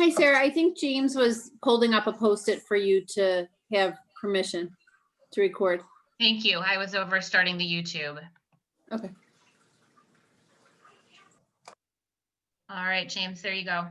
Hi, Sarah. I think James was holding up a Post-it for you to have permission to record. Thank you. I was over starting the YouTube. Okay. All right, James, there you go.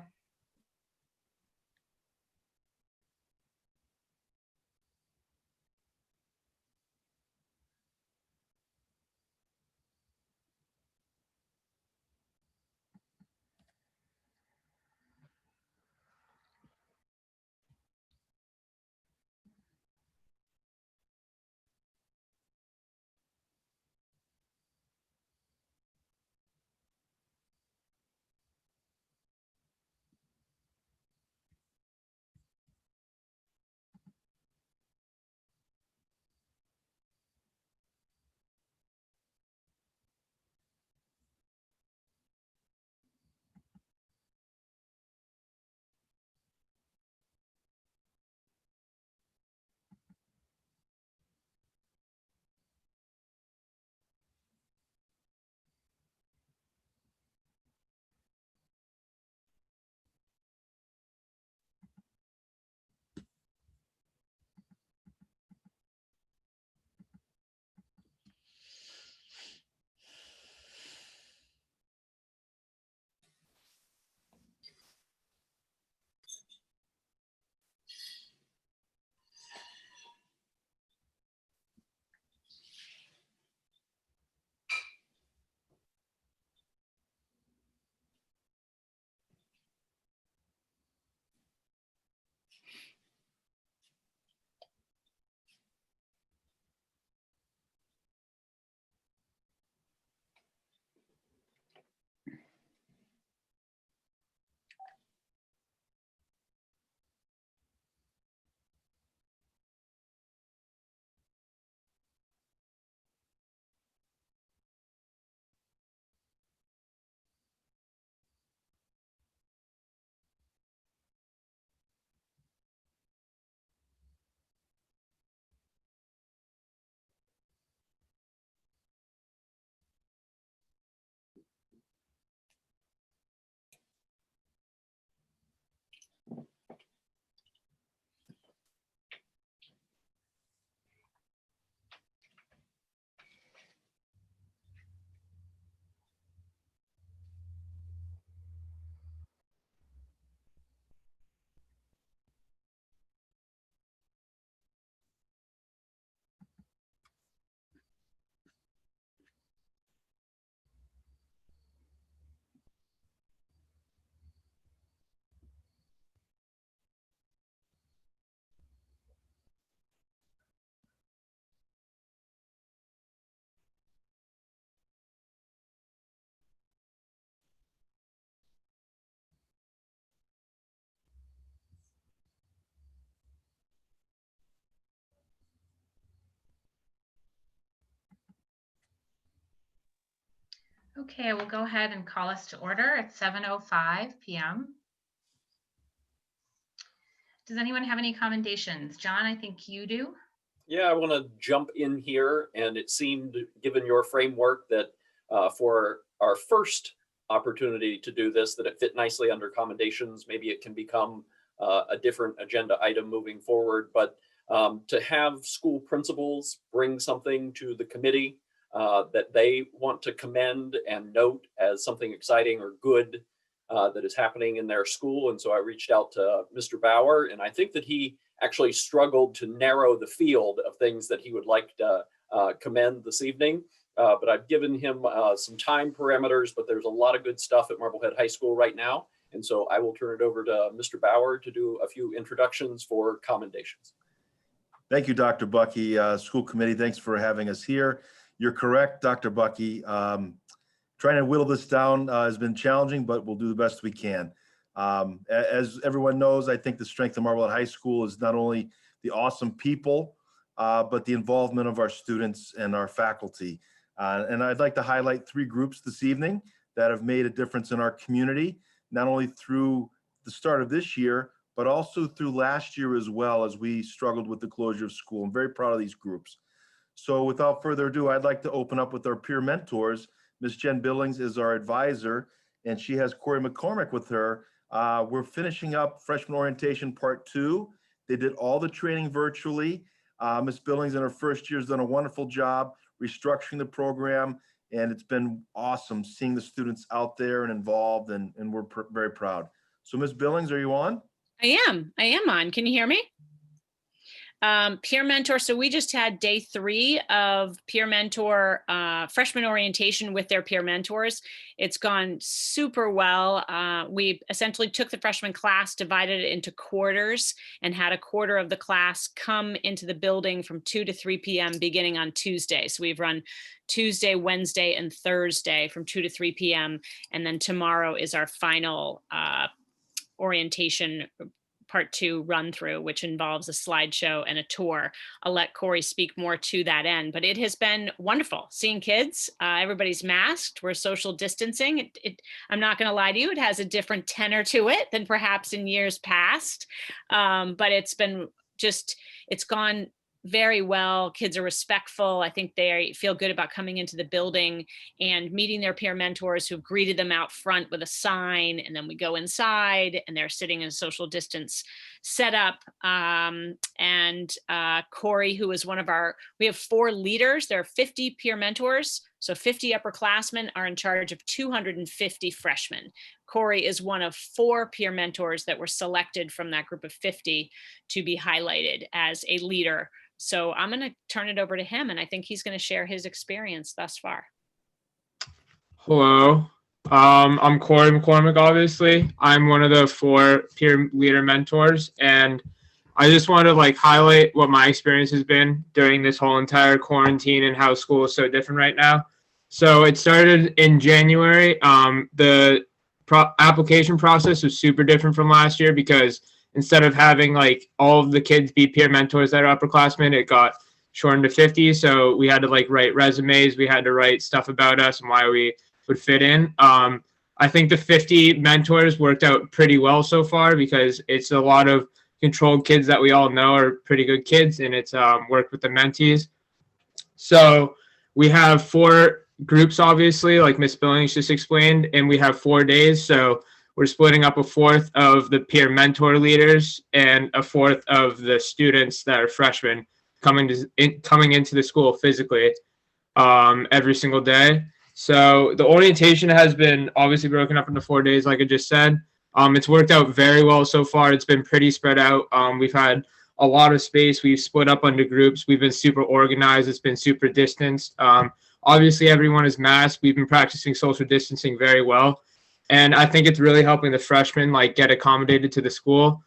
Okay, I will go ahead and call us to order at 7:05 p.m. Does anyone have any commendations? John, I think you do. Yeah, I want to jump in here, and it seemed, given your framework, that for our first opportunity to do this, that it fit nicely under commendations. Maybe it can become a different agenda item moving forward, but to have school principals bring something to the committee that they want to commend and note as something exciting or good that is happening in their school. And so I reached out to Mr. Bauer, and I think that he actually struggled to narrow the field of things that he would like to commend this evening. But I've given him some time parameters, but there's a lot of good stuff at Marblehead High School right now. And so I will turn it over to Mr. Bauer to do a few introductions for commendations. Thank you, Dr. Buckey. School committee, thanks for having us here. You're correct, Dr. Buckey. Trying to whittle this down has been challenging, but we'll do the best we can. As everyone knows, I think the strength of Marblehead High School is not only the awesome people, but the involvement of our students and our faculty. And I'd like to highlight 3 groups this evening that have made a difference in our community, not only through the start of this year, but also through last year as well, as we struggled with the closure of school. I'm very proud of these groups. So without further ado, I'd like to open up with our peer mentors. Ms. Jen Billings is our advisor, and she has Corey McCormick with her We're finishing up freshman orientation part 2. They did all the training virtually. Ms. Billings in her first year has done a wonderful job restructuring the program, and it's been awesome seeing the students out there and involved, and we're very proud. So Ms. Billings, are you on? I am on. Can you hear me? Peer mentor. So we just had day 3 of peer mentor freshman orientation with their peer mentors. It's gone super well. We essentially took the freshman class, divided it into quarters, and had a quarter of the class come into the building from 2 to 3 p.m. beginning on Tuesday. So we've run Tuesday, Wednesday, and Thursday from 2 to 3 p.m. And then tomorrow is our final orientation part 2 run through, which involves a slideshow and a tour. I'll let Corey speak more to that end, but it has been wonderful seeing kids. Everybody's masked. We're social distancing. I'm not going to lie to you. It has a different tenor to it than perhaps in years past. But it's gone very well. Kids are respectful. I think they feel good about coming into the building and meeting their peer mentors who've greeted them out front with a sign. And then we go inside and they're sitting in a social distance setup. Corey, who is we have 4 leaders. There are 50 peer mentors. So 50 upperclassmen are in charge of 250 freshmen. Corey is one of 4 peer mentors that were selected from that group of 50 to be highlighted as a leader. So I'm going to turn it over to him, and I think he's going to share his experience thus far. Hello, I'm Corey McCormick, obviously. I'm one of the 4 peer leader mentors, and I just want to highlight what my experience has been during this whole entire quarantine and how school is so different right now. So it started in January. The application process was super different from last year because instead of having all of the kids be peer mentors that are upperclassmen, it got shortened to 50. So we had to write resumes. We had to write stuff about us and why we would fit in. I think the 50 mentors worked out pretty well so far because it's a lot of controlled kids that we all know are pretty good kids, and it's worked with the mentees. So we have 4 groups, obviously, like Ms. Billings just explained, and we have 4 days. So we're splitting up a 4th of the peer mentor leaders and a 4th of the students that are freshmen coming into the school physically every single day. So the orientation has been obviously broken up into 4 days, like I just said. It's worked out very well so far. It's been pretty spread out. We've had a lot of space. We've split up into groups. We've been super organized. It's been super distanced. Obviously, everyone is masked. We've been practicing social distancing very well. And I think it's really helping the freshmen get accommodated to the school.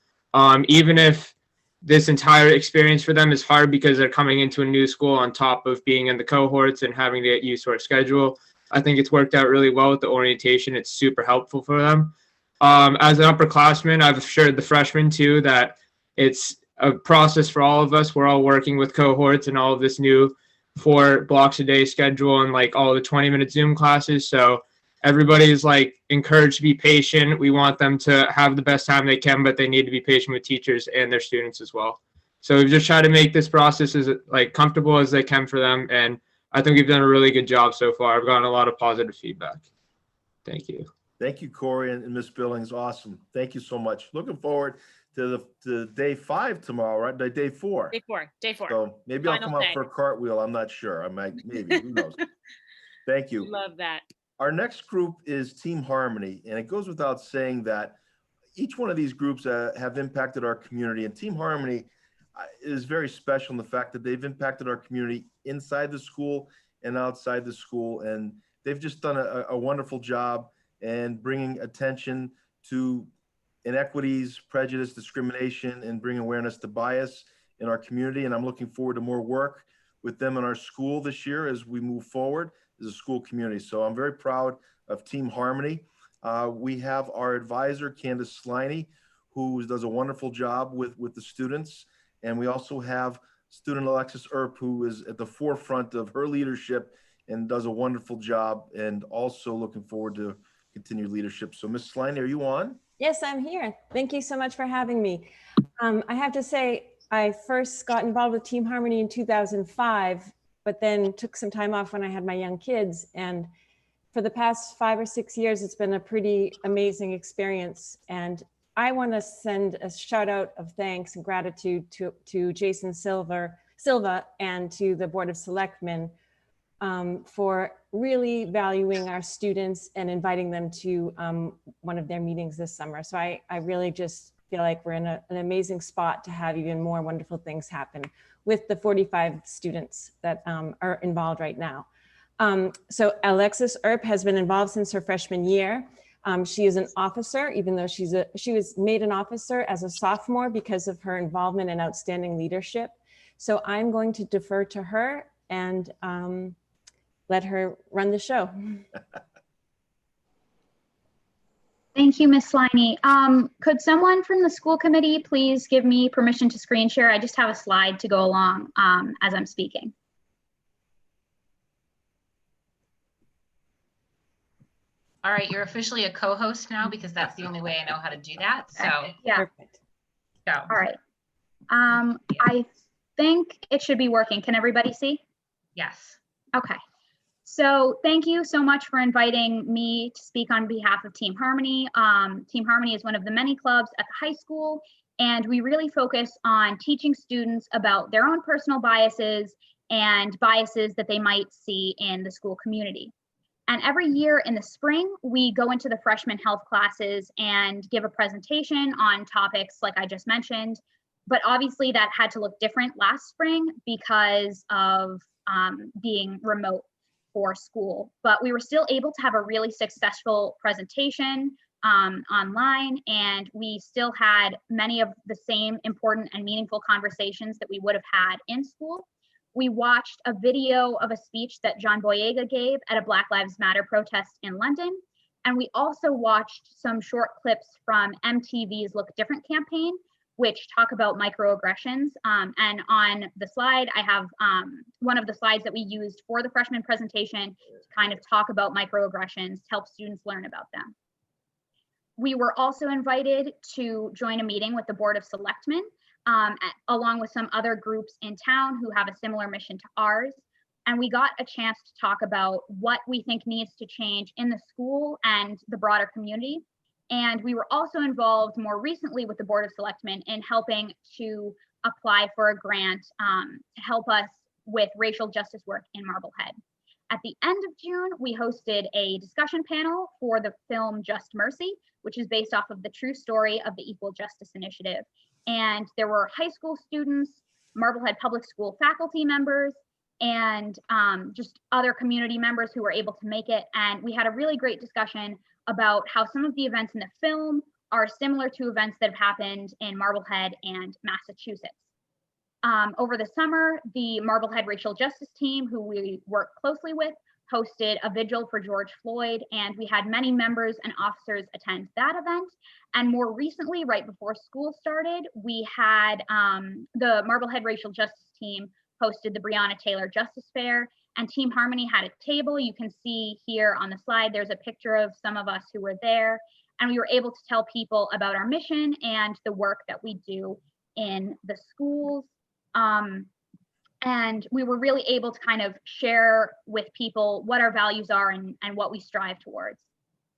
Even if this entire experience for them is hard because they're coming into a new school on top of being in the cohorts and having to get used to our schedule, I think it's worked out really well with the orientation. It's super helpful for them. As an upperclassman, I've assured the freshmen too that it's a process for all of us. We're all working with cohorts and all of this new 4 blocks a day schedule and all the 20-minute Zoom classes. So everybody's encouraged to be patient. We want them to have the best time they can, but they need to be patient with teachers and their students as well. So we've just tried to make this process as comfortable as they can for them. And I think we've done a really good job so far. I've gotten a lot of positive feedback. Thank you. Thank you, Corey and Ms. Billings. Awesome. Thank you so much. Looking forward to day 5 tomorrow, right? Day 4. Day four. So maybe I'll Final come out day. for a cartwheel. I'm not sure. I might, maybe, who knows? Thank you. Love that. Our next group is Team Harmony, and it goes without saying that each one of these groups have impacted our community, and Team Harmony is very special in the fact that they've impacted our community inside the school and outside the school, and they've just done a wonderful job and bringing attention to inequities, prejudice, discrimination, and bring awareness to bias in our community. And I'm looking forward to more work with them in our school this year as we move forward as a school community. So I'm very proud of Team Harmony. We have our advisor, Candace Sliney, who does a wonderful job with the students. And we also have student Alexis Earp, who is at the forefront of her leadership and does a wonderful job, and also looking forward to continued leadership. So Ms. Sliney, are you on? Yes, I'm here. Thank you so much for having me. I have to say, I first got involved with Team Harmony in 2005, but then took some time off when I had my young kids. And for the past 5 or 6 years, it's been a pretty amazing experience. And I want to send a shout out of thanks and gratitude to Jason Silva and to the Board of Selectmen for really valuing our students and inviting them to one of their meetings this summer. So I really just feel like we're in an amazing spot to have even more wonderful things happen with the 45 students that are involved right now. So Alexis Earp has been involved since her freshman year. She is an officer, even though she was made an officer as a sophomore because of her involvement and outstanding leadership. So I'm going to defer to her and let her run the show. Thank you, Ms. Sliney. Could someone from the school committee please give me permission to screen share? I just have a slide to go along as I'm speaking. All right, you're officially a co-host now because that's the only way I know how to do that. So Yeah, Perfect. go. all right. I think it should be working. Can everybody see? Yes. Okay. So thank you so much for inviting me to speak on behalf of Team Harmony. Team Harmony is one of the many clubs at the high school, and we really focus on teaching students about their own personal biases and biases that they might see in the school community. And every year in the spring, we go into the freshman health classes and give a presentation on topics like I just mentioned. But obviously that had to look different last spring because of being remote for school. But we were still able to have a really successful presentation online, and we still had many of the same important and meaningful conversations that we would have had in school. We watched a video of a speech that John Boyega gave at a Black Lives Matter protest in London. And we also watched some short clips from MTV's Look Different campaign, which talk about microaggressions. And on the slide, I have one of the slides that we used for the freshman presentation to kind of talk about microaggressions to help students learn about them. We were also invited to join a meeting with the Board of Selectmen, along with some other groups in town who have a similar mission to ours. And we got a chance to talk about what we think needs to change in the school and the broader community. And we were also involved more recently with the Board of Selectmen in helping to apply for a grant to help us with racial justice work in Marblehead. At the end of June, we hosted a discussion panel for the film Just Mercy, which is based off of the true story of the Equal Justice Initiative. And there were high school students, Marblehead Public School faculty members, and just other community members who were able to make it. And we had a really great discussion about how some of the events in the film are similar to events that have happened in Marblehead and Massachusetts. Over the summer, the Marblehead Racial Justice Team, who we work closely with, hosted a vigil for George Floyd, and we had many members and officers attend that event. And more recently, right before school started, we had the Marblehead Racial Justice Team hosted the Breonna Taylor Justice Fair, and Team Harmony had a table. You can see here on the slide, there's a picture of some of us who were there, and we were able to tell people about our mission and the work that we do in the schools. And we were really able to kind of share with people what our values are and what we strive towards.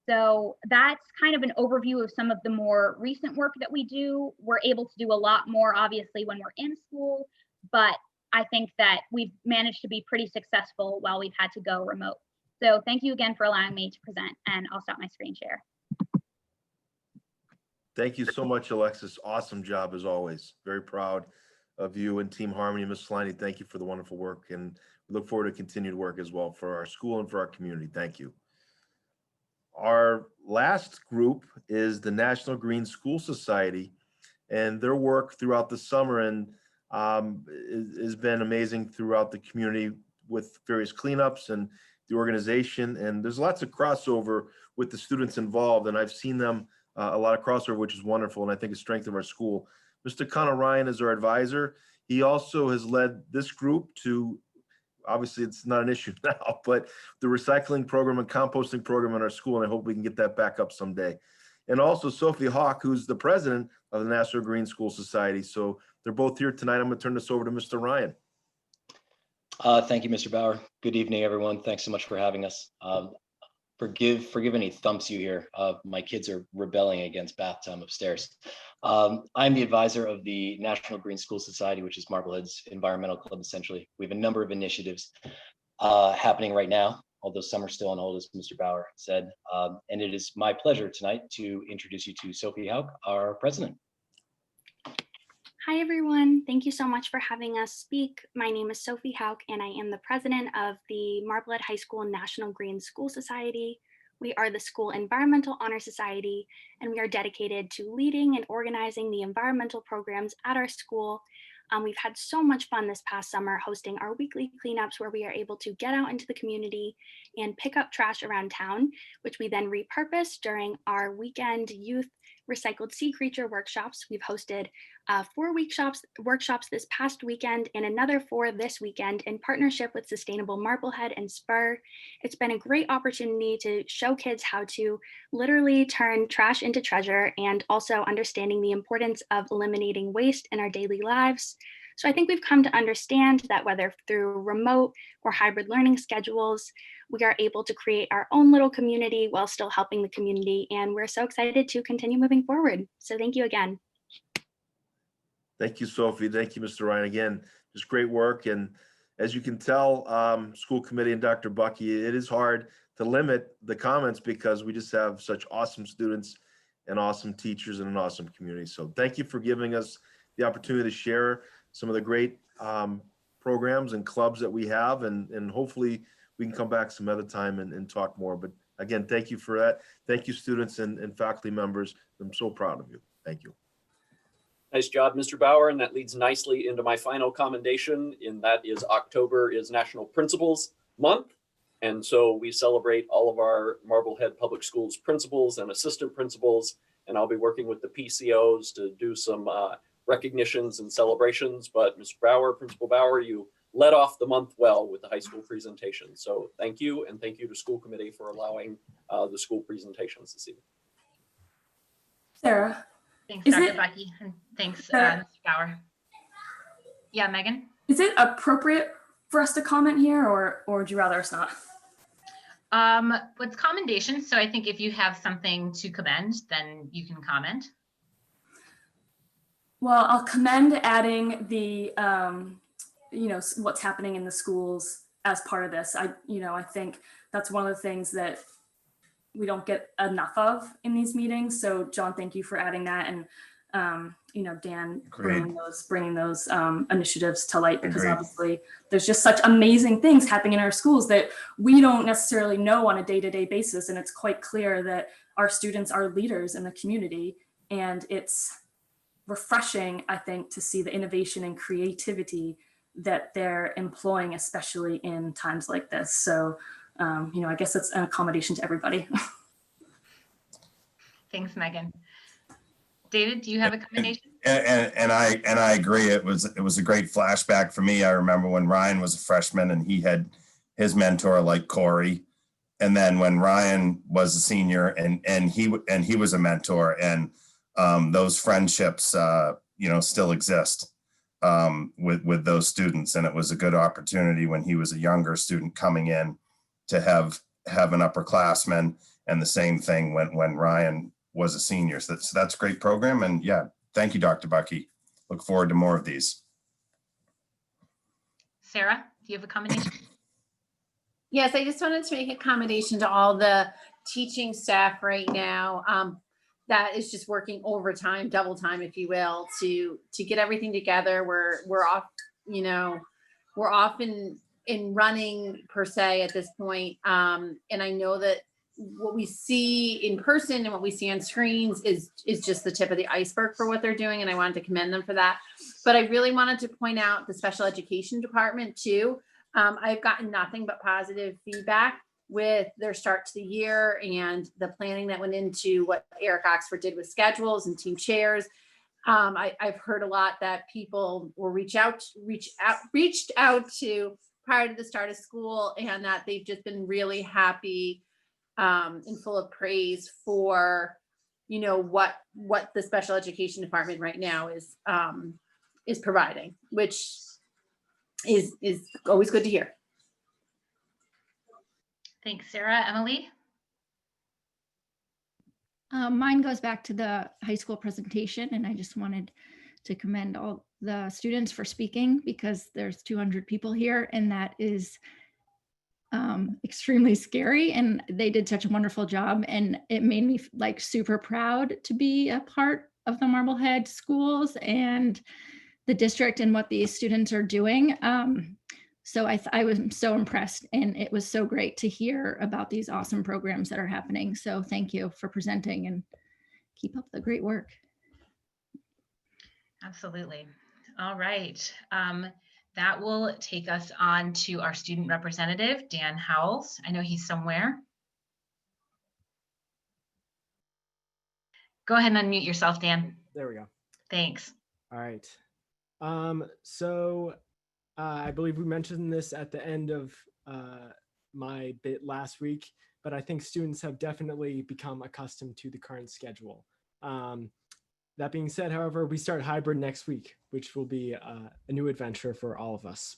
So that's kind of an overview of some of the more recent work that we do. We're able to do a lot more, obviously, when we're in school, but I think that we've managed to be pretty successful while we've had to go remote. So thank you again for allowing me to present, and I'll stop my screen share. Thank you so much, Alexis. Awesome job as always. Very proud of you and Team Harmony. Ms. Sliney, thank you for the wonderful work, and we look forward to continued work as well for our school and for our community. Thank you. Our last group is the National Green School Society, and their work throughout the summer and has been amazing throughout the community with various cleanups and the organization. And there's lots of crossover with the students involved, and I've seen them a lot of crossover, which is wonderful, and I think a strength of our school. Mr. Connor Ryan is our advisor. He also has led this group to, obviously it's not an issue now, but the recycling program and composting program in our school, and I hope we can get that back up someday. And also Sophie Hawk, who's the president of the National Green School Society. So they're both here tonight. I'm gonna turn this over to Mr. Ryan. Thank you, Mr. Bauer. Good evening, everyone. Thanks so much for having us. Forgive any thumps you hear. My kids are rebelling against bath time upstairs. I'm the advisor of the National Green School Society, which is Marblehead's environmental club, essentially. We have a number of initiatives happening right now, although some are still on hold, as Mr. Bauer said. And it is my pleasure tonight to introduce you to Sophie Hauk, our president. Hi, everyone. Thank you so much for having us speak. My name is Sophie Hauk, and I am the president of the Marblehead High School National Green School Society. We are the school environmental honor society, and we are dedicated to leading and organizing the environmental programs at our school. We've had so much fun this past summer hosting our weekly cleanups where we are able to get out into the community and pick up trash around town, which we then repurpose during our weekend youth recycled sea creature workshops. We've hosted 4 workshops this past weekend and another 4 this weekend in partnership with Sustainable Marblehead and Spur. It's been a great opportunity to show kids how to literally turn trash into treasure and also understanding the importance of eliminating waste in our daily lives. So I think we've come to understand that whether through remote or hybrid learning schedules, we are able to create our own little community while still helping the community. And we're so excited to continue moving forward. So thank you again. Thank you, Sophie. Thank you, Mr. Ryan. Again, just great work. And as you can tell, school committee and Dr. Bucky, it is hard to limit the comments because we just have such awesome students and awesome teachers and an awesome community. So thank you for giving us the opportunity to share some of the great programs and clubs that we have. And hopefully we can come back some other time and talk more. But again, thank you for that. Thank you, students and faculty members. I'm so proud of you. Thank you. Nice job, Mr. Bauer. And that leads nicely into my final commendation, in that is October is National Principals Month. And so we celebrate all of our Marblehead Public Schools principals and assistant principals. And I'll be working with the PCOs to do some recognitions and celebrations. But Mr. Bauer, Principal Bauer, you led off the month well with the high school presentation. So thank you. And thank you to school committee for allowing the school presentations this evening. Sarah. Thanks, Is Dr. it- Bucky, and thanks, Sarah? Mr. Bauer. Yeah, Megan? Is it appropriate for us to comment here, or would you rather us not? With commendations, so I think if you have something to commend, then you can comment. Well, I'll commend adding the, what's happening in the schools as part of this. I think that's one of the things that we don't get enough of in these meetings. So John, thank you for adding that. And, Dan, bringing those initiatives to light, because obviously there's just such amazing things happening in our schools that we don't necessarily know on a day-to-day basis. And it's quite clear that our students are leaders in the community, and it's refreshing, I think, to see the innovation and creativity that they're employing, especially in times like this. So, I guess it's an accommodation to everybody. Thanks, Megan. David, do you have a commendation? And I agree. It was a great flashback for me. I remember when Ryan was a freshman and he had his mentor like Corey, and then when Ryan was a senior and he was a mentor, and those friendships still exist with those students. And it was a good opportunity when he was a younger student coming in to have an upperclassman, and the same thing when Ryan was a senior. So that's a great program. And yeah, thank you, Dr. Bucky. Look forward to more of these. Sarah, do you have a commendation? Yes, I just wanted to make a commendation to all the teaching staff right now. That is just working overtime, double time, if you will, to get everything together. We're off, we're off in running per se at this point. And I know that what we see in person and what we see on screens is just the tip of the iceberg for what they're doing. And I wanted to commend them for that. But I really wanted to point out the special education department too. I've gotten nothing but positive feedback with their start to the year and the planning that went into what Eric Oxford did with schedules and team chairs. I've heard a lot that people will reached out to prior to the start of school, and that they've just been really happy and full of praise for, what the special education department right now is providing, which is always good to hear. Thanks, Sarah. Emily? Mine goes back to the high school presentation, and I just wanted to commend all the students for speaking, because there's 200 people here, and that is extremely scary, and they did such a wonderful job, and it made me like super proud to be a part of the Marblehead schools and the district and what these students are doing. So I was so impressed, and it was so great to hear about these awesome programs that are happening. So thank you for presenting, and keep up the great work. Absolutely. All right. That will take us on to our student representative, Dan Howells. I know he's somewhere. Go ahead and unmute yourself, Dan. There we go. Thanks. All right. I believe we mentioned this at the end of my bit last week, but I think students have definitely become accustomed to the current schedule. That being said, however, we start hybrid next week, which will be a new adventure for all of us.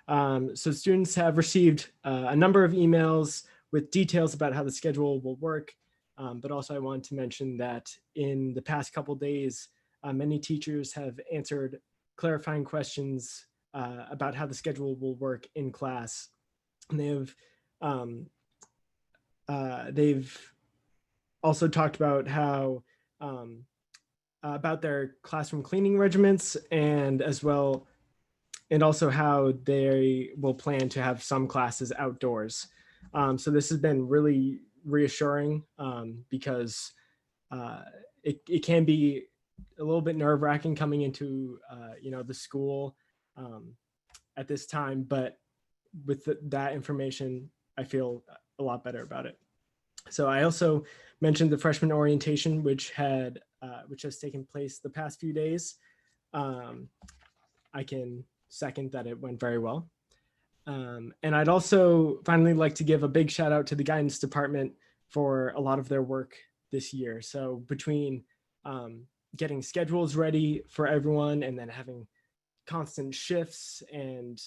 So students have received a number of emails with details about how the schedule will work, but also I wanted to mention that in the past couple days, many teachers have answered clarifying questions about how the schedule will work in class. And they've also talked about how about their classroom cleaning regiments, and also how they will plan to have some classes outdoors. So this has been really reassuring, because it can be a little bit nerve-wracking coming into the school at this time, but with that information, I feel a lot better about it. So I also mentioned the freshman orientation, which has taken place the past few days. I can second that it went very well. And I'd also finally like to give a big shout out to the guidance department for a lot of their work this year. So between getting schedules ready for everyone, and then having constant shifts and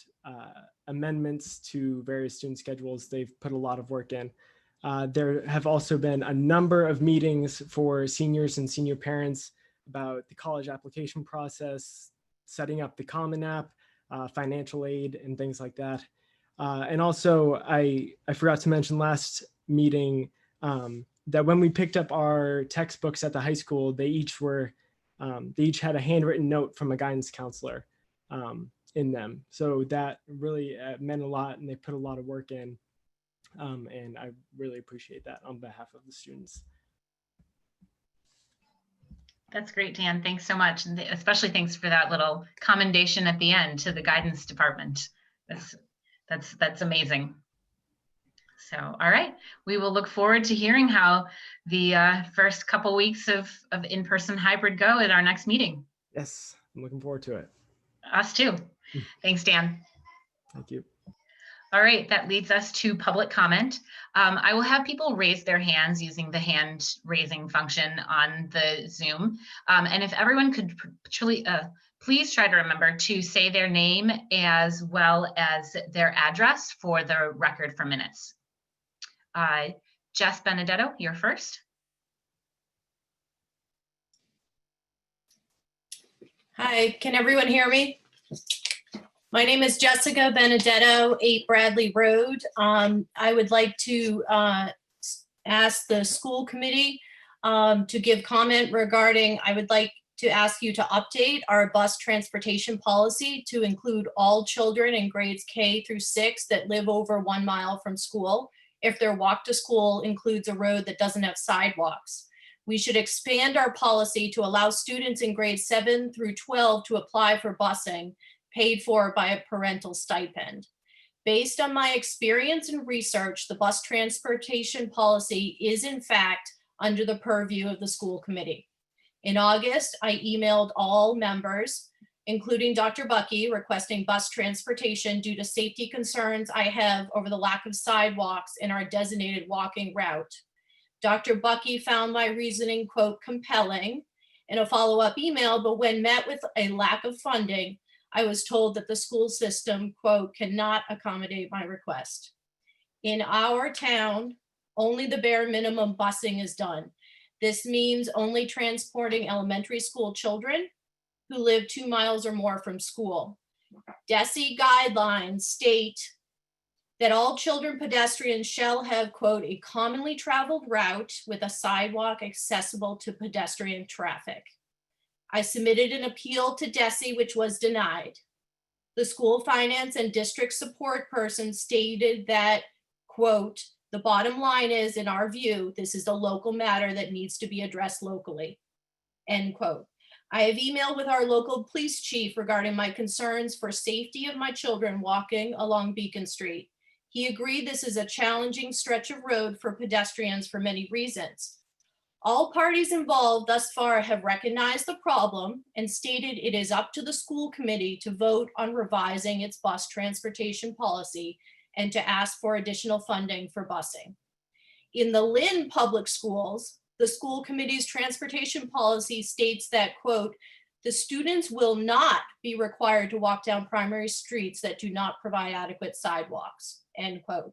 amendments to various student schedules, they've put a lot of work in. There have also been a number of meetings for seniors and senior parents about the college application process, setting up the Common App, financial aid, and things like that. And also, I forgot to mention last meeting that when we picked up our textbooks at the high school, they each had a handwritten note from a guidance counselor in them. So that really meant a lot, and they put a lot of work in. And I really appreciate that on behalf of the students. That's great, Dan. Thanks so much. And especially thanks for that little commendation at the end to the guidance department. That's amazing. So, all right, we will look forward to hearing how the first couple weeks of in-person hybrid go at our next meeting. Yes, I'm looking forward to it. Us too. Thanks, Dan. Thank you. All right, that leads us to public comment. I will have people raise their hands using the hand raising function on the Zoom. And if everyone could please try to remember to say their name as well as their address for the record for minutes. Jess Benedetto, you're first. Hi, can everyone hear me? My name is Jessica Benedetto, 8 Bradley Road. I would like to ask the school committee to give comment regarding, I would like to ask you to update our bus transportation policy to include all children in grades K through 6 that live over 1 mile from school, if their walk to school includes a road that doesn't have sidewalks. We should expand our policy to allow students in grades 7 through 12 to apply for busing paid for by a parental stipend. Based on my experience and research, the bus transportation policy is in fact under the purview of the school committee. In August, I emailed all members, including Dr. Bucky, requesting bus transportation due to safety concerns I have over the lack of sidewalks in our designated walking route. Dr. Bucky found my reasoning, quote, compelling in a follow-up email, but when met with a lack of funding, I was told that the school system, quote, cannot accommodate my request. In our town, only the bare minimum busing is done. This means only transporting elementary school children who live 2 miles or more from school. DESE guidelines state that all children pedestrians shall have, quote, a commonly traveled route with a sidewalk accessible to pedestrian traffic. I submitted an appeal to DESE, which was denied. The school finance and district support person stated that, quote, the bottom line is, in our view, this is a local matter that needs to be addressed locally, end quote. I have emailed with our local police chief regarding my concerns for safety of my children walking along Beacon Street. He agreed this is a challenging stretch of road for pedestrians for many reasons. All parties involved thus far have recognized the problem and stated it is up to the school committee to vote on revising its bus transportation policy and to ask for additional funding for busing. In the Lynn Public Schools, the school committee's transportation policy states that, quote, the students will not be required to walk down primary streets that do not provide adequate sidewalks, end quote.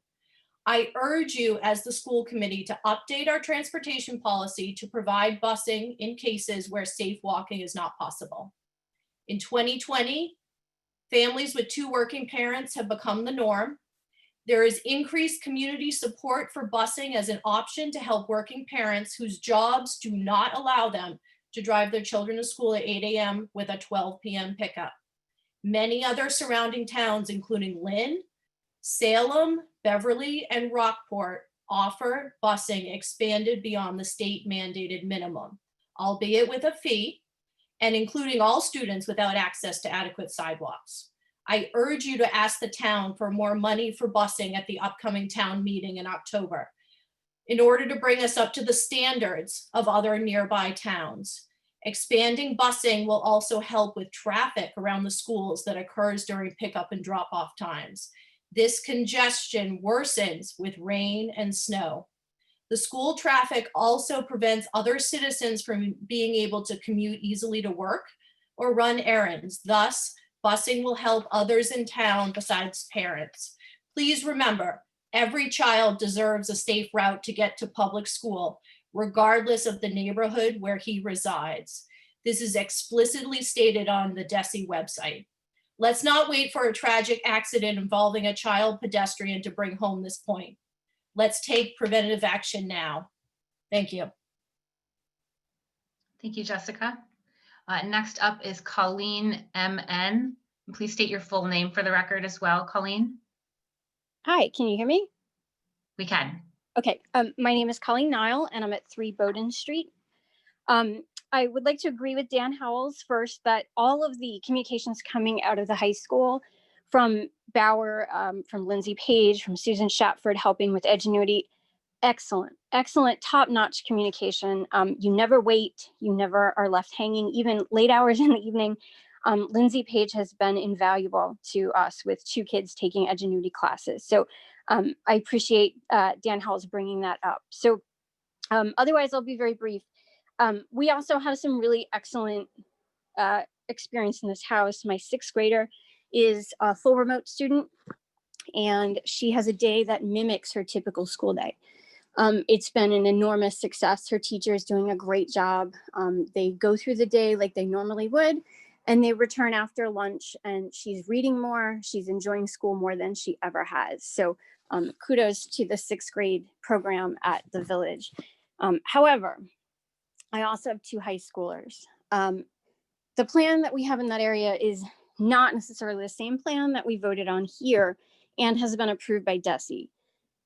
I urge you as the school committee to update our transportation policy to provide busing in cases where safe walking is not possible. In 2020, families with 2 working parents have become the norm. There is increased community support for busing as an option to help working parents whose jobs do not allow them to drive their children to school at 8 a.m. with a 12 p.m. pickup. Many other surrounding towns, including Lynn, Salem, Beverly, and Rockport, offer busing expanded beyond the state mandated minimum, albeit with a fee, and including all students without access to adequate sidewalks. I urge you to ask the town for more money for busing at the upcoming town meeting in October in order to bring us up to the standards of other nearby towns. Expanding busing will also help with traffic around the schools that occurs during pickup and drop-off times. This congestion worsens with rain and snow. The school traffic also prevents other citizens from being able to commute easily to work or run errands. Thus, busing will help others in town besides parents. Please remember, every child deserves a safe route to get to public school, regardless of the neighborhood where he resides. This is explicitly stated on the DESE website. Let's not wait for a tragic accident involving a child pedestrian to bring home this point. Let's take preventative action now. Thank you. Thank you, Jessica. Next up is Colleen MN. Please state your full name for the record as well, Colleen. Hi, can you hear me? We can. Okay, my name is Colleen Nile and I'm at 3 Bowdoin Street. I would like to agree with Dan Howells first that all of the communications coming out of the high school from Bauer, from Lindsay Page, from Susan Shatford helping with Edgenuity, excellent, top-notch communication. You never wait, you never are left hanging, even late hours in the evening. Lindsay Page has been invaluable to us with 2 kids taking Edgenuity classes. So I appreciate Dan Howells bringing that up. So otherwise, I'll be very brief. We also have some really excellent experience in this house. My 6th grader is a full remote student, and she has a day that mimics her typical school day. It's been an enormous success. Her teacher is doing a great job. They go through the day like they normally would, and they return after lunch, and she's reading more. She's enjoying school more than she ever has. So kudos to the 6th grade program at the Village. However, I also have 2 high schoolers. The plan that we have in that area is not necessarily the same plan that we voted on here and has been approved by DESE.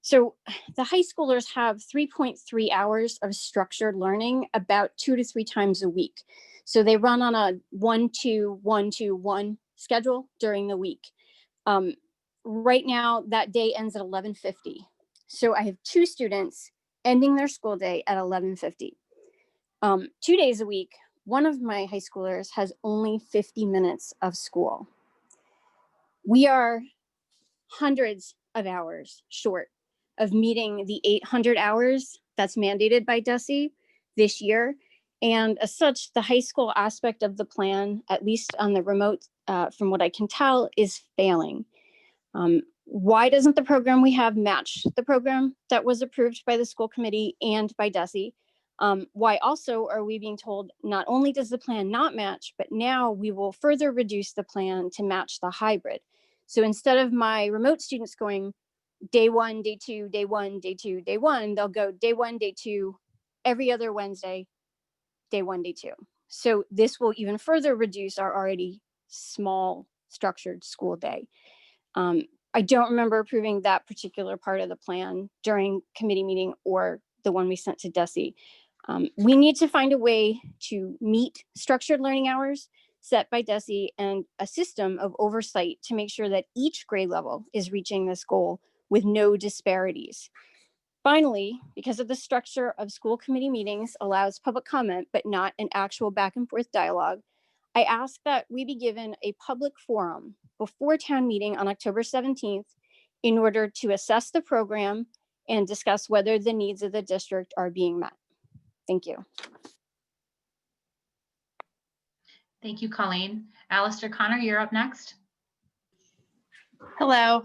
So the high schoolers have 3.3 hours of structured learning about 2 to 3 times a week. So they run on a 1-2-1-2-1 schedule during the week. Right now, that day ends at 11:50. So I have 2 students ending their school day at 11:50. 2 days a week, one of my high schoolers has only 50 minutes of school. We are hundreds of hours short of meeting the 800 hours that's mandated by DESE this year. And as such, the high school aspect of the plan, at least on the remote, from what I can tell, is failing. Why doesn't the program we have match the program that was approved by the school committee and by DESE? Why also are we being told not only does the plan not match, but now we will further reduce the plan to match the hybrid. So instead of my remote students going day 1, day 2, day 1, day 2, day 1, they'll go day 1, day 2, every other Wednesday, day 1, day 2. So this will even further reduce our already small structured school day. I don't remember approving that particular part of the plan during committee meeting or the one we sent to DESE. We need to find a way to meet structured learning hours set by DESE and a system of oversight to make sure that each grade level is reaching this goal with no disparities. Finally, because of the structure of school committee meetings allows public comment, but not an actual back and forth dialogue, I ask that we be given a public forum before town meeting on October 17th in order to assess the program and discuss whether the needs of the district are being met. Thank you. Thank you, Colleen. Alistair Connor, you're up next. Hello.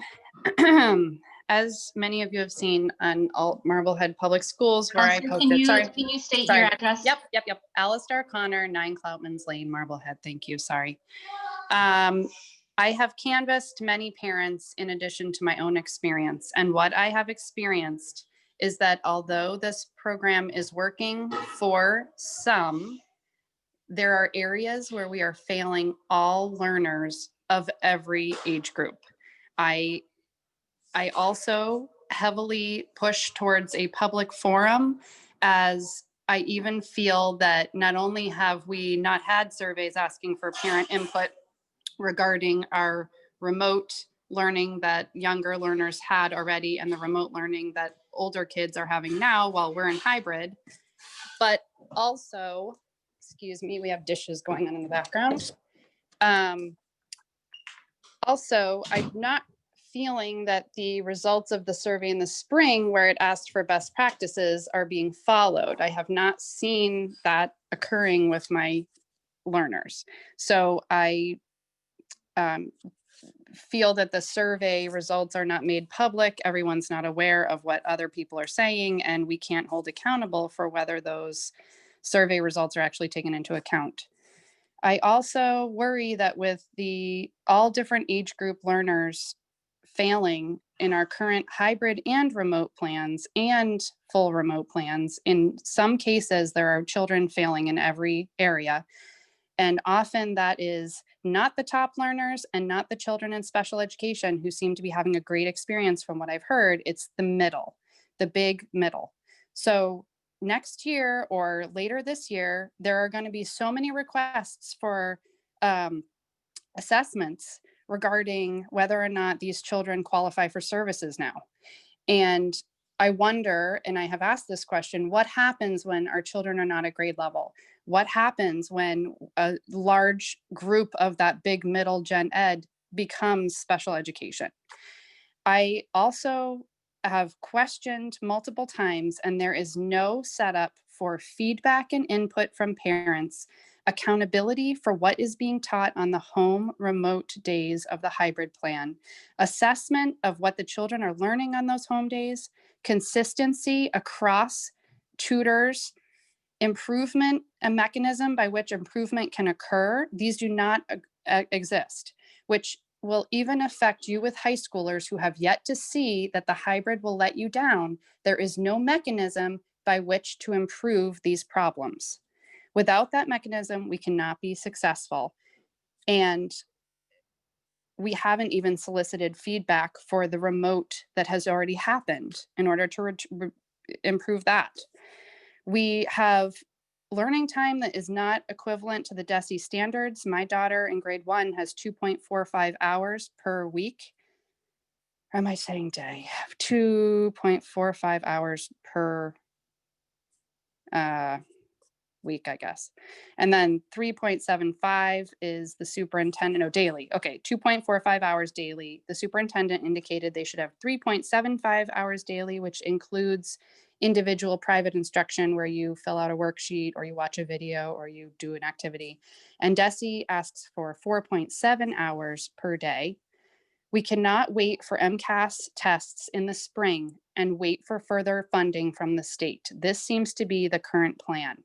As many of you have seen on Marblehead Public Schools, where Alistair, I posted, can you state your address? Yep. Alistair Connor, 9 Cloutmans Lane, Marblehead. Thank you. Sorry. I have canvassed many parents in addition to my own experience. And what I have experienced is that although this program is working for some, there are areas where we are failing all learners of every age group. I also heavily push towards a public forum, as I even feel that not only have we not had surveys asking for parent input regarding our remote learning that younger learners had already and the remote learning that older kids are having now while we're in hybrid, but also, excuse me, we have dishes going on in the background. Also, I'm not feeling that the results of the survey in the spring, where it asked for best practices, are being followed. I have not seen that occurring with my learners. So I feel that the survey results are not made public. Everyone's not aware of what other people are saying, and we can't hold accountable for whether those survey results are actually taken into account. I also worry that with all different age group learners failing in our current hybrid and remote plans and full remote plans, in some cases, there are children failing in every area. And often that is not the top learners and not the children in special education who seem to be having a great experience from what I've heard. It's the middle, the big middle. So next year or later this year, there are going to be so many requests for assessments regarding whether or not these children qualify for services now. And I wonder, and I have asked this question, what happens when our children are not at grade level? What happens when a large group of that big middle gen ed becomes special education? I also have questioned multiple times, and there is no setup for feedback and input from parents, accountability for what is being taught on the home remote days of the hybrid plan, assessment of what the children are learning on those home days, consistency across tutors, improvement, a mechanism by which improvement can occur. These do not exist, which will even affect you with high schoolers who have yet to see that the hybrid will let you down. There is no mechanism by which to improve these problems. Without that mechanism, we cannot be successful. And we haven't even solicited feedback for the remote that has already happened in order to improve that. We have learning time that is not equivalent to the DESE standards. My daughter in grade 1 has 2.45 hours per week. Or am I saying day? 2.45 hours per week, I guess. And then 3.75 is the superintendent, daily. Okay, 2.45 hours daily. The superintendent indicated they should have 3.75 hours daily, which includes individual private instruction where you fill out a worksheet or you watch a video or you do an activity. And DESE asks for 4.7 hours per day. We cannot wait for MCAS tests in the spring and wait for further funding from the state. This seems to be the current plan.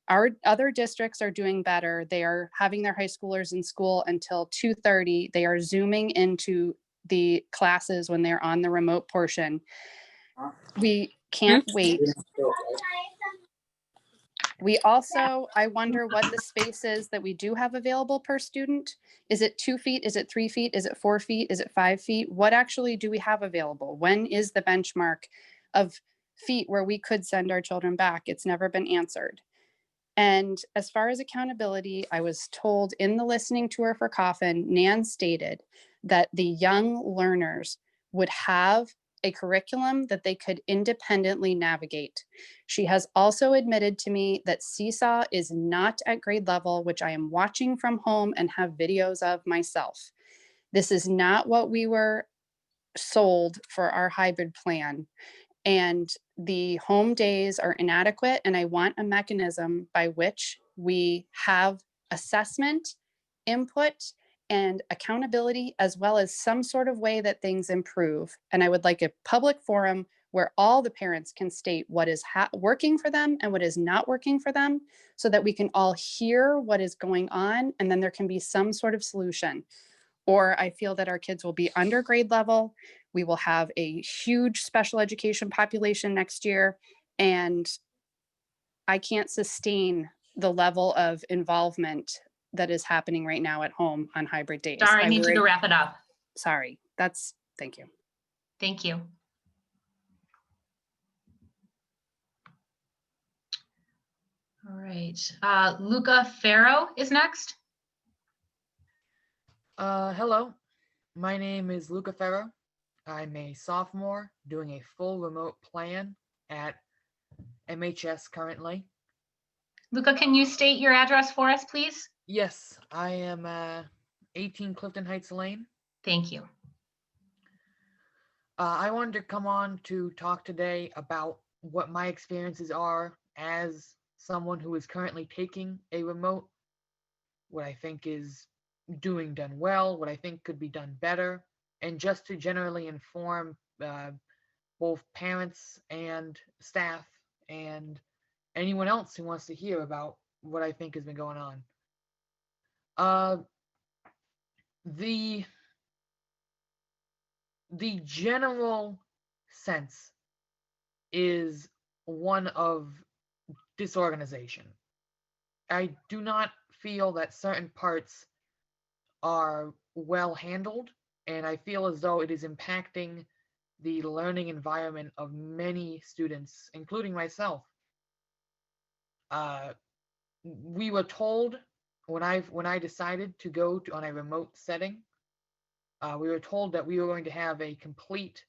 Our other districts are doing better. They are having their high schoolers in school until 2:30. They are Zooming into the classes when they're on the remote portion. We can't wait. We also, I wonder what the space is that we do have available per student. Is it 2 feet? Is it 3 feet? Is it 4 feet? Is it 5 feet? What actually do we have available? When is the benchmark of feet where we could send our children back? It's never been answered. And as far as accountability, I was told in the listening tour for Coffin, Nan stated that the young learners would have a curriculum that they could independently navigate. She has also admitted to me that Seesaw is not at grade level, which I am watching from home and have videos of myself. This is not what we were sold for our hybrid plan. And the home days are inadequate, and I want a mechanism by which we have assessment, input, and accountability, as well as some sort of way that things improve. And I would like a public forum where all the parents can state what is working for them and what is not working for them, so that we can all hear what is going on, and then there can be some sort of solution. Or I feel that our kids will be under grade level. We will have a huge special education population next year, and I can't sustain the level of involvement that is happening right now at home on hybrid days. Dara, I need you to wrap it up. Sorry, thank you. Thank you. All right, Luca Farrow is next. Hello, my name is Luca Ferro. I'm a sophomore doing a full remote plan at MHS currently. Luca, can you state your address for us, please? Yes, I am 18 Clifton Heights Lane. Thank you. I wanted to come on to talk today about what my experiences are as someone who is currently taking a remote, what I think is done well, what I think could be done better, and just to generally inform both parents and staff and anyone else who wants to hear about what I think has been going on. The general sense is one of disorganization. I do not feel that certain parts are well handled, and I feel as though it is impacting the learning environment of many students, including myself. We were told when I decided to go on a remote setting, we were told that we were going to have a complete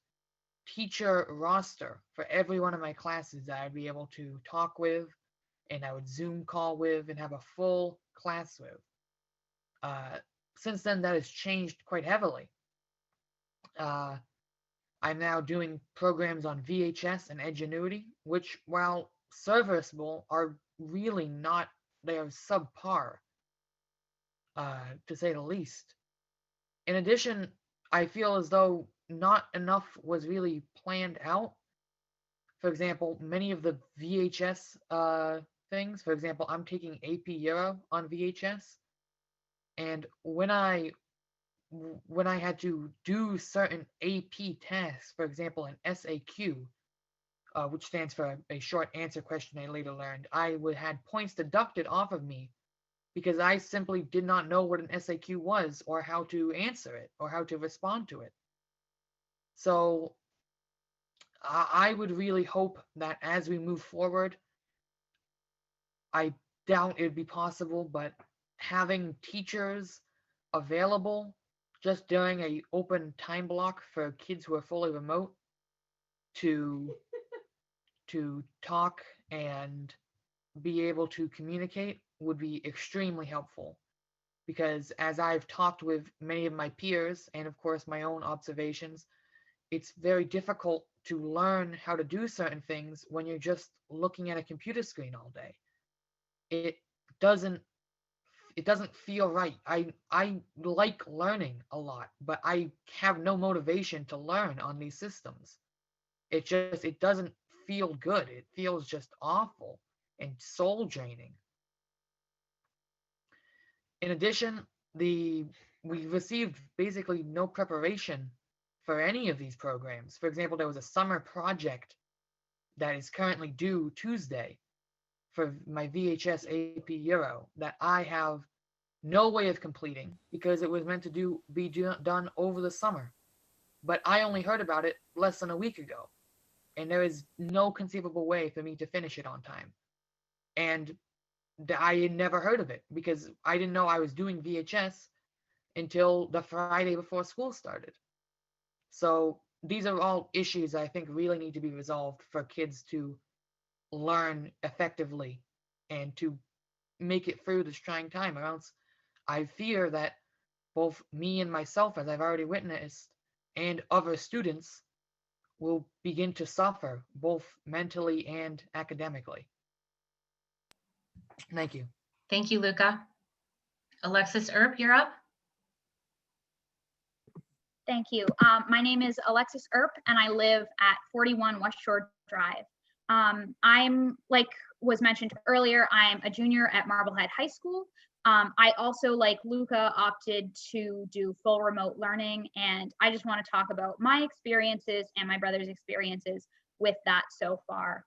teacher roster for every one of my classes that I'd be able to talk with, and I would Zoom call with, and have a full class with. Since then, that has changed quite heavily. I'm now doing programs on VHS and Edgenuity, which, while serviceable, are really not, they are subpar, to say the least. In addition, I feel as though not enough was really planned out. For example, many of the VHS things, for example, I'm taking AP Euro on VHS, and when I had to do certain AP tasks, for example, an SAQ, which stands for a short answer question I later learned, I had points deducted off of me because I simply did not know what an SAQ was, or how to answer it, or how to respond to it. So I would really hope that as we move forward, I doubt it would be possible, but having teachers available just during a open time block for kids who are fully remote to talk and be able to communicate would be extremely helpful. Because as I've talked with many of my peers, and of course my own observations, it's very difficult to learn how to do certain things when you're just looking at a computer screen all day. It doesn't feel right. I like learning a lot, but I have no motivation to learn on these systems. it doesn't feel good. It feels just awful and soul draining. In addition, we received basically no preparation for any of these programs. For example, there was a summer project that is currently due Tuesday for my VHS AP Euro that I have no way of completing because it was meant to be done over the summer. But I only heard about it less than a week ago, and there is no conceivable way for me to finish it on time. And I had never heard of it because I didn't know I was doing VHS until the Friday before school started. So these are all issues I think really need to be resolved for kids to learn effectively and to make it through this trying time, or else I fear that both me and myself, as I've already witnessed, and other students will begin to suffer both mentally and academically. Thank you. Thank you, Luca. Alexis Earp, you're up. Thank you. My name is Alexis Earp, and I live at 41 West Shore Drive. I'm, like was mentioned earlier, I'm a junior at Marblehead High School. I also, like Luca, opted to do full remote learning, and I just want to talk about my experiences and my brother's experiences with that so far.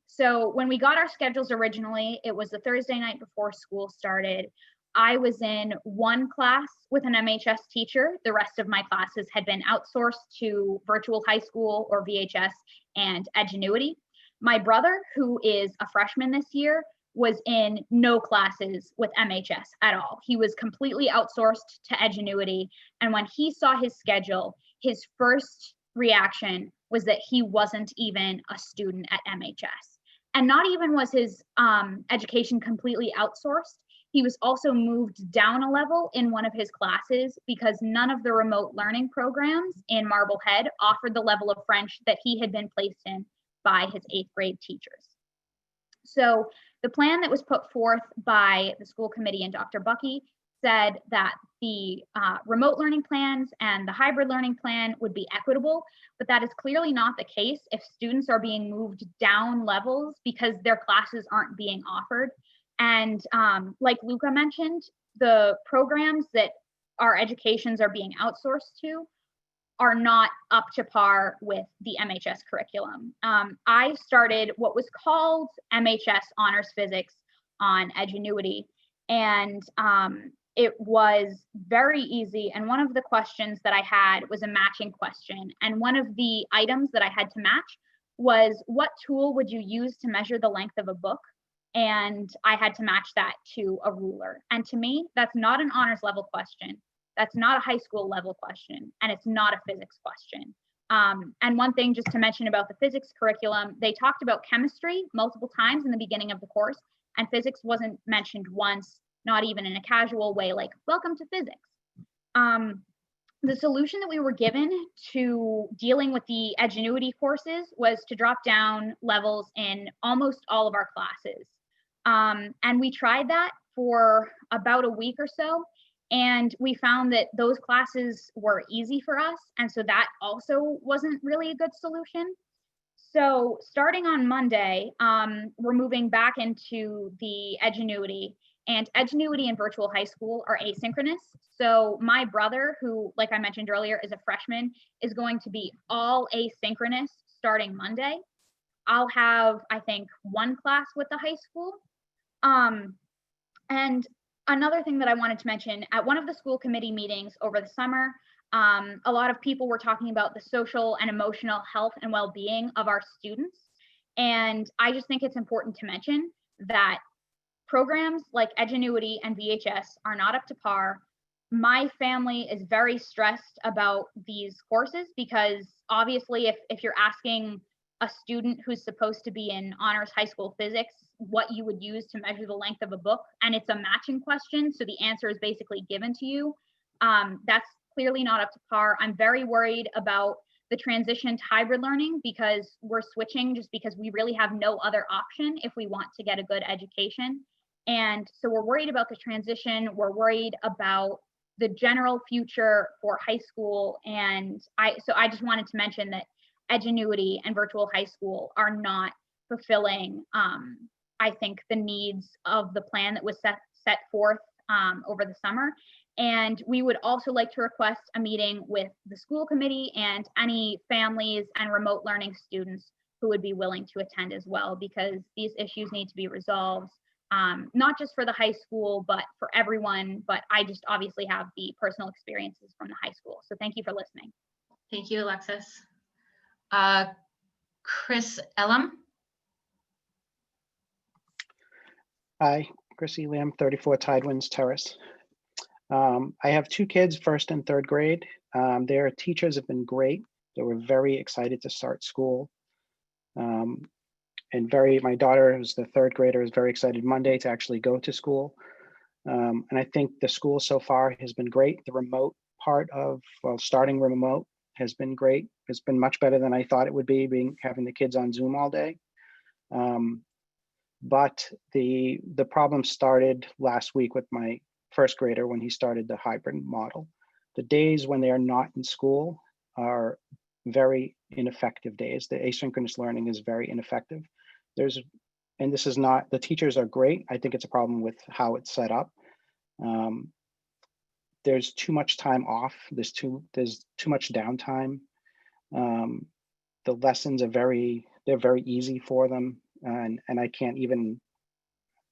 So when we got our schedules originally, it was the Thursday night before school started. I was in one class with an MHS teacher. The rest of my classes had been outsourced to virtual high school or VHS and Edgenuity. My brother, who is a freshman this year, was in no classes with MHS at all. He was completely outsourced to Edgenuity. And when he saw his schedule, his first reaction was that he wasn't even a student at MHS. And not even was his education completely outsourced, he was also moved down a level in one of his classes because none of the remote learning programs in Marblehead offered the level of French that he had been placed in by his 8th grade teachers. So the plan that was put forth by the school committee and Dr. Bucky said that the remote learning plans and the hybrid learning plan would be equitable, but that is clearly not the case if students are being moved down levels because their classes aren't being offered. And like Luca mentioned, the programs that our educations are being outsourced to are not up to par with the MHS curriculum. I started what was called MHS Honors Physics on Edgenuity, and it was very easy. And one of the questions that I had was a matching question. And one of the items that I had to match was, what tool would you use to measure the length of a book? And I had to match that to a ruler. And to me, that's not an honors level question. That's not a high school level question. And it's not a physics question. And one thing just to mention about the physics curriculum, they talked about chemistry multiple times in the beginning of the course, and physics wasn't mentioned once, not even in a casual way, like, welcome to physics. The solution that we were given to dealing with the Edgenuity courses was to drop down levels in almost all of our classes. And we tried that for about a week or so, and we found that those classes were easy for us. And so that also wasn't really a good solution. So starting on Monday, we're moving back into the Edgenuity, and Edgenuity and virtual high school are asynchronous. So my brother, who, like I mentioned earlier, is a freshman, is going to be all asynchronous starting Monday. I'll have, I think, one class with the high school. And another thing that I wanted to mention, at one of the school committee meetings over the summer, a lot of people were talking about the social and emotional health and well-being of our students. And I just think it's important to mention that programs like Edgenuity and VHS are not up to par. My family is very stressed about these courses because obviously if you're asking a student who's supposed to be in honors high school physics what you would use to measure the length of a book, and it's a matching question, so the answer is basically given to you, that's clearly not up to par. I'm very worried about the transition to hybrid learning because we're switching just because we really have no other option if we want to get a good education. And so we're worried about the transition. We're worried about the general future for high school. And I just wanted to mention that Edgenuity and Virtual High School are not fulfilling, I think, the needs of the plan that was set forth over the summer. And we would also like to request a meeting with the school committee and any families and remote learning students who would be willing to attend as well, because these issues need to be resolved, not just for the high school, but for everyone. But I just obviously have the personal experiences from the high school. So thank you for listening. Thank you, Alexis. Chris Elam. Hi, Chrissy Lamb, 34 Tidewinds Terrace. I have two kids, first and third grade. Their teachers have been great. They were very excited to start school. And my daughter, who's the third grader, is very excited Monday to actually go to school. And I think the school so far has been great. The remote part of, well, starting remote has been great. It's been much better than I thought it would be, having the kids on Zoom all day. But the problem started last week with my first grader when he started the hybrid model. The days when they are not in school are very ineffective days. The asynchronous learning is very ineffective. And this is not, the teachers are great. I think it's a problem with how it's set up. There's too much time off. There's too much downtime. The lessons are they're very easy for them. And I can't even,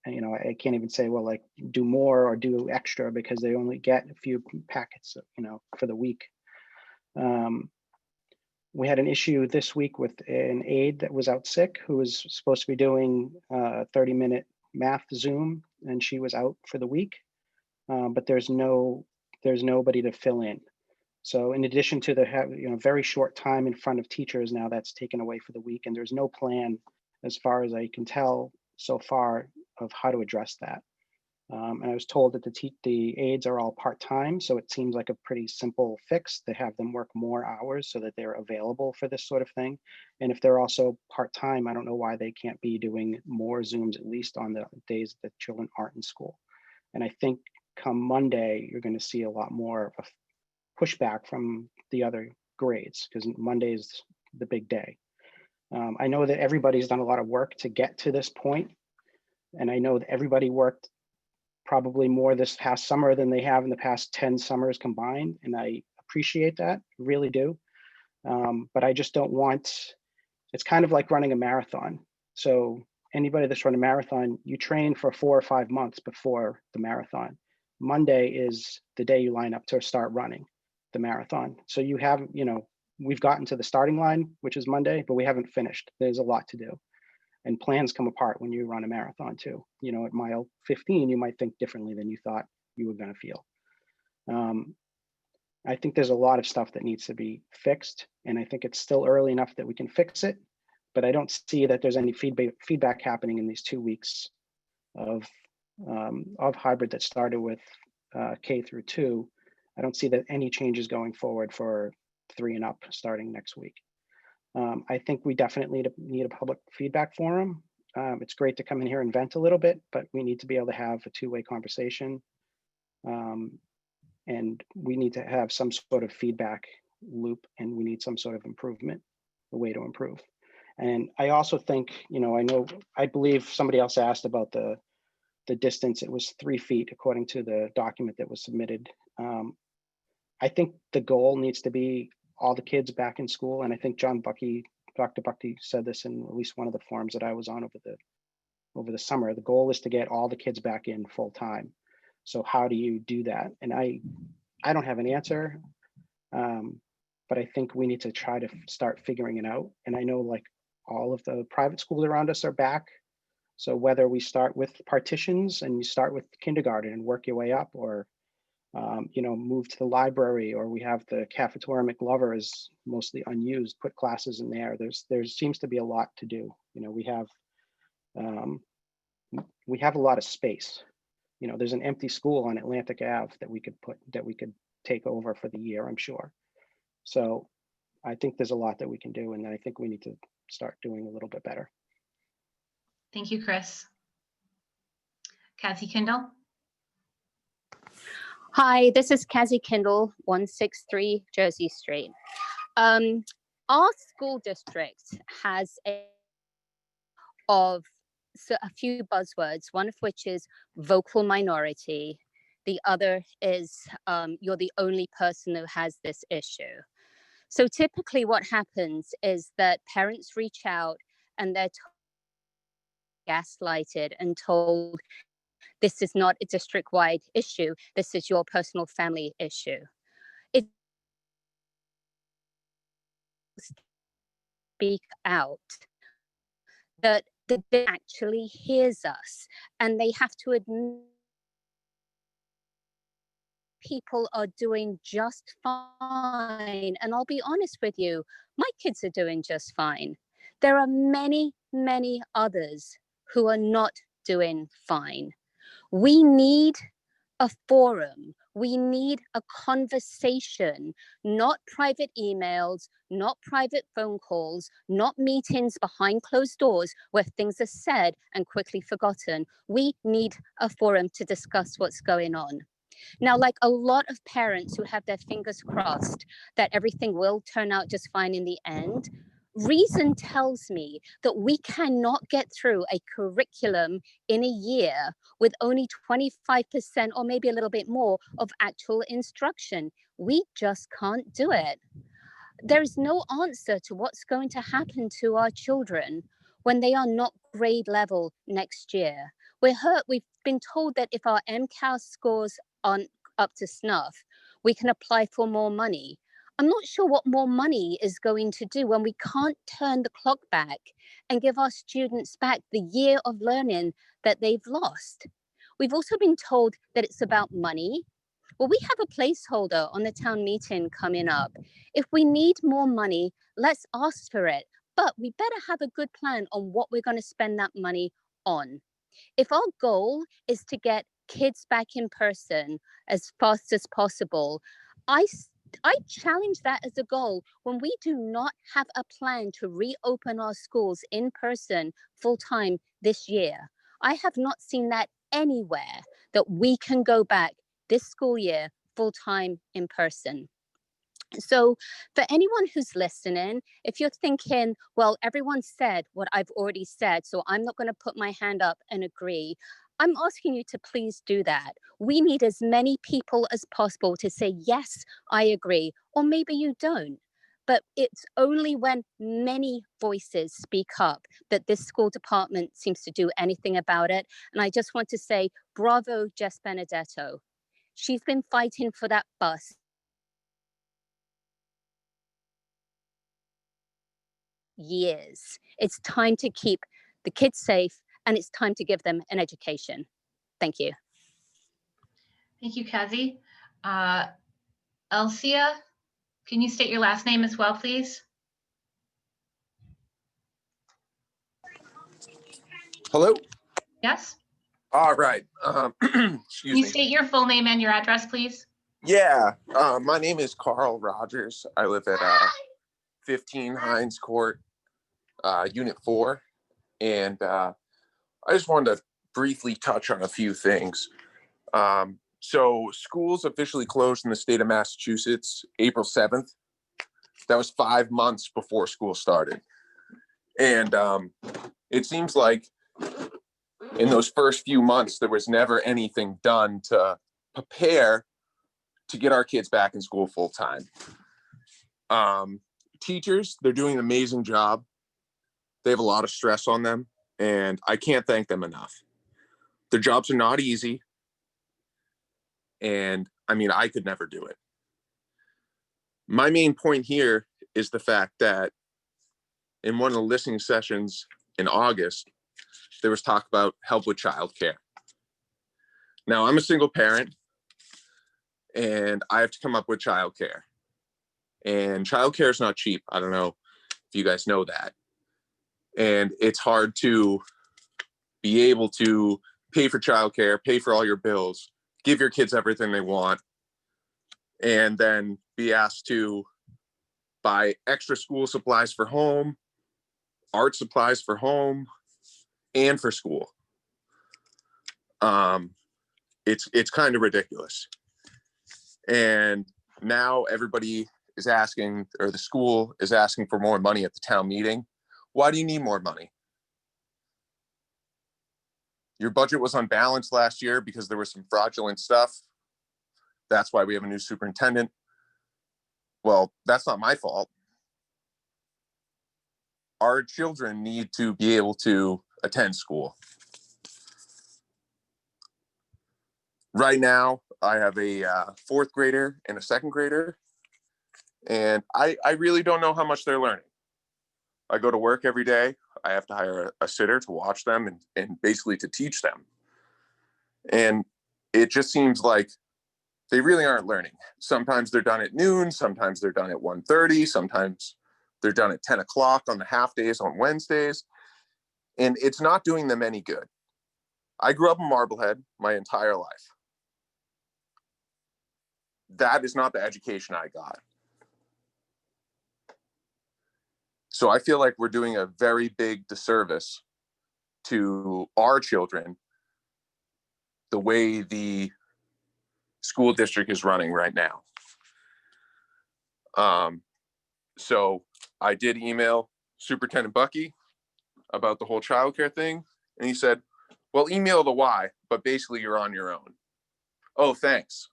I can't even say, well, like do more or do extra, because they only get a few packets, for the week. We had an issue this week with an aide that was out sick, who was supposed to be doing a 30-minute math Zoom, and she was out for the week. But there's nobody to fill in. So in addition to the very short time in front of teachers, now that's taken away for the week, and there's no plan, as far as I can tell so far, of how to address that. And I was told that the aides are all part-time, so it seems like a pretty simple fix to have them work more hours so that they're available for this sort of thing. And if they're also part-time, I don't know why they can't be doing more Zooms, at least on the days that children aren't in school. And I think come Monday, you're going to see a lot more of a pushback from the other grades, because Monday is the big day. I know that everybody's done a lot of work to get to this point, and I know that everybody worked probably more this past summer than they have in the past 10 summers combined, and I appreciate that, really do. But I just don't want, it's kind of like running a marathon. So anybody that's run a marathon, you train for 4 or 5 months before the marathon. Monday is the day you line up to start running the marathon. So you have, we've gotten to the starting line, which is Monday, but we haven't finished. There's a lot to do. And plans come apart when you run a marathon too. At mile 15, you might think differently than you thought you were going to feel. I think there's a lot of stuff that needs to be fixed, and I think it's still early enough that we can fix it, but I don't see that there's any feedback happening in these 2 weeks of hybrid that started with K through 2. I don't see that any changes going forward for 3 and up starting next week. I think we definitely need a public feedback forum. It's great to come in here and vent a little bit, but we need to be able to have a two-way conversation. And we need to have some sort of feedback loop, and we need some sort of improvement, a way to improve. And I also think, I believe somebody else asked about the distance. It was 3 feet according to the document that was submitted. I think the goal needs to be all the kids back in school. And I think Dr. Bucky said this in at least one of the forums that I was on over the summer. The goal is to get all the kids back in full time. So how do you do that? And I don't have an answer, but I think we need to try to start figuring it out. And I know like all of the private schools around us are back. So whether we start with partitions and you start with kindergarten and work your way up, or move to the library, or we have the cafeteria McGlover is mostly unused, put classes in there. There seems to be a lot to do. We have a lot of space. There's an empty school on Atlantic Ave that we could take over for the year, I'm sure. So I think there's a lot that we can do, and I think we need to start doing a little bit better. Thank you, Chris. Kathy Kindle. Hi, this is Cassie Kindle, 163 Jersey Street. On our school district has a few buzzwords, one of which is vocal minority. The other is you're the only person who has this issue. So typically what happens is that parents reach out and they're gaslighted and told, this is not a district-wide issue, this is your personal family issue. It speak out that the bit actually hears us, and they have to admit people are doing just fine. And I'll be honest with you, my kids are doing just fine. There are many, many others who are not doing fine. We need a forum. We need a conversation, not private emails, not private phone calls, not meetings behind closed doors where things are said and quickly forgotten. We need a forum to discuss what's going on. Now, like a lot of parents who have their fingers crossed that everything will turn out just fine in the end, reason tells me that we cannot get through a curriculum in a year with only 25% or maybe a little bit more of actual instruction. We just can't do it. There is no answer to what's going to happen to our children when they are not grade level next year. We've been told that if our MCAS scores aren't up to snuff, we can apply for more money. I'm not sure what more money is going to do when we can't turn the clock back and give our students back the year of learning that they've lost. We've also been told that it's about money. Well, we have a placeholder on the town meeting coming up. If we need more money, let's ask for it. But we better have a good plan on what we're going to spend that money on. If our goal is to get kids back in person as fast as possible, I challenge that as a goal when we do not have a plan to reopen our schools in person full-time this year. I have not seen that anywhere, that we can go back this school year full-time in person. So for anyone who's listening, if you're thinking, well, everyone said what I've already said, so I'm not going to put my hand up and agree, I'm asking you to please do that. We need as many people as possible to say, yes, I agree, or maybe you don't. But it's only when many voices speak up that this school department seems to do anything about it. And I just want to say, bravo, Jess Benedetto. She's been fighting for that bus years. It's time to keep the kids safe, and it's time to give them an education. Thank you. Thank you, Kazi. Elsia, can you state your last name as well, please? Hello? Yes. All right. Can Excuse you me. state your full name and your address, please? Yeah, my name is Carl Rogers. I live at 15 Hines Court, Unit 4. And I just wanted to briefly touch on a few things. So schools officially closed in the state of Massachusetts April 7th. That was 5 months before school started. And it seems like in those first few months, there was never anything done to prepare to get our kids back in school full time. Teachers, they're doing an amazing job. They have a lot of stress on them, and I can't thank them enough. Their jobs are not easy. And I mean, I could never do it. My main point here is the fact that in one of the listening sessions in August, there was talk about help with childcare. Now, I'm a single parent, and I have to come up with childcare. And childcare is not cheap. I don't know if you guys know that. And it's hard to be able to pay for childcare, pay for all your bills, give your kids everything they want, and then be asked to buy extra school supplies for home, art supplies for home, and for school. It's kind of ridiculous. And now everybody is asking, or the school is asking for more money at the town meeting. Why do you need more money? Your budget was unbalanced last year because there was some fraudulent stuff. That's why we have a new superintendent. Well, that's not my fault. Our children need to be able to attend school. Right now, I have a fourth grader and a second grader, and I really don't know how much they're learning. I go to work every day. I have to hire a sitter to watch them and basically to teach them. And it just seems like they really aren't learning. Sometimes they're done at noon, sometimes they're done at 1:30, sometimes they're done at 10 o'clock on the half days on Wednesdays. And it's not doing them any good. I grew up in Marblehead my entire life. That is not the education I got. So I feel like we're doing a very big disservice to our children the way the school district is running right now. So I did email Superintendent Bucky about the whole childcare thing, and he said, well, email the why, but basically you're on your own. Oh, thanks.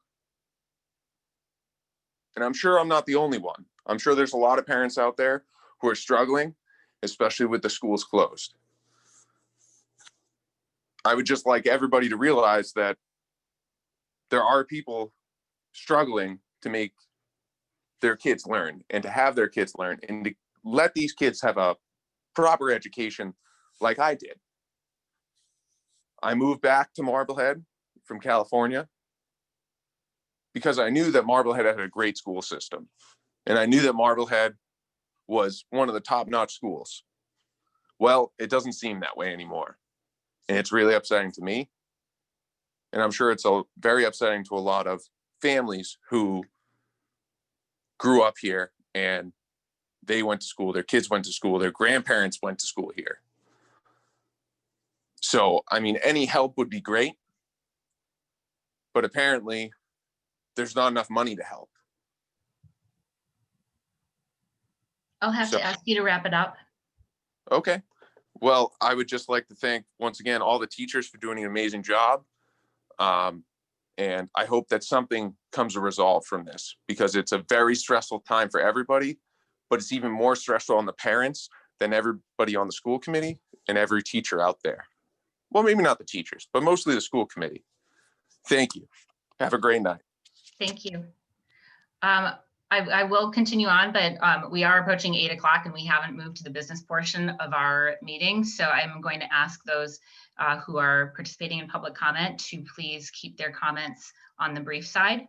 And I'm sure I'm not the only one. I'm sure there's a lot of parents out there who are struggling, especially with the schools closed. I would just like everybody to realize that there are people struggling to make their kids learn and to have their kids learn and to let these kids have a proper education like I did. I moved back to Marblehead from California because I knew that Marblehead had a great school system. And I knew that Marblehead was one of the top-notch schools. Well, it doesn't seem that way anymore. And it's really upsetting to me. And I'm sure it's very upsetting to a lot of families who grew up here and they went to school, their kids went to school, their grandparents went to school here. So, I mean, any help would be great, but apparently there's not enough money to help. I'll have to ask you to wrap it up. Okay. Well, I would just like to thank, once again, all the teachers for doing an amazing job. And I hope that something comes to resolve from this because it's a very stressful time for everybody, but it's even more stressful on the parents than everybody on the school committee and every teacher out there. Well, maybe not the teachers, but mostly the school committee. Thank you. Have a great night. Thank you. I will continue on, but we are approaching 8 o'clock and we haven't moved to the business portion of our meeting. So I'm going to ask those who are participating in public comment to please keep their comments on the brief side.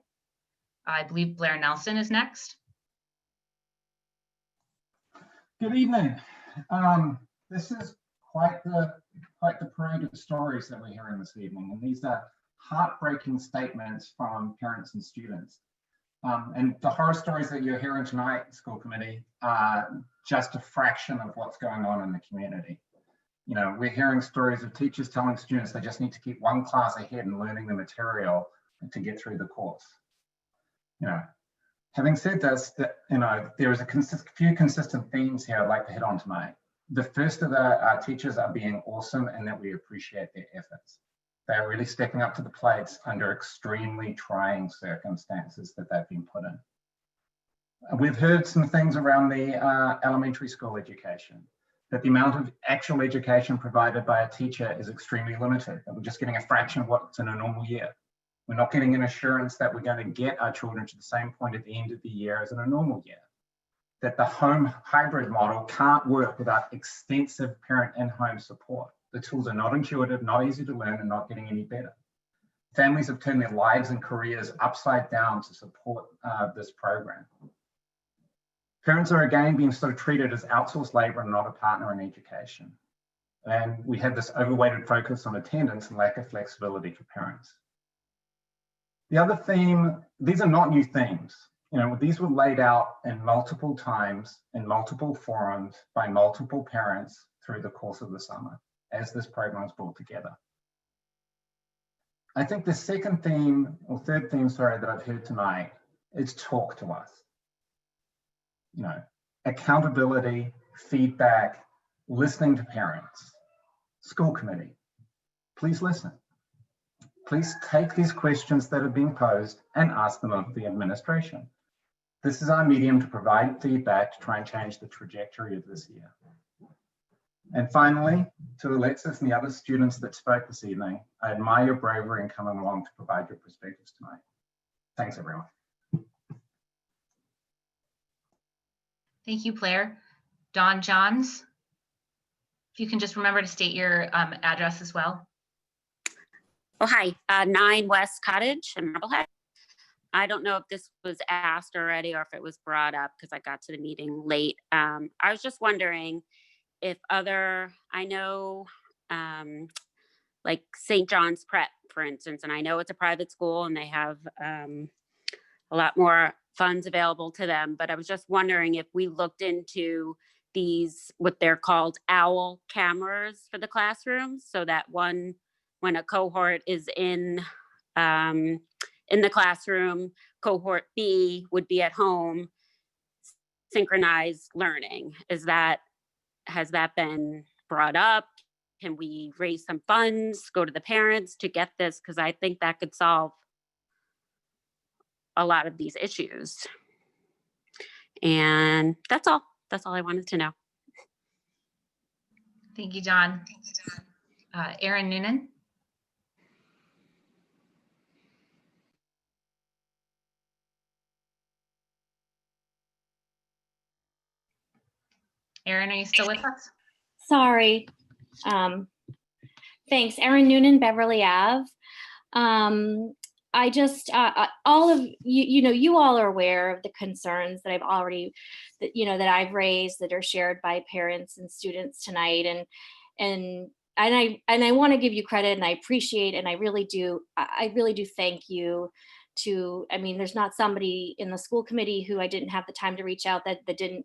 I believe Blair Nelson is next. Good evening. This is quite the parade of stories that we're hearing this evening, and these are heartbreaking statements from parents and students. And the horror stories that you're hearing tonight, school committee, are just a fraction of what's going on in the community. You know, we're hearing stories of teachers telling students they just need to keep one class ahead in learning the material to get through the course. You know, having said this, there is a few consistent themes here I'd like to hit on tonight. The first of our teachers are being awesome and that we appreciate their efforts. They're really stepping up to the plates under extremely trying circumstances that they've been put in. We've heard some things around the elementary school education, that the amount of actual education provided by a teacher is extremely limited, that we're just getting a fraction of what's in a normal year. We're not getting an assurance that we're going to get our children to the same point at the end of the year as in a normal year. That the home hybrid model can't work without extensive parent in-home support. The tools are not intuitive, not easy to learn, and not getting any better. Families have turned their lives and careers upside down to support this program. Parents are again being sort of treated as outsourced labor and not a partner in education. And we have this overweighted focus on attendance and lack of flexibility for parents. The other theme, these are not new themes. You know, these were laid out in multiple times, in multiple forums, by multiple parents through the course of the summer, as this program was brought together. I think the second theme, or third theme, sorry, that I've heard tonight is talk to us. you know, accountability, feedback, listening to parents. School committee, please listen. Please take these questions that are being posed and ask them of the administration. This is our medium to provide feedback to try and change the trajectory of this year. And finally, to Alexis and the other students that spoke this evening, I admire your bravery in coming along to provide your perspectives tonight. Thanks, everyone. Thank you, Claire. Dawn Johns, if you can just remember to state your address as well. Oh, hi, 9 West Cottage in Marblehead. I don't know if this was asked already or if it was brought up because I got to the meeting late. I was just wondering if I know like St. John's Prep, for instance, and I know it's a private school and they have a lot more funds available to them, but I was just wondering if we looked into these, what they're called OWL cameras for the classrooms, so that when a cohort is in the classroom, cohort B would be at home, synchronized learning. Has that been brought up? Can we raise some funds, go to the parents to get this? Because I think that could solve a lot of these issues. And that's all I wanted to know. Thank you, John. Erin Noonan. Erin, are you still with us? Sorry. Thanks, Erin Noonan, Beverly Ave. I just, all of you all are aware of the concerns that I've raised that are shared by parents and students tonight. And I want to give you credit, and I appreciate, and I really do thank you there's not somebody in the school committee who I didn't have the time to reach out that didn't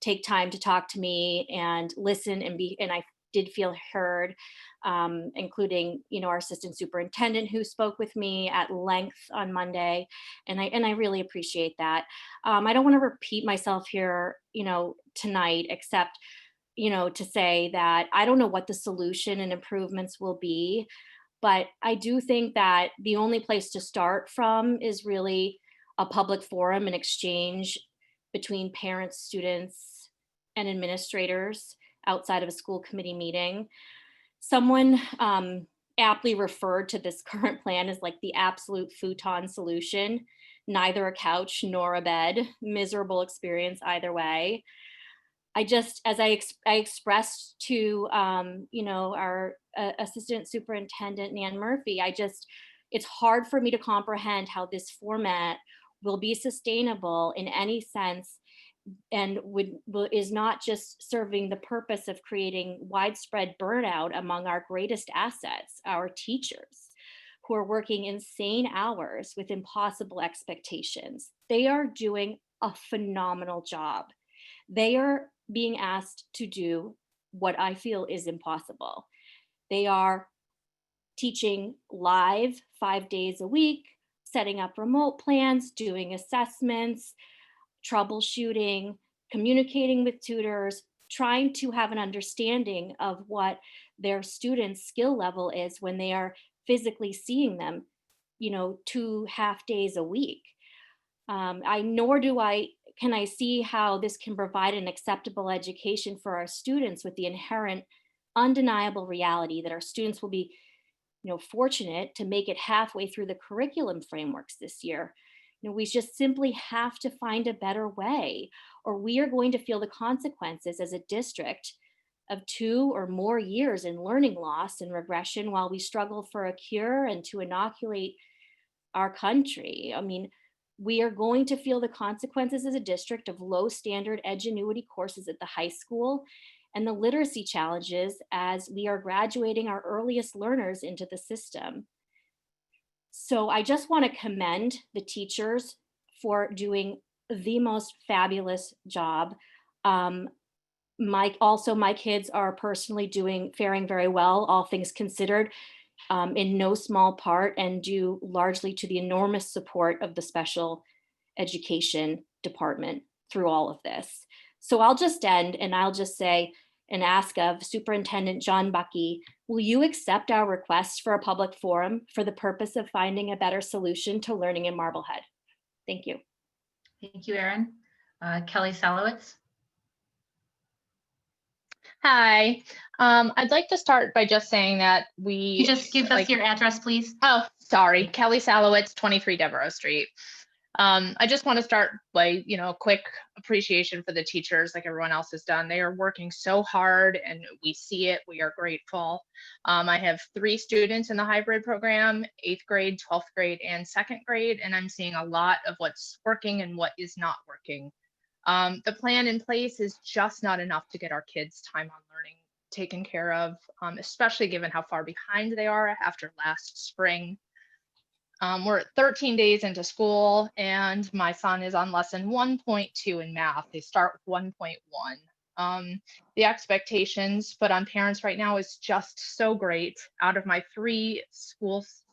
take time to talk to me and listen and I did feel heard, including, our assistant superintendent who spoke with me at length on Monday. And I really appreciate that. I don't want to repeat myself here, tonight, except, to say that I don't know what the solution and improvements will be, but I do think that the only place to start from is really a public forum and exchange between parents, students, and administrators outside of a school committee meeting. Someone aptly referred to this current plan as like the absolute futon solution, neither a couch nor a bed, miserable experience either way. As I expressed to, our assistant superintendent, Nan Murphy, it's hard for me to comprehend how this format will be sustainable in any sense and is not just serving the purpose of creating widespread burnout among our greatest assets, our teachers, who are working insane hours with impossible expectations. They are doing a phenomenal job. They are being asked to do what I feel is impossible. They are teaching live 5 days a week, setting up remote plans, doing assessments, troubleshooting, communicating with tutors, trying to have an understanding of what their students' skill level is when they are physically seeing them, 2 half days a week. Can I see how this can provide an acceptable education for our students with the inherent undeniable reality that our students will be, fortunate to make it halfway through the curriculum frameworks this year. We just simply have to find a better way, or we are going to feel the consequences as a district of 2 or more years in learning loss and regression while we struggle for a cure and to inoculate our country. We are going to feel the consequences as a district of low standard edgenuity courses at the high school and the literacy challenges as we are graduating our earliest learners into the system. So I just want to commend the teachers for doing the most fabulous job. My kids are personally faring very well, all things considered, in no small part, and due largely to the enormous support of the special education department through all of this. So I'll just end and I'll just say and ask of Superintendent John Buckey, will you accept our request for a public forum for the purpose of finding a better solution to learning in Marblehead? Thank you. Thank you, Erin. Kelly Salowitz. Hi, I'd like to start by just saying that we Can you just give us your address, please? Oh, sorry, Kelly Salowitz, 23 Devereaux Street. I just want to start by, a quick appreciation for the teachers like everyone else has done. They are working so hard and we see it. We are grateful. I have 3 students in the hybrid program, 8th grade, 12th grade, and 2nd grade, and I'm seeing a lot of what's working and what is not working. The plan in place is just not enough to get our kids' time on learning taken care of, especially given how far behind they are after last spring. We're at 13 days into school and my son is on lesson 1.2 in math. They start with 1.1. The expectations put on parents right now is just so great. Out of my 3 schools,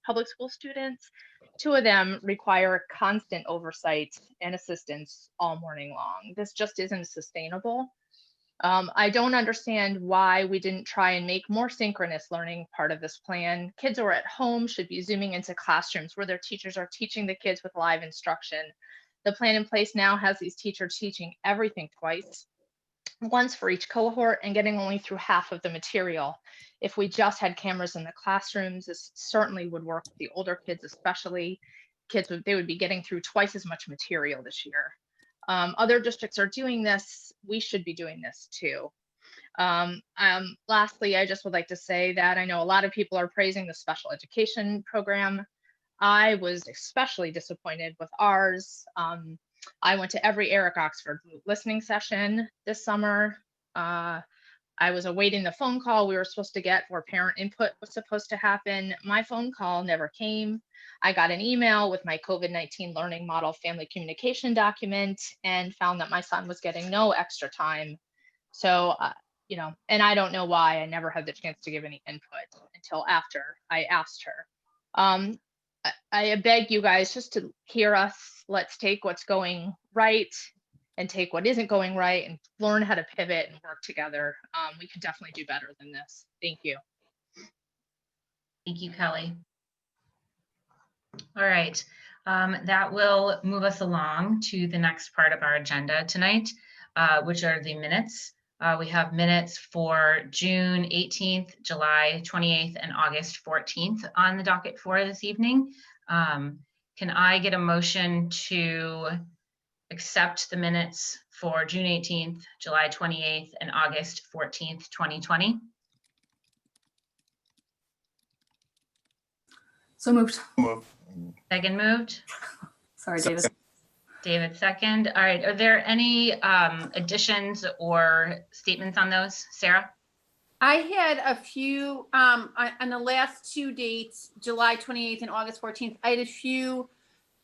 public school students, 2 of them require constant oversight and assistance all morning long. This just isn't sustainable. I don't understand why we didn't try and make more synchronous learning part of this plan. Kids who are at home should be zooming into classrooms where their teachers are teaching the kids with live instruction. The plan in place now has these teachers teaching everything twice, once for each cohort and getting only through half of the material. If we just had cameras in the classrooms, this certainly would work with the older kids, especially kids, they would be getting through twice as much material this year. Other districts are doing this. We should be doing this too. Lastly, I just would like to say that I know a lot of people are praising the special education program. I was especially disappointed with ours. I went to every Eric Oxford listening session this summer. I was awaiting the phone call we were supposed to get where parent input was supposed to happen. My phone call never came. I got an email with my COVID-19 learning model family communication document and found that my son was getting no extra time. So, and I don't know why. I never had the chance to give any input until after I asked her. I beg you guys just to hear us. Let's take what's going right and take what isn't going right and learn how to pivot and work together. We could definitely do better than this. Thank you. Thank you, Kelly. All right, that will move us along to the next part of our agenda tonight, which are the minutes. We have minutes for June 18th, July 28th, and August 14th on the docket for this evening. Can I get a motion to accept the minutes for June 18th, July 28th, and August 14th, 2020? So moved. Megan moved. Sorry, David. David second. All right, are there any additions or statements on those, Sarah? I had a few, on the last 2 dates, July 28th and August 14th, I had a few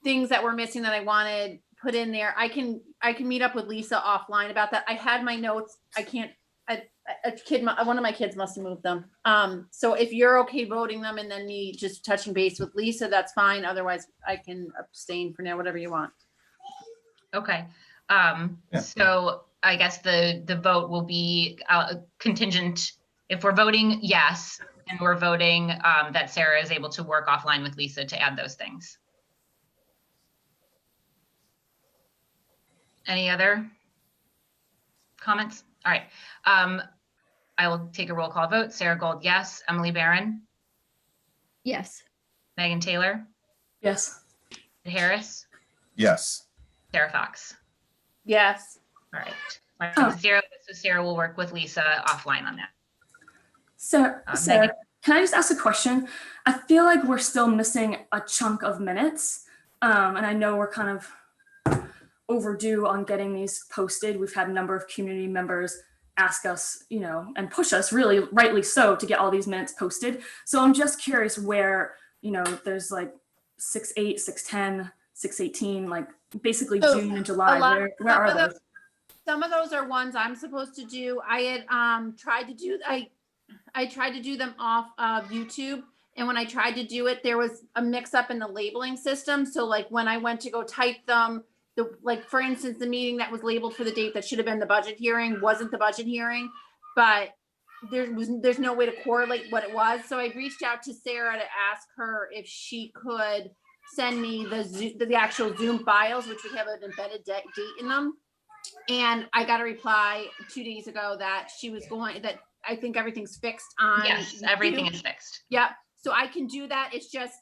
things that were missing that I wanted put in there. I can meet up with Lisa offline about that. I had my notes. I can't, one of my kids must have moved them. So if you're okay voting them and then me just touching base with Lisa, that's fine. Otherwise I can abstain for now, whatever you want. Okay. So I guess the vote will be contingent. If we're voting yes, and we're voting that Sarah is able to work offline with Lisa to add those things. Any other comments? All right. I will take a roll call vote. Sarah Gold, yes. Emily Barron? Yes. Megan Taylor? Yes. Harris? Yes. Sarah Fox? Yes. All right. So Sarah will work with Lisa offline on that. Sarah, can I just ask a question? I feel like we're still missing a chunk of minutes. And I know we're kind of overdue on getting these posted. We've had a number of community members ask us, and push us, really rightly so, to get all these minutes posted. So I'm just curious where, there's like 6/8, 6/10, 6/18, like basically June and July. Where are those? Some of those are ones I'm supposed to do. I had tried to do, I tried to do them off of YouTube. And when I tried to do it, there was a mix up in the labeling system. So like when I went to go type them, like, for instance, the meeting that was labeled for the date that should have been the budget hearing wasn't the budget hearing, but there's no way to correlate what it was. So I reached out to Sarah to ask her if she could send me the actual Zoom files, which would have an embedded date in them. And I got a reply 2 days ago that she was that I think everything's fixed on. Yes, everything is fixed. Yep. So I can do that. It's just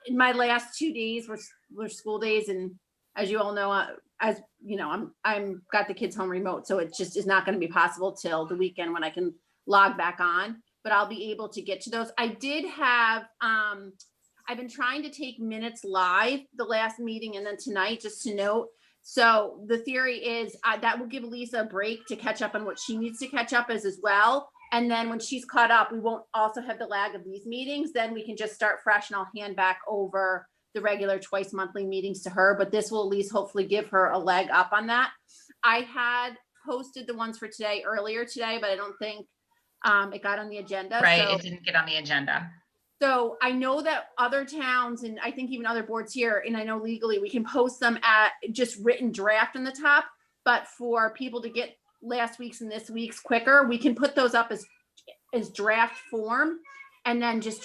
in my last 2 days were school days, and as you all know, as you know, I'm got the kids home remote, so it just is not going to be possible till the weekend when I can log back on. But I'll be able to get to those. I did have I've been trying to take minutes live the last meeting and then tonight, just to note. So the theory is that will give Lisa a break to catch up on what she needs to catch up as well. And then when she's caught up, we won't also have the lag of these meetings. Then we can just start fresh, and I'll hand back over the regular twice monthly meetings to her. But this will at least hopefully give her a leg up on that. I had posted the ones for today earlier today, but I don't think it got on the agenda. Right, So it didn't get on the agenda. So I know that other towns, and I think even other boards here, and I know legally we can post them at just written draft on the top, but for people to get last week's and this week's quicker, we can put those up as draft form and then just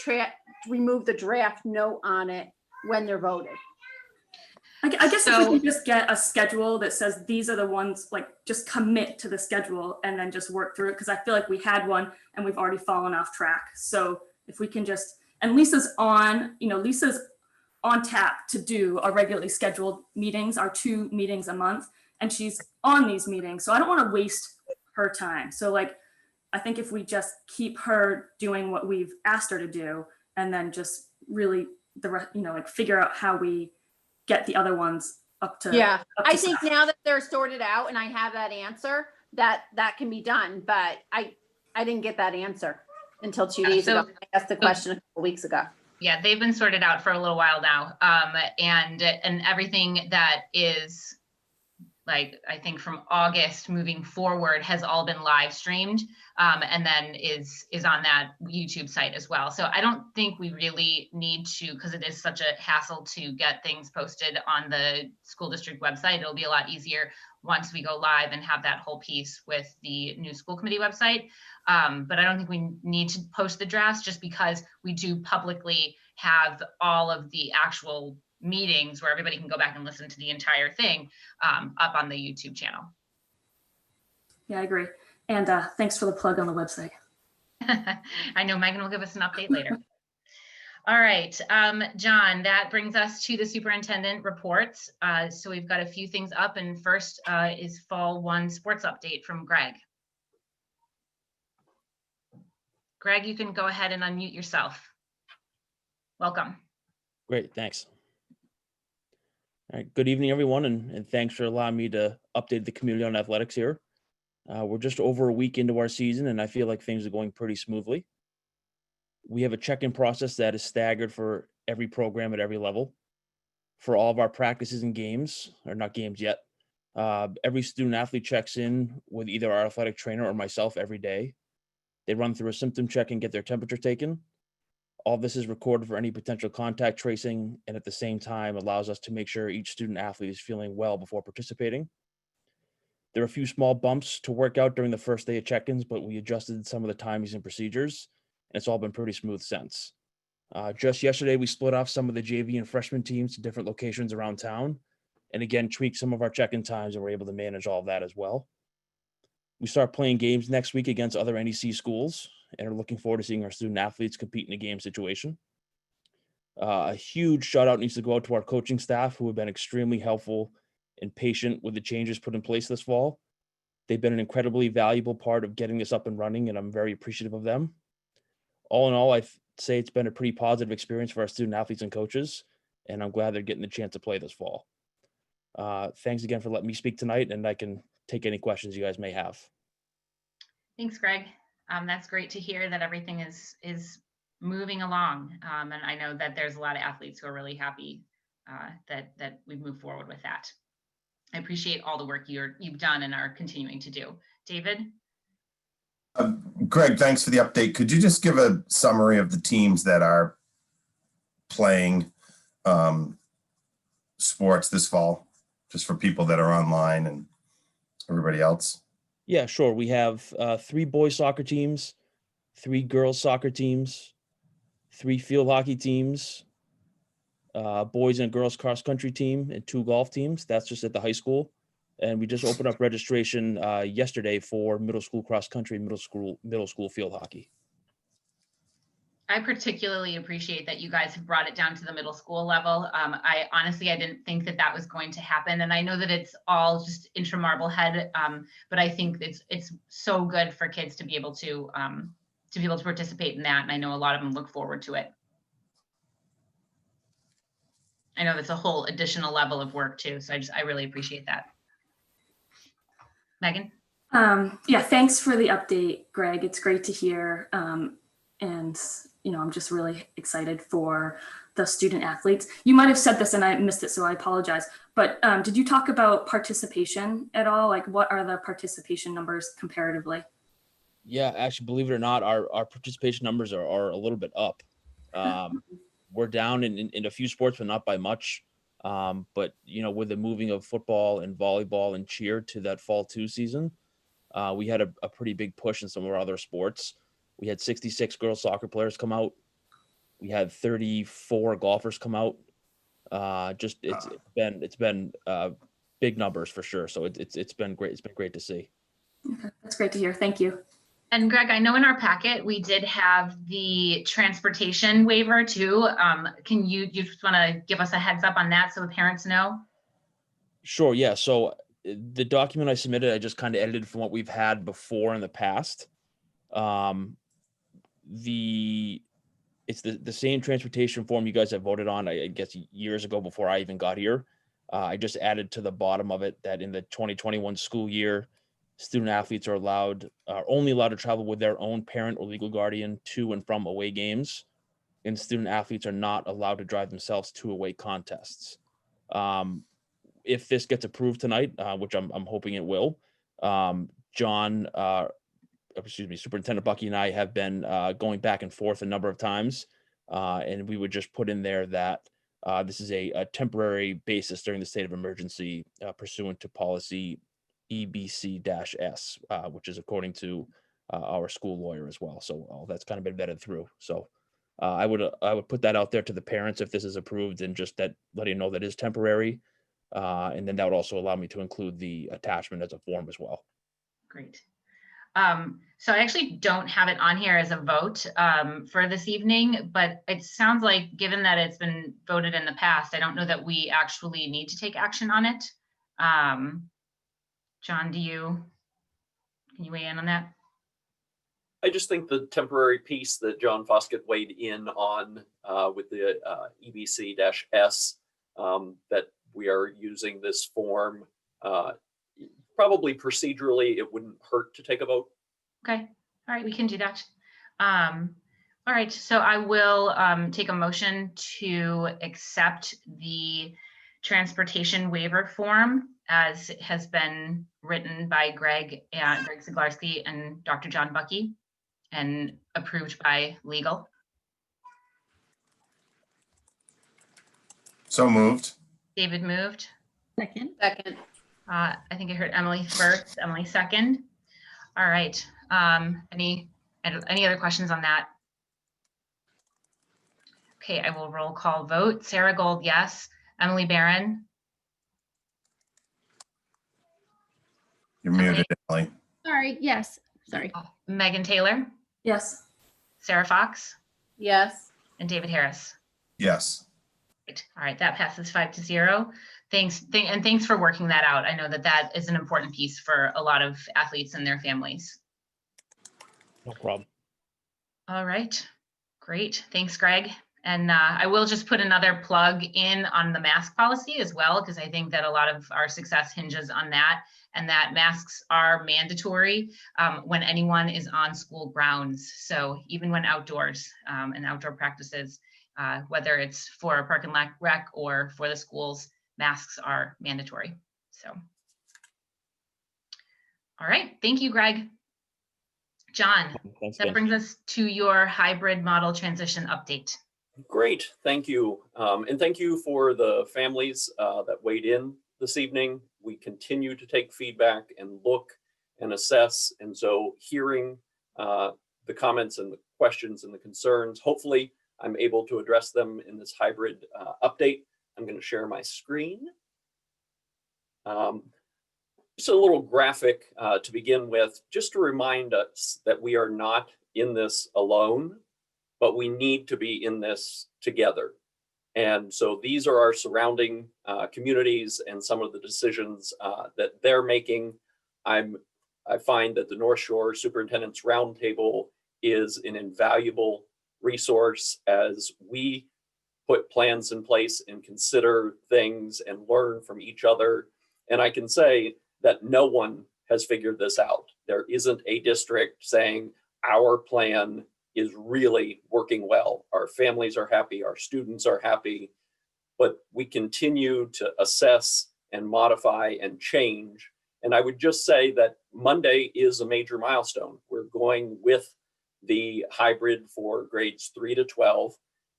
remove the draft note on it when they're voted. I guess if we can just get a schedule that says these are the ones, like just commit to the schedule and then just work through it, because I feel like we had one and we've already fallen off track. So if we can just, and Lisa's on tap to do our regularly scheduled meetings, our 2 meetings a month, and she's on these meetings. So I don't want to waste her time. So like, I think if we just keep her doing what we've asked her to do, and then just really figure out how we get the other ones up to. Yeah, up to I think snuff. now that they're sorted out and I have that answer, that can be done, but I didn't get that answer until 2 days ago. I asked the question a couple weeks ago. Yeah, they've been sorted out for a little while now. And everything that is, like, I think from August moving forward has all been live streamed, and then is on that YouTube site as well. So I don't think we really need to, because it is such a hassle to get things posted on the school district website. It'll be a lot easier once we go live and have that whole piece with the new school committee website. But I don't think we need to post the drafts, just because we do publicly have all of the actual meetings where everybody can go back and listen to the entire thing up on the YouTube channel. Yeah, I agree. And thanks for the plug on the website. I know Megan will give us an update later. All right, John, that brings us to the superintendent reports. So we've got a few things up, and first is Fall 1 sports update from Greg. Greg, you can go ahead and unmute yourself. Welcome. Great, thanks. All right, good evening, everyone, and thanks for allowing me to update the community on athletics here. We're just over a week into our season, and I feel like things are going pretty smoothly. We have a check-in process that is staggered for every program at every level. For all of our practices and games, or not games yet, every student athlete checks in with either our athletic trainer or myself every day. They run through a symptom check and get their temperature taken. All this is recorded for any potential contact tracing, and at the same time allows us to make sure each student athlete is feeling well before participating. There are a few small bumps to work out during the first day of check-ins, but we adjusted some of the timings and procedures, and it's all been pretty smooth since. Just yesterday, we split off some of the JV and freshman teams to different locations around town, and again, tweaked some of our check-in times, and we're able to manage all of that as well. We start playing games next week against other NEC schools, and are looking forward to seeing our student athletes compete in a game situation. A huge shout out needs to go out to our coaching staff, who have been extremely helpful and patient with the changes put in place this fall. They've been an incredibly valuable part of getting this up and running, and I'm very appreciative of them. All in all, I'd say it's been a pretty positive experience for our student athletes and coaches, and I'm glad they're getting the chance to play this fall. Thanks again for letting me speak tonight, and I can take any questions you guys may have. Thanks, Greg. That's great to hear that everything is moving along. And I know that there's a lot of athletes who are really happy that we've moved forward with that. I appreciate all the work you've done and are continuing to do. David? Greg, thanks for the update. Could you just give a summary of the teams that are playing sports this fall? just for people that are online and everybody else? Yeah, sure. We have 3 boys soccer teams, 3 girls soccer teams, 3 field hockey teams, boys and girls cross country team, and 2 golf teams. That's just at the high school. And we just opened up registration yesterday for middle school cross country, middle school field hockey. I particularly appreciate that you guys have brought it down to the middle school level. I honestly, I didn't think that that was going to happen. And I know that it's all just intra Marblehead, but I think it's so good for kids to be able to participate in that. And I know a lot of them look forward to it. I know that's a whole additional level of work too. So I really appreciate that. Megan? Yeah, thanks for the update, Greg. It's great to hear. And, you know, I'm just really excited for the student athletes. You might have said this and I missed it, so I apologize. But did you talk about participation at all? Like, what are the participation numbers comparatively? Yeah, actually, believe it or not, our participation numbers are a little bit up. We're down in a few sports, but not by much. But, you know, with the moving of football and volleyball and cheer to that fall 2 season, we had a pretty big push in some of our other sports. We had 66 girls soccer players come out. We had 34 golfers come out. It's been big numbers for sure. So it's been great. It's been great to see. Okay, that's great to hear. Thank you. And Greg, I know in our packet, we did have the transportation waiver too. Can you just want to give us a heads up on that so the parents know? Sure. Yeah. So the document I submitted, I just kind of edited from what we've had before in the past. It's the same transportation form you guys have voted on, I guess, years ago before I even got here. I just added to the bottom of it that in the 2021 school year, student athletes are only allowed to travel with their own parent or legal guardian to and from away games, and student athletes are not allowed to drive themselves to away contests. If this gets approved tonight, which I'm hoping it will, Superintendent Bucky and I have been going back and forth a number of times, and we would just put in there that this is a temporary basis during the state of emergency pursuant to policy EBC-S, which is according to our school lawyer as well. So all that's kind of been vetted through. So I would put that out there to the parents if this is approved, and just that letting you know that is temporary. And then that would also allow me to include the attachment as a form as well. Great. So I actually don't have it on here as a vote for this evening, but it sounds like, given that it's been voted in the past, I don't know that we actually need to take action on it. John, can you weigh in on that? I just think the temporary piece that John Foskett weighed in on with the EBC-S, that we are using this form, probably procedurally, it wouldn't hurt to take a vote. Okay, all right, we can do that. All right, so I will take a motion to accept the transportation waiver form as it has been written by Greg Zaglarski and Dr. John Bucky and approved by legal. So moved. David moved. Second. I think I heard Emily first, Emily second. All right. Any other questions on that? Okay, I will roll call vote. Sarah Gold, yes. Emily Barron. You're muted, Emily. Sorry. Yes. Sorry. Megan Taylor. Yes. Sarah Fox. Yes. And David Harris. Yes. Great. All right, that passes 5-0. Thanks for working that out. I know that is an important piece for a lot of athletes and their families. No problem. All right, great. Thanks, Greg. And I will just put another plug in on the mask policy as well, because I think that a lot of our success hinges on that, and that masks are mandatory when anyone is on school grounds. So even when outdoors and outdoor practices, whether it's for a park and rec or for the schools, masks are mandatory. So, all right, thank you, Greg. John, Thanks, that Ben. brings us to your hybrid model transition update. Great, thank you. And thank you for the families that weighed in this evening. We continue to take feedback and look and assess. And so hearing the comments and the questions and the concerns, hopefully I'm able to address them in this hybrid update. I'm going to share my screen. Just a little graphic to begin with, just to remind us that we are not in this alone, but we need to be in this together. And so these are our surrounding communities and some of the decisions that they're making. I find that the North Shore Superintendent's Roundtable is an invaluable resource as we put plans in place and consider things and learn from each other. And I can say that no one has figured this out. There isn't a district saying our plan is really working well. Our families are happy, our students are happy, but we continue to assess and modify and change. And I would just say that Monday is a major milestone. We're going with the hybrid for grades 3 to 12.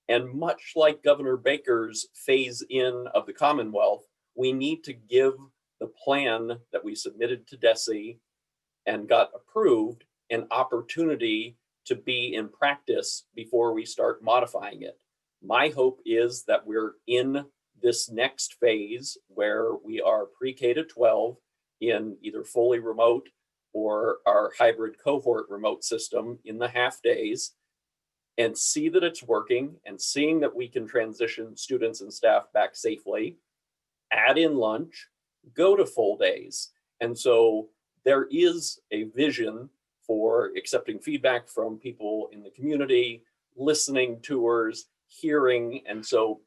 And much like Governor Baker's phase in of the Commonwealth, we need to give the plan that we submitted to DESE and got approved an opportunity to be in practice before we start modifying it. My hope is that we're in this next phase where we are pre-K to 12 in either fully remote or our hybrid cohort remote system in the half days, and see that it's working and seeing that we can transition students and staff back safely, add in lunch, go to full days. And so there is a vision for accepting feedback from people in the community, listening tours, hearing. And so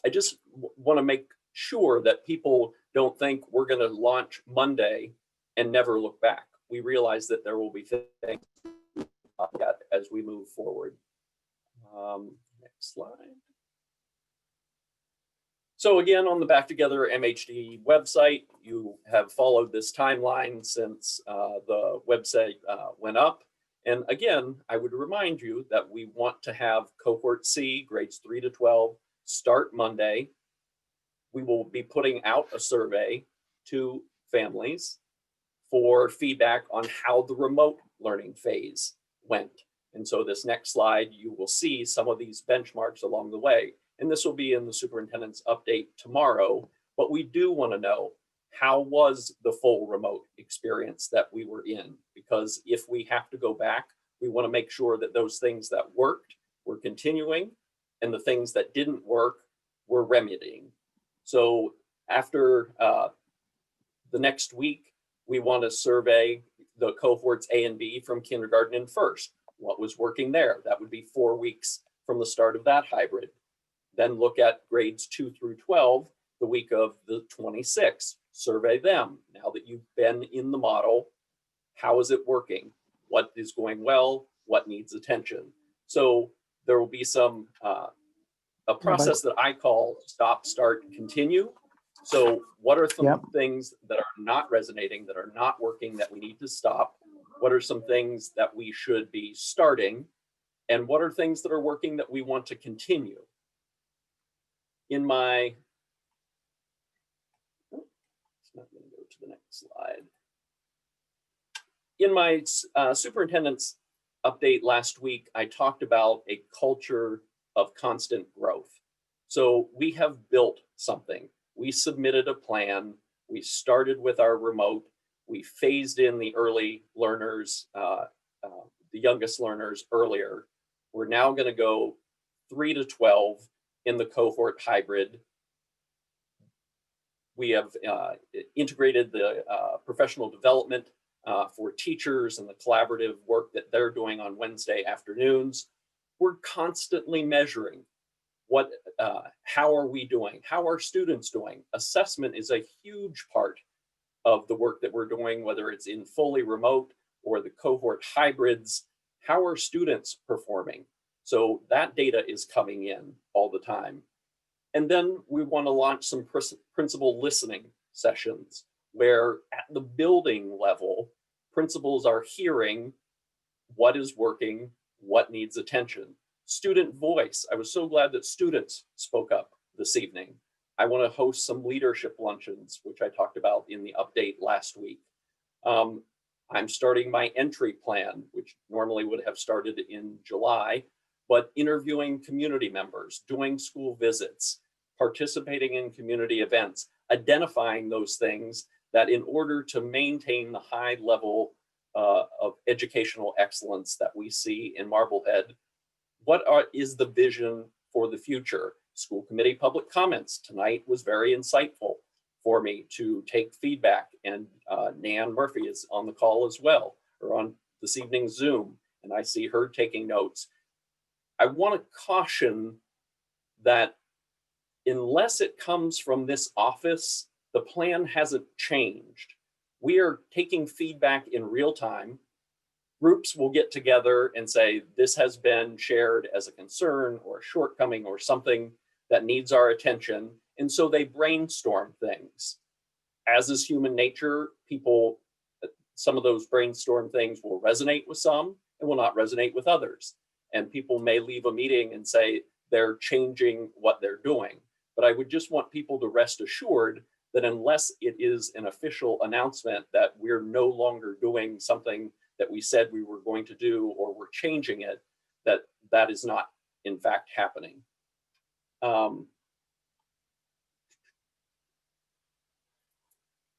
I just want to make sure that people don't think we're going to launch Monday and never look back. We realize that there will be things as we move forward. Next slide. So again, on the Back Together MHD website, you have followed this timeline since the website went up. And again, I would remind you that we want to have cohort C, grades 3 to 12, start Monday. We will be putting out a survey to families for feedback on how the remote learning phase went. And so this next slide, you will see some of these benchmarks along the way. And this will be in the superintendent's update tomorrow. But we do want to know, how was the full remote experience that we were in? Because if we have to go back, we want to make sure that those things that worked, we're continuing, and the things that didn't work, we're remedying. So after the next week, we want to survey the cohorts A and B from kindergarten and first. What was working there? That would be 4 weeks from the start of that hybrid. Then look at grades 2 through 12, the week of the 26th. Survey them. Now that you've been in the model, how is it working? What is going well? What needs attention? So there will be some, a process that I call stop, start, continue. So what are some things that are not resonating, that are not working, that we need to stop? What are some things that we should be starting? And what are things that are working that we want to continue? In my, it's not going to go to the next slide. In my superintendent's update last week, I talked about a culture of constant growth. So we have built something. We submitted a plan. We started with our remote. We phased in the early learners, the youngest learners earlier. We're now going to go 3 to 12 in the cohort hybrid. We have integrated the professional development for teachers and the collaborative work that they're doing on Wednesday afternoons. We're constantly measuring what, how are we doing? How are students doing? Assessment is a huge part of the work that we're doing, whether it's in fully remote or the cohort hybrids. How are students performing? So that data is coming in all the time. And then we want to launch some principal listening sessions where at the building level, principals are hearing what is working, what needs attention. Student voice. I was so glad that students spoke up this evening. I want to host some leadership luncheons, which I talked about in the update last week. I'm starting my entry plan, which normally would have started in July, but interviewing community members, doing school visits, participating in community events, identifying those things that in order to maintain the high level of educational excellence that we see in Marblehead, is the vision for the future? School committee public comments tonight was very insightful for me to take feedback, and Nan Murphy is on the call as well, or on this evening's Zoom, and I see her taking notes. I want to caution that unless it comes from this office, the plan hasn't changed. We are taking feedback in real time. Groups will get together and say, this has been shared as a concern or a shortcoming or something that needs our attention. And so they brainstorm things. As is human nature, people, some of those brainstorm things will resonate with some and will not resonate with others. And people may leave a meeting and say they're changing what they're doing. But I would just want people to rest assured that unless it is an official announcement that we're no longer doing something that we said we were going to do, or we're changing it, that is not in fact happening.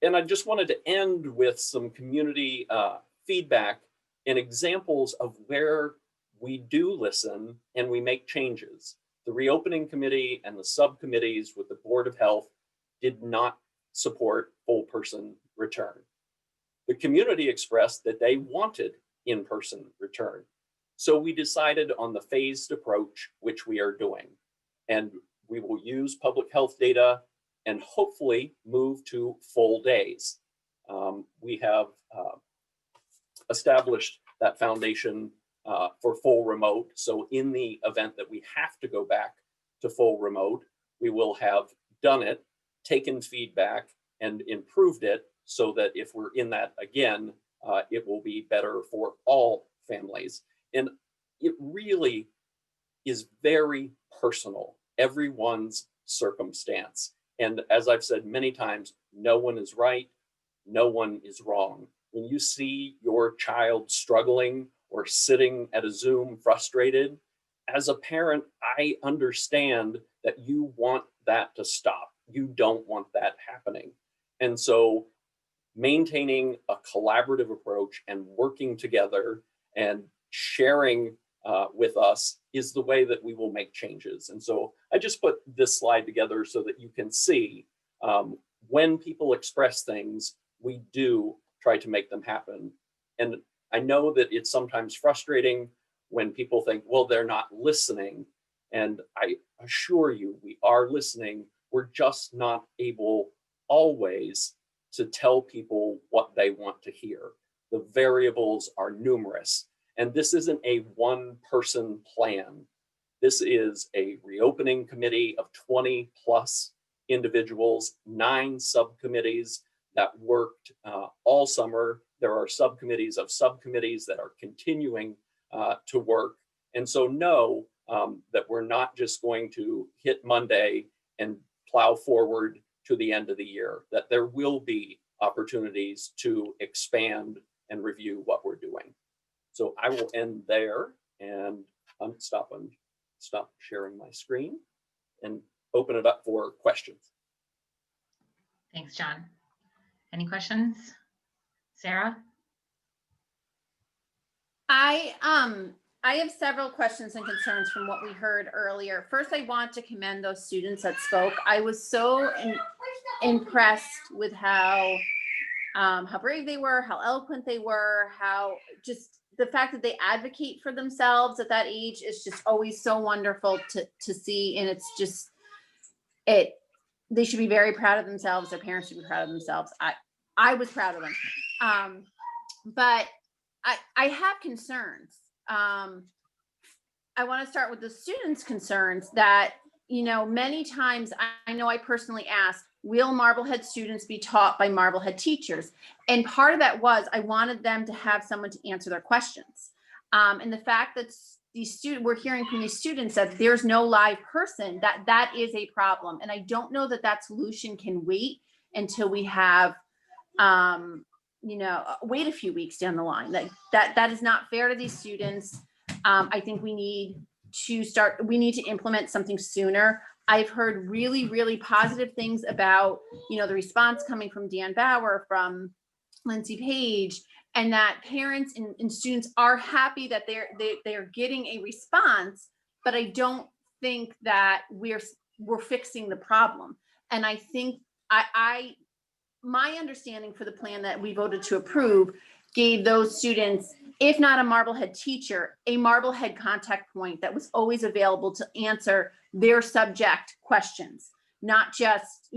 And I just wanted to end with some community feedback and examples of where we do listen and we make changes. The reopening committee and the subcommittees with the Board of Health did not support full person return. The community expressed that they wanted in-person return. So we decided on the phased approach, which we are doing. And we will use public health data and hopefully move to full days. We have established that foundation for full remote. So in the event that we have to go back to full remote, we will have done it, taken feedback, and improved it so that if we're in that again, it will be better for all families. And it really is very personal, everyone's circumstance. And as I've said many times, no one is right, no one is wrong. When you see your child struggling or sitting at a Zoom frustrated, as a parent, I understand that you want that to stop. You don't want that happening. And so maintaining a collaborative approach and working together and sharing with us is the way that we will make changes. And so I just put this slide together so that you can see when people express things, we do try to make them happen. And I know that it's sometimes frustrating when people think, well, they're not listening. And I assure you, we are listening. We're just not able always to tell people what they want to hear. The variables are numerous. And this isn't a one-person plan. This is a reopening committee of 20 plus individuals, 9 subcommittees that worked all summer. There are subcommittees of subcommittees that are continuing to work. And so know that we're not just going to hit Monday and plow forward to the end of the year, that there will be opportunities to expand and review what we're doing. So I will end there and stop sharing my screen and open it up for questions. Thanks, John. Any questions? Sarah? I have several questions and concerns from what we heard earlier. First, I want to commend those students that spoke. I was so impressed with how brave they were, how eloquent they were, how just the fact that they advocate for themselves at that age is just always so wonderful to see. And it's just, they should be very proud of themselves. Their parents should be proud of themselves. I was proud of them. But I have concerns. I want to start with the students' concerns that, you know, many times I know I personally asked, will Marblehead students be taught by Marblehead teachers? And part of that was I wanted them to have someone to answer their questions. And the fact that we're hearing from these students that there's no live person, that is a problem. And I don't know that that solution can wait until we have, wait a few weeks down the line. Like that is not fair to these students. I think we need to implement something sooner. I've heard really, really positive things about, the response coming from Dan Bauer, from Lindsay Page, and that parents and students are happy that they're getting a response, but I don't think that we're fixing the problem. And I think my understanding for the plan that we voted to approve gave those students, if not a Marblehead teacher, a Marblehead contact point that was always available to answer their subject questions, not just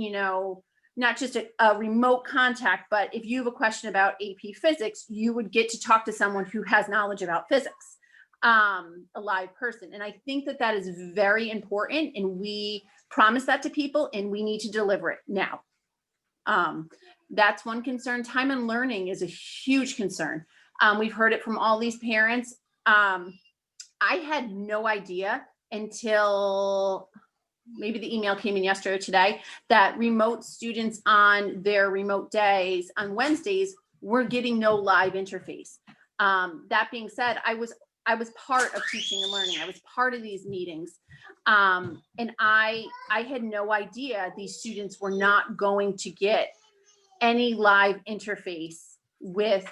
a remote contact, but if you have a question about AP Physics, you would get to talk to someone who has knowledge about physics, a live person. And I think that is very important, and we promise that to people, and we need to deliver it now. That's one concern. Time and learning is a huge concern. We've heard it from all these parents. I had no idea until maybe the email came in yesterday or today that remote students on their remote days on Wednesdays were getting no live interface. That being said, I was part of teaching and learning. I was part of these meetings. And I had no idea these students were not going to get any live interface with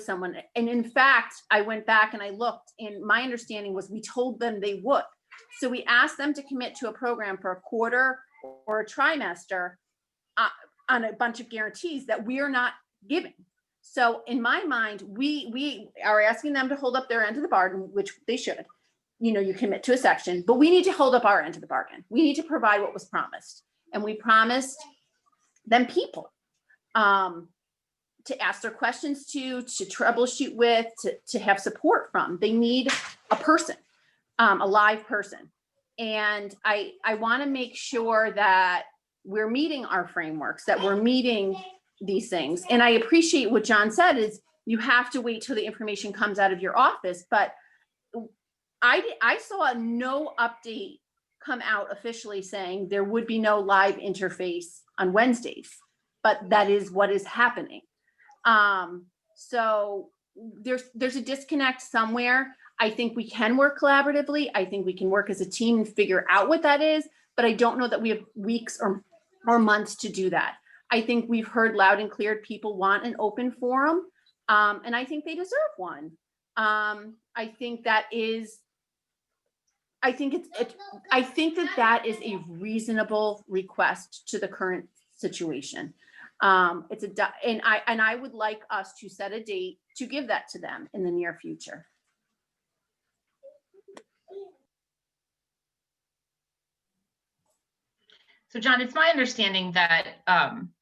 someone. And in fact, I went back and I looked, and my understanding was we told them they would. So we asked them to commit to a program for a quarter or a trimester on a bunch of guarantees that we are not giving. So in my mind, we are asking them to hold up their end of the bargain, which they should. You commit to a section, but we need to hold up our end of the bargain. We need to provide what was promised. And we promised them people to ask their questions to troubleshoot with, to have support from. They need a person, a live person. And I want to make sure that we're meeting our frameworks, that we're meeting these things. And I appreciate what John said is you have to wait till the information comes out of your office. But I saw no update come out officially saying there would be no live interface on Wednesdays, but that is what is happening. So there's a disconnect somewhere. I think we can work collaboratively. I think we can work as a team and figure out what that is, but I don't know that we have weeks or months to do that. I think we've heard loud and clear people want an open forum, and I think they deserve one. I think that is a reasonable request to the current situation. And I would like us to set a date to give that to them in the near future. So John, it's my understanding that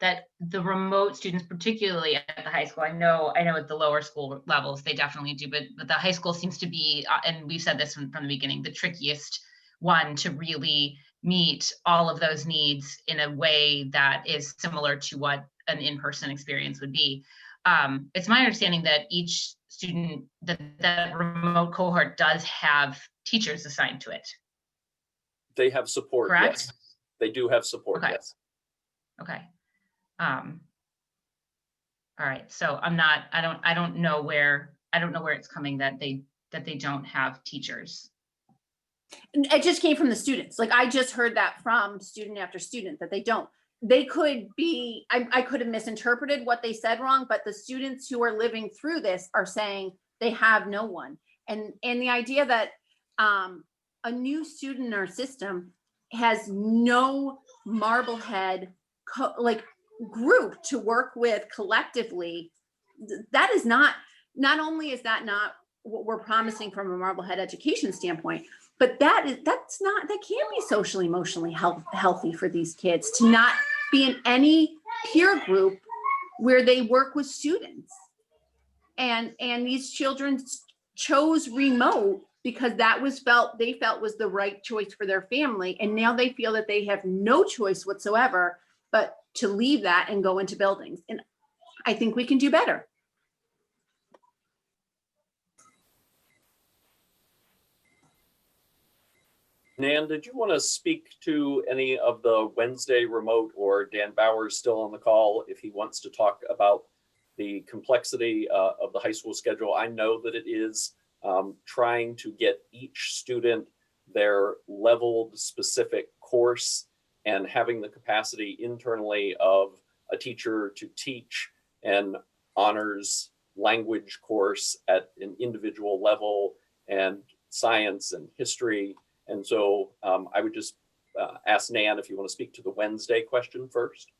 that the remote students, particularly at the high school, I know at the lower school levels, they definitely do, but the high school seems to be, and we've said this from the beginning, the trickiest one to really meet all of those needs in a way that is similar to what an in-person experience would be. It's my understanding that each student, that remote cohort does have teachers assigned to it. They have support. Correct? Yes. They do have support. Okay. Yes. Okay. All right. So I don't know where it's coming that they don't have teachers. It just came from the students. Like I just heard that from student after student that they don't. They could be, I could have misinterpreted what they said wrong, but the students who are living through this are saying they have no one. And the idea that a new student in our system has no Marblehead group to work with collectively, that is not only is that not what we're promising from a Marblehead education standpoint, but that can't be socially, emotionally healthy for these kids to not be in any peer group where they work with students. And these children chose remote because that was they felt was the right choice for their family. And now they feel that they have no choice whatsoever but to leave that and go into buildings. And I think we can do better. Nan, did you want to speak to any of the Wednesday remote, or Dan Bauer's still on the call if he wants to talk about the complexity of the high school schedule? I know that it is trying to get each student their leveled specific course and having the capacity internally of a teacher to teach an honors language course at an individual level, and science and history. And so I would just ask Nan if you want to speak to the Wednesday question first.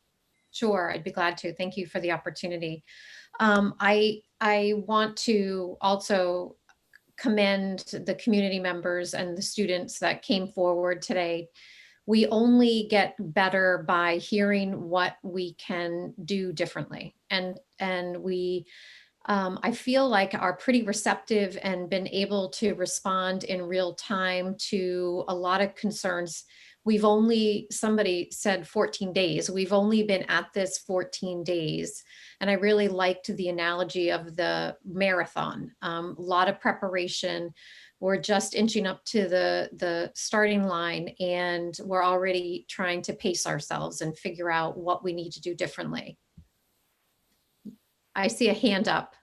Sure, I'd be glad to. Thank you for the opportunity. I want to also commend the community members and the students that came forward today. We only get better by hearing what we can do differently. And we, I feel like, are pretty receptive and been able to respond in real time to a lot of concerns. We've only, somebody said 14 days. We've only been at this 14 days. And I really liked the analogy of the marathon. A lot of preparation. We're just inching up to the starting line, and we're already trying to pace ourselves and figure out what we need to do differently. I see a hand up.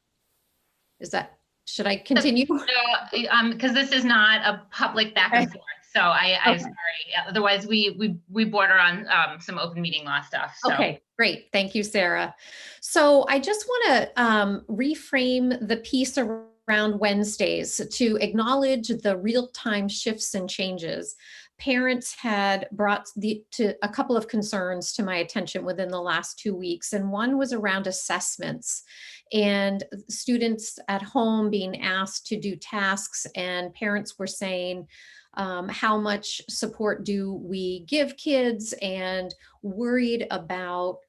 Is that, should I continue? No, because this is not a public back and forth. So I'm sorry. Otherwise, we border on some open meeting law stuff. So. Okay, great. Thank you, Sarah. So I just want to reframe the piece around Wednesdays to acknowledge the real-time shifts and changes. Parents had brought a couple of concerns to my attention within the last 2 weeks, and one was around assessments and students at home being asked to do tasks, and parents were saying, how much support do we give kids, and worried about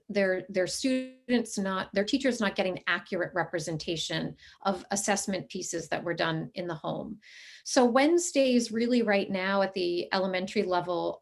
their students their teachers not getting accurate representation of assessment pieces that were done in the home. So Wednesdays, really right now at the elementary level,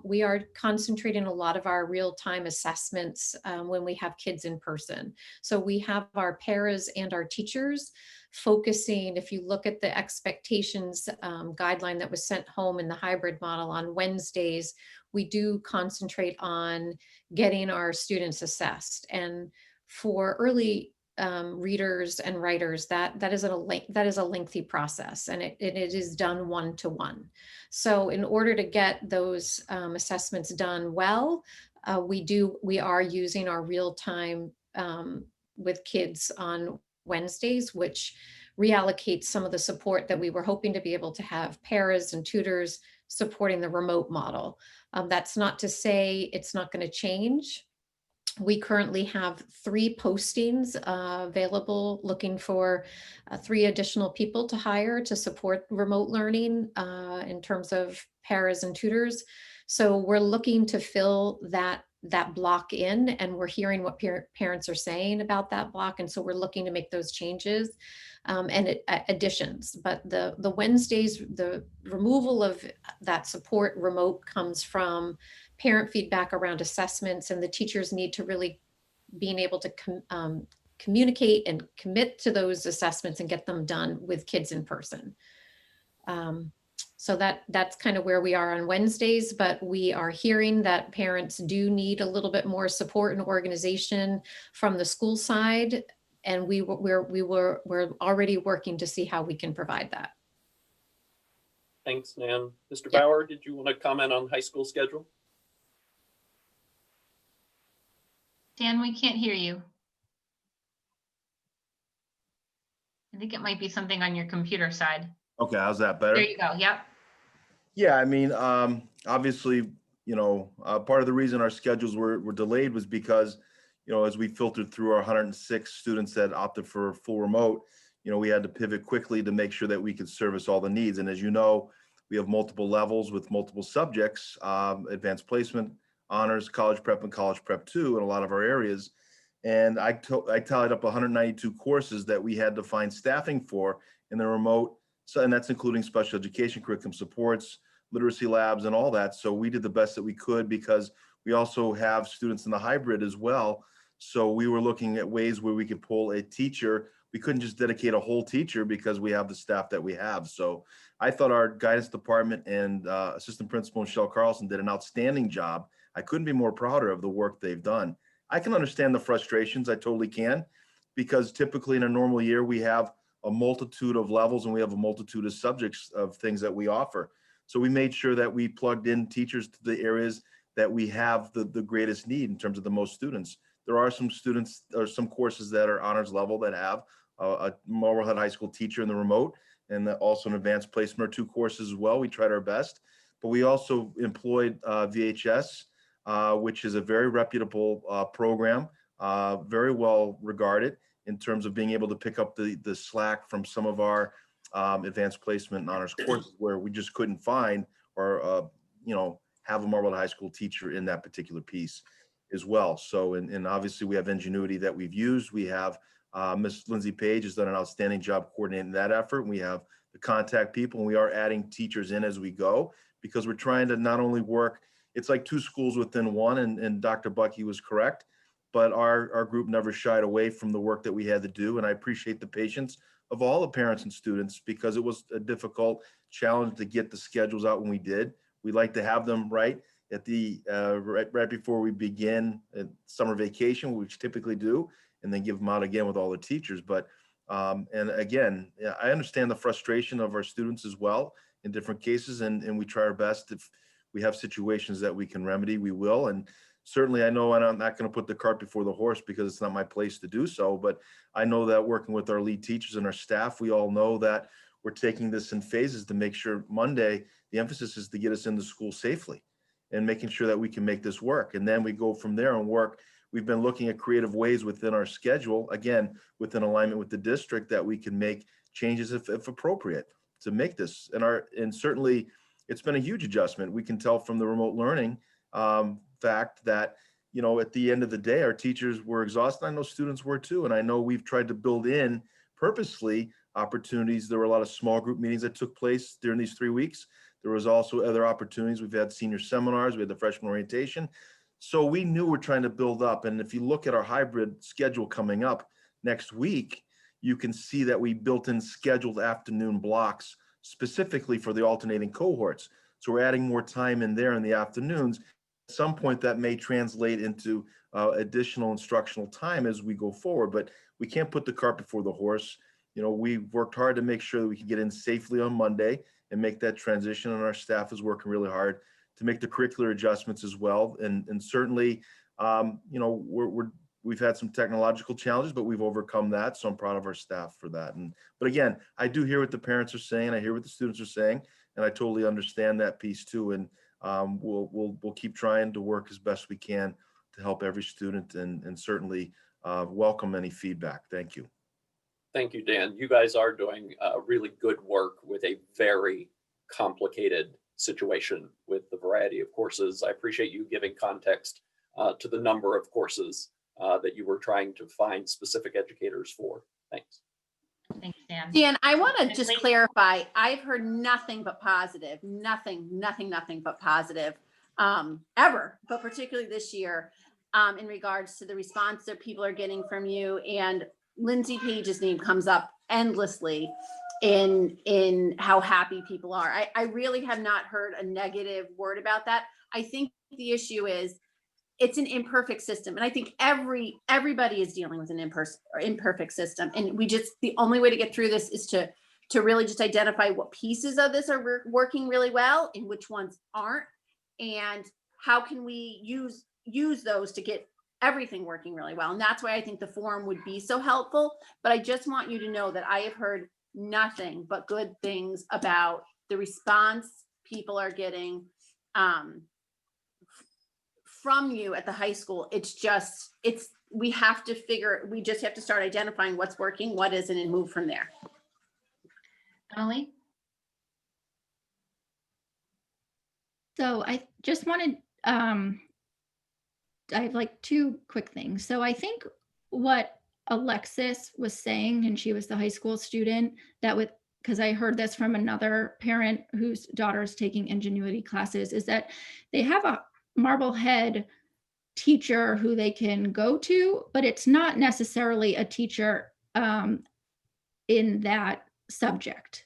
we are concentrating a lot of our real-time assessments when we have kids in person. So we have our paras and our teachers focusing, if you look at the expectations guideline that was sent home in the hybrid model on Wednesdays, we do concentrate on getting our students assessed. And for early readers and writers, that is a lengthy process, and it is done one-to-one. So in order to get those assessments done well, we are using our real time with kids on Wednesdays, which reallocates some of the support that we were hoping to be able to have paras and tutors supporting the remote model. That's not to say it's not going to change. We currently have 3 postings available, looking for 3 additional people to hire to support remote learning in terms of paras and tutors. So we're looking to fill that block in, and we're hearing what parents are saying about that block. And so we're looking to make those changes and additions. But the Wednesdays, the removal of that support remote comes from parent feedback around assessments, and the teachers need to really being able to communicate and commit to those assessments and get them done with kids in person. So that's kind of where we are on Wednesdays, but we are hearing that parents do need a little bit more support and organization from the school side, and we're already working to see how we can provide that. Thanks, Nan. Mr. Bauer, did you want to comment on high school schedule? Dan, we can't hear you. I think it might be something on your computer side. Okay, how's that better? There you go. Yep. Yeah, I mean, obviously, part of the reason our schedules were delayed was because, as we filtered through our 106 students that opted for full remote, we had to pivot quickly to make sure that we could service all the needs. And as you know, we have multiple levels with multiple subjects, advanced placement, honors, college prep, and college prep 2 in a lot of our areas. And I tallied up 192 courses that we had to find staffing for in the remote. So, and that's including special education curriculum supports, literacy labs, and all that. So we did the best that we could, because we also have students in the hybrid as well. So we were looking at ways where we could pull a teacher we couldn't just dedicate a whole teacher because we have the staff that we have. So I thought our guidance department and assistant principal Michelle Carlson did an outstanding job. I couldn't be more prouder of the work they've done. I can understand the frustrations, I totally can, because typically in a normal year, we have a multitude of levels and we have a multitude of subjects of things that we offer. So we made sure that we plugged in teachers to the areas that we have the greatest need in terms of the most students. There are some students or some courses that are honors level that have a Marblehead High School teacher in the remote, and also an advanced placement or 2 courses as well. We tried our best, but we also employed VHS, which is a very reputable program, very well regarded in terms of being able to pick up the slack from some of our advanced placement and honors courses where we just couldn't find or, have a Marblehead High School teacher in that particular piece as well. So, and obviously we have Ingenuity that we've used. We have Miss Lindsay Page has done an outstanding job coordinating that effort. We have the contact people, and we are adding teachers in as we go because we're trying to not only work, it's like 2 schools within one, and Dr. Bucky was correct, but our group never shied away from the work that we had to do. And I appreciate the patience of all the parents and students because it was a difficult challenge to get the schedules out when we did. We like to have them right at the right before we begin summer vacation, which typically do, and then give them out again with all the teachers. But and again, I understand the frustration of our students as well in different cases, and we try our best. If we have situations that we can remedy, we will. And certainly I know I'm not going to put the cart before the horse because it's not my place to do so, but I know that working with our lead teachers and our staff, we all know that we're taking this in phases to make sure Monday, the emphasis is to get us into school safely and making sure that we can make this work. And then we go from there and work. We've been looking at creative ways within our schedule, again, within alignment with the district, that we can make changes if appropriate to make this. And certainly it's been a huge adjustment. We can tell from the remote learning fact that, at the end of the day, our teachers were exhausted. I know students were too. And I know we've tried to build in purposely opportunities. There were a lot of small group meetings that took place during these 3 weeks. There was also other opportunities. We've had senior seminars, we had the freshman orientation. So we knew we're trying to build up. And if you look at our hybrid schedule coming up next week, you can see that we built in scheduled afternoon blocks specifically for the alternating cohorts. So we're adding more time in there in the afternoons. At some point that may translate into additional instructional time as we go forward, but we can't put the cart before the horse. We've worked hard to make sure that we can get in safely on Monday and make that transition, and our staff is working really hard to make the curricular adjustments as well. And certainly, we've had some technological challenges, but we've overcome that. So I'm proud of our staff for that. But again, I do hear what the parents are saying. I hear what the students are saying, and I totally understand that piece too. And we'll keep trying to work as best we can to help every student and certainly welcome any feedback. Thank you. Thank you, Dan. You guys are doing really good work with a very complicated situation with the variety of courses. I appreciate you giving context to the number of courses that you were trying to find specific educators for. Thanks. Thanks, Dan. Dan, I want to just clarify. I've heard nothing but positive, nothing but positive ever, but particularly this year in regards to the response that people are getting from you. And Lindsay Page's name comes up endlessly in how happy people are. I really have not heard a negative word about that. I think the issue is it's an imperfect system. And I think everybody is dealing with an imperfect system. And the only way to get through this is to really just identify what pieces of this are working really well and which ones aren't. And how can we use those to get everything working really well. And that's why I think the forum would be so helpful. But I just want you to know that I have heard nothing but good things about the response people are getting from you at the high school. We just have to start identifying what's working, what isn't, and move from there. Emily? So I just wanted, I have like 2 quick things. So I think what Alexis was saying, and she was the high school student, because I heard this from another parent whose daughter is taking Ingenuity classes, is that they have a Marblehead teacher who they can go to, but it's not necessarily a teacher in that subject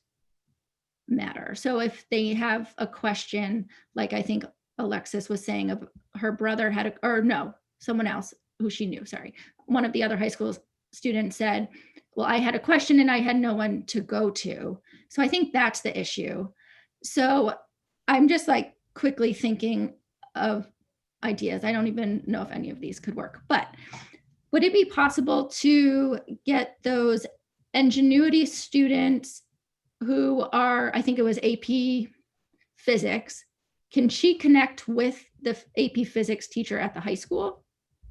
matter. So if they have a question, like I think Alexis was saying, of her brother had or no, someone else who she knew, sorry, one of the other high school students said, well, I had a question and I had no one to go to. So I think that's the issue. So I'm just like quickly thinking of ideas. I don't even know if any of these could work, but would it be possible to get those Ingenuity students who are, I think it was AP Physics, can she connect with the AP Physics teacher at the high school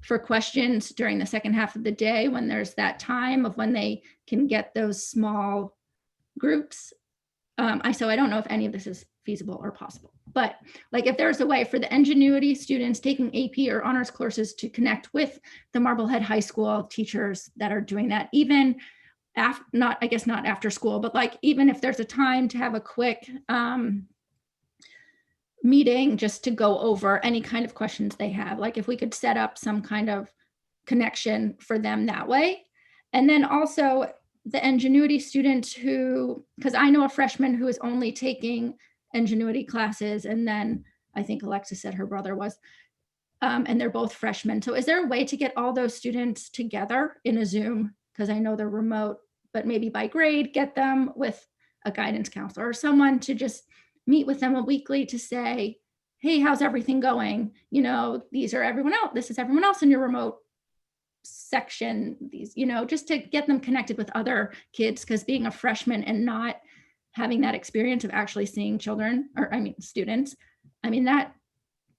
for questions during the second half of the day when there's that time of when they can get those small groups? So I don't know if any of this is feasible or possible, but like if there's a way for the Ingenuity students taking AP or honors courses to connect with the Marblehead High School teachers that are doing that, even after, not, I guess not after school, but like even if there's a time to have a quick meeting just to go over any kind of questions they have, like if we could set up some kind of connection for them that way. And then also the Ingenuity students who, because I know a freshman who is only taking Ingenuity classes, and then I think Alexis said her brother was, and they're both freshmen. So is there a way to get all those students together in a Zoom? Because I know they're remote, but maybe by grade, get them with a guidance counselor or someone to just meet with them weekly to say, hey, how's everything going? You know, these are everyone else. This is everyone else in your remote section. These, you know, just to get them connected with other kids, because being a freshman and not having that experience of actually seeing children, or I mean, students, I mean, that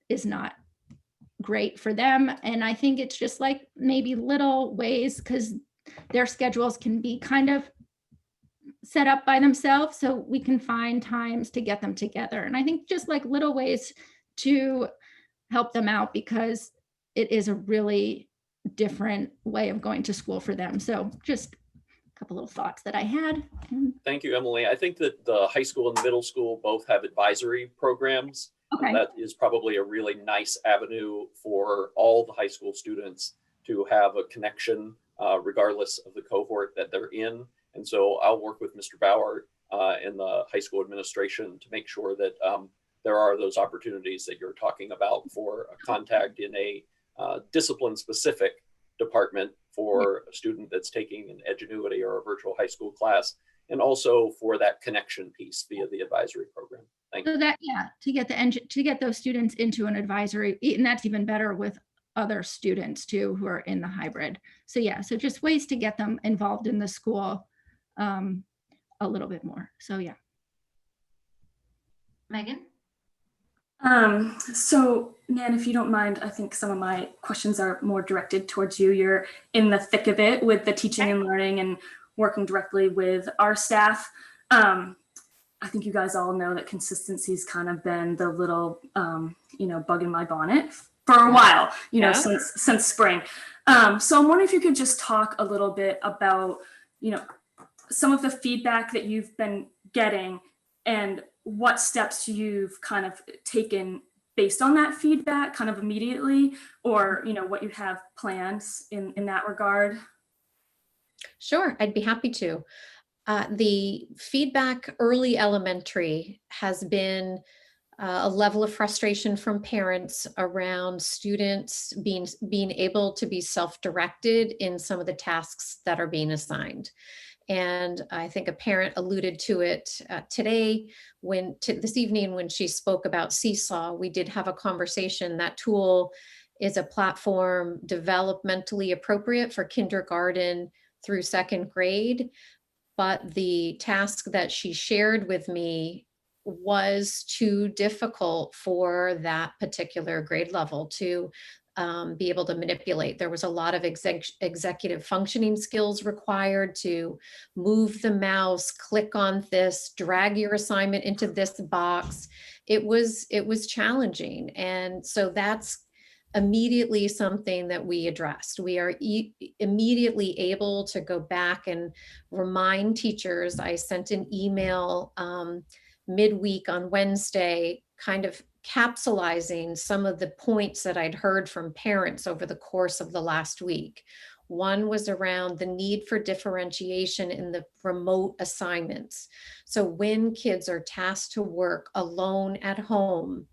is not great for them. And I think it's just like maybe little ways, because their schedules can be kind of set up by themselves, so we can find times to get them together. And I think just like little ways to help them out, because it is a really different way of going to school for them. So just a couple little thoughts that I had. Thank you, Emily. I think that the high school and middle school both have advisory programs. Okay. That is probably a really nice avenue for all the high school students to have a connection regardless of the cohort that they're in. And so I'll work with Mr. Bauer and the high school administration to make sure that there are those opportunities that you're talking about for a contact in a discipline-specific department for a student that's taking an Edgenuity or a virtual high school class, and also for that connection piece via the advisory program. Thank you. So that, yeah, to get those students into an advisory, and that's even better with other students too who are in the hybrid. So yeah, so just ways to get them involved in the school a little bit more. So yeah. Megan? So Nan, if you don't mind, I think some of my questions are more directed towards you. You're in the thick of it with the teaching and learning and working directly with our staff. I think you guys all know that consistency's kind of been the little, bug in my bonnet for a while, since spring. So I'm wondering if you could just talk a little bit about, some of the feedback that you've been getting and what steps you've kind of taken based on that feedback kind of immediately, or, what you have plans in that regard. Sure, I'd be happy to. The feedback early elementary has been a level of frustration from parents around students being able to be self-directed in some of the tasks that are being assigned. And I think a parent alluded to it today this evening when she spoke about Seesaw. We did have a conversation. That tool is a platform developmentally appropriate for kindergarten through second grade. But the task that she shared with me was too difficult for that particular grade level to be able to manipulate. There was a lot of executive functioning skills required to move the mouse, click on this, drag your assignment into this box. It was challenging. And so that's immediately something that we addressed. We are immediately able to go back and remind teachers. I sent an email midweek on Wednesday, kind of capsulizing some of the points that I'd heard from parents over the course of the last week. One was around the need for differentiation in the remote assignments. So when kids are tasked to work alone at home,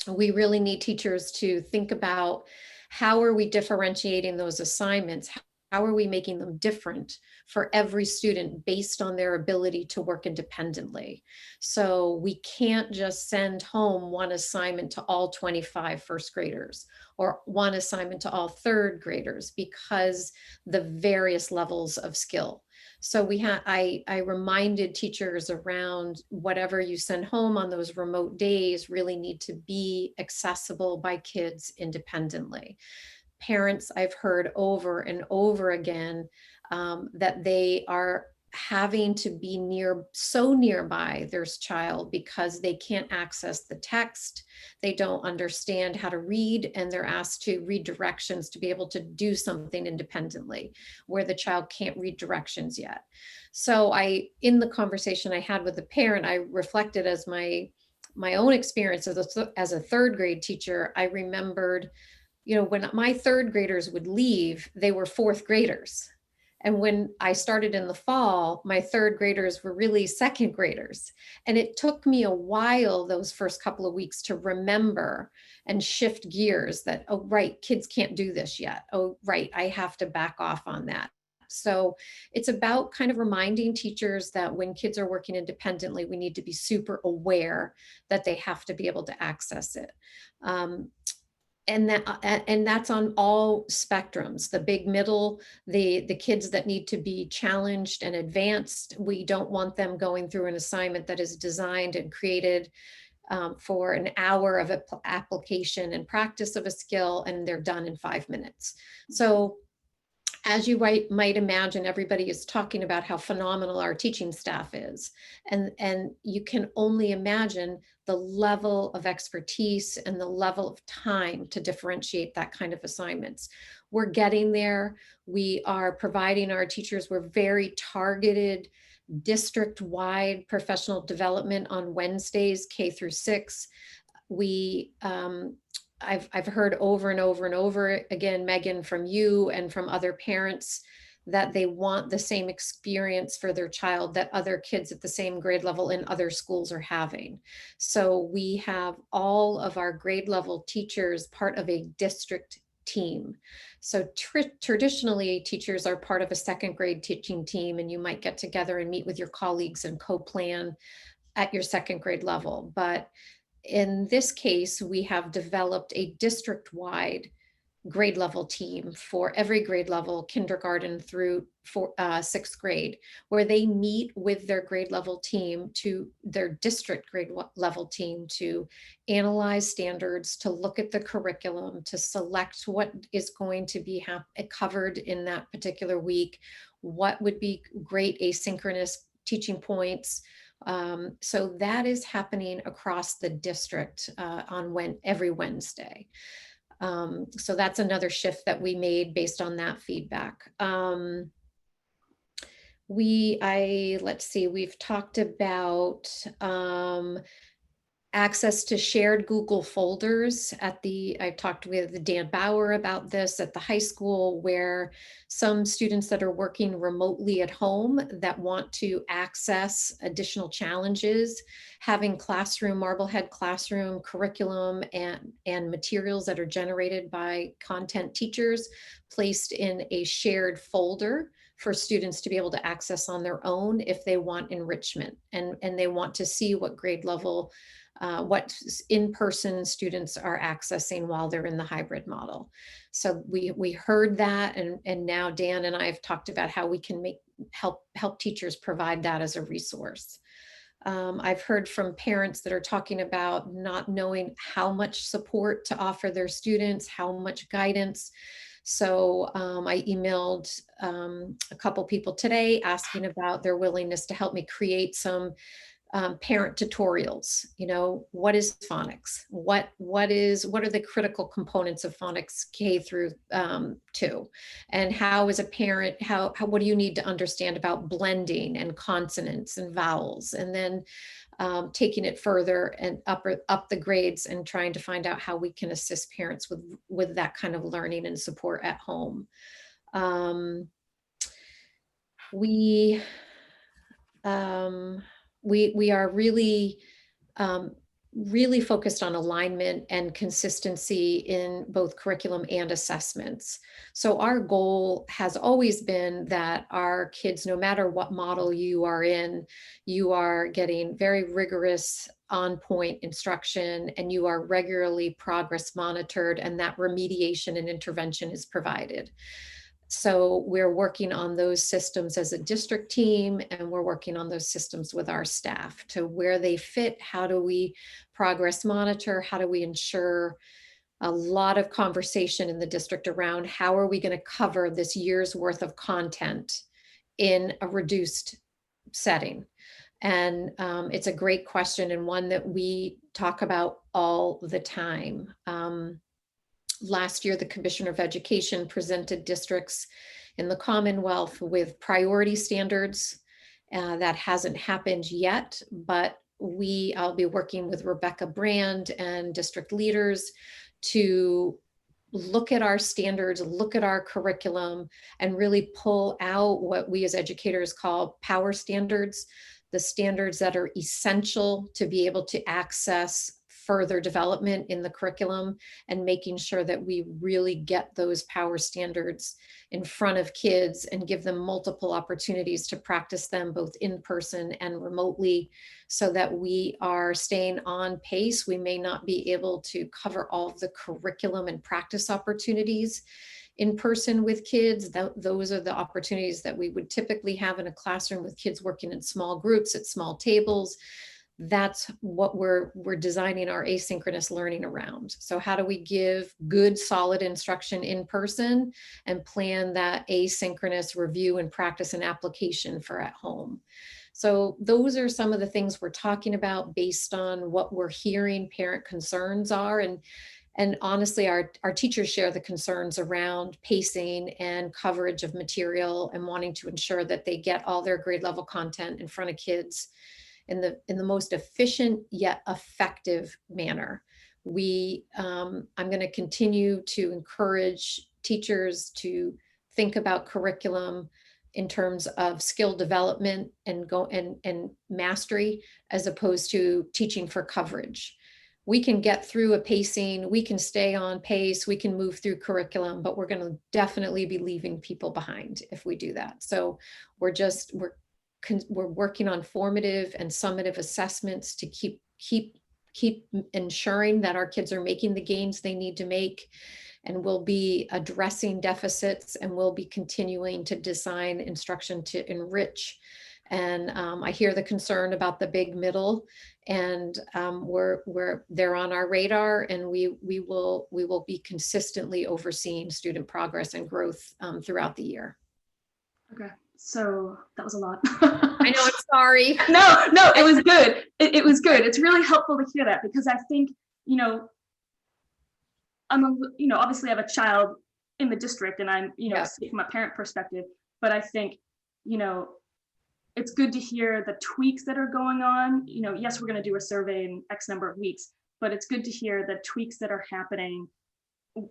we really need teachers to think about how are we differentiating those assignments? How are we making them different for every student based on their ability to work independently? So we can't just send home one assignment to all 25 first graders or one assignment to all third graders because the various levels of skill. So I reminded teachers around whatever you send home on those remote days really need to be accessible by kids independently. Parents, I've heard over and over again that they are having to be so nearby their child because they can't access the text, they don't understand how to read, and they're asked to read directions to be able to do something independently where the child can't read directions yet. So in the conversation I had with the parent, I reflected as my own experience as a third grade teacher. I remembered, when my third graders would leave, they were fourth graders. And when I started in the fall, my third graders were really second graders. And it took me a while, those first couple of weeks, to remember and shift gears that, oh, right, kids can't do this yet. Oh, right, I have to back off on that. So it's about kind of reminding teachers that when kids are working independently, we need to be super aware that they have to be able to access it. And that's on all spectrums, the big, middle, the kids that need to be challenged and advanced. We don't want them going through an assignment that is designed and created for an hour of application and practice of a skill, and they're done in 5 minutes. So as you might imagine, everybody is talking about how phenomenal our teaching staff is. And you can only imagine the level of expertise and the level of time to differentiate that kind of assignments. We're getting there. We are providing our teachers, we're very targeted district-wide professional development on Wednesdays, K through 6. I've heard over and over and over again, Megan, from you and from other parents, that they want the same experience for their child that other kids at the same grade level in other schools are having. So we have all of our grade level teachers part of a district team. So traditionally, teachers are part of a second grade teaching team, and you might get together and meet with your colleagues and co-plan at your second grade level. But in this case, we have developed a district-wide grade level team for every grade level, kindergarten through 6th grade, where they meet with their grade level team, to their district grade level team, to analyze standards, to look at the curriculum, to select what is going to be covered in that particular week, what would be great asynchronous teaching points. So that is happening across the district on every Wednesday. So that's another shift that we made based on that feedback. Let's see, we've talked about access to shared Google folders I've talked with Dan Bauer about this at the high school, where some students that are working remotely at home that want to access additional challenges, having Marblehead Classroom curriculum and materials that are generated by content teachers placed in a shared folder for students to be able to access on their own if they want enrichment and they want to see what grade level what in-person students are accessing while they're in the hybrid model. So we heard that, and now Dan and I have talked about how we can help teachers provide that as a resource. I've heard from parents that are talking about not knowing how much support to offer their students, how much guidance. So I emailed a couple people today asking about their willingness to help me create some parent tutorials. What is phonics? What are the critical components of phonics K through 2? And how as a parent, what do you need to understand about blending and consonants and vowels? And then taking it further and up the grades and trying to find out how we can assist parents with that kind of learning and support at home. We are really really focused on alignment and consistency in both curriculum and assessments. So our goal has always been that our kids, no matter what model you are in, you are getting very rigorous on-point instruction, and you are regularly progress monitored, and that remediation and intervention is provided. So we're working on those systems as a district team, and we're working on those systems with our staff to where they fit. How do we progress monitor? How do we ensure? A lot of conversation in the district around how are we going to cover this year's worth of content in a reduced setting? And it's a great question, and one that we talk about all the time. Last year, the Commissioner of Education presented districts in the Commonwealth with priority standards. That hasn't happened yet, but I'll be working with Rebecca Brand and district leaders to look at our standards, look at our curriculum, and really pull out what we as educators call power standards, the standards that are essential to be able to access further development in the curriculum, and making sure that we really get those power standards in front of kids and give them multiple opportunities to practice them both in person and remotely, so that we are staying on pace. We may not be able to cover all of the curriculum and practice opportunities in person with kids. Those are the opportunities that we would typically have in a classroom with kids working in small groups at small tables. That's what we're designing our asynchronous learning around. So how do we give good, solid instruction in person and plan that asynchronous review and practice and application for at home? So those are some of the things we're talking about based on what we're hearing parent concerns are. And honestly, our teachers share the concerns around pacing and coverage of material and wanting to ensure that they get all their grade level content in front of kids in the most efficient yet effective manner. I'm going to continue to encourage teachers to think about curriculum in terms of skill development and mastery, as opposed to teaching for coverage. We can get through a pacing, we can stay on pace, we can move through curriculum, but we're going to definitely be leaving people behind if we do that. So we're working on formative and summative assessments to keep ensuring that our kids are making the gains they need to make, and we'll be addressing deficits, and we'll be continuing to design instruction to enrich. And I hear the concern about the big middle, and they're on our radar, and we will be consistently overseeing student progress and growth throughout the year. Okay. So that was a lot. I know, I'm sorry. No, it was good. It was good. It's really helpful to hear that, because I think, obviously I have a child in the district, and I'm, from a parent perspective, but I think, it's good to hear the tweaks that are going on. Yes, we're going to do a survey in X number of weeks, but it's good to hear the tweaks that are happening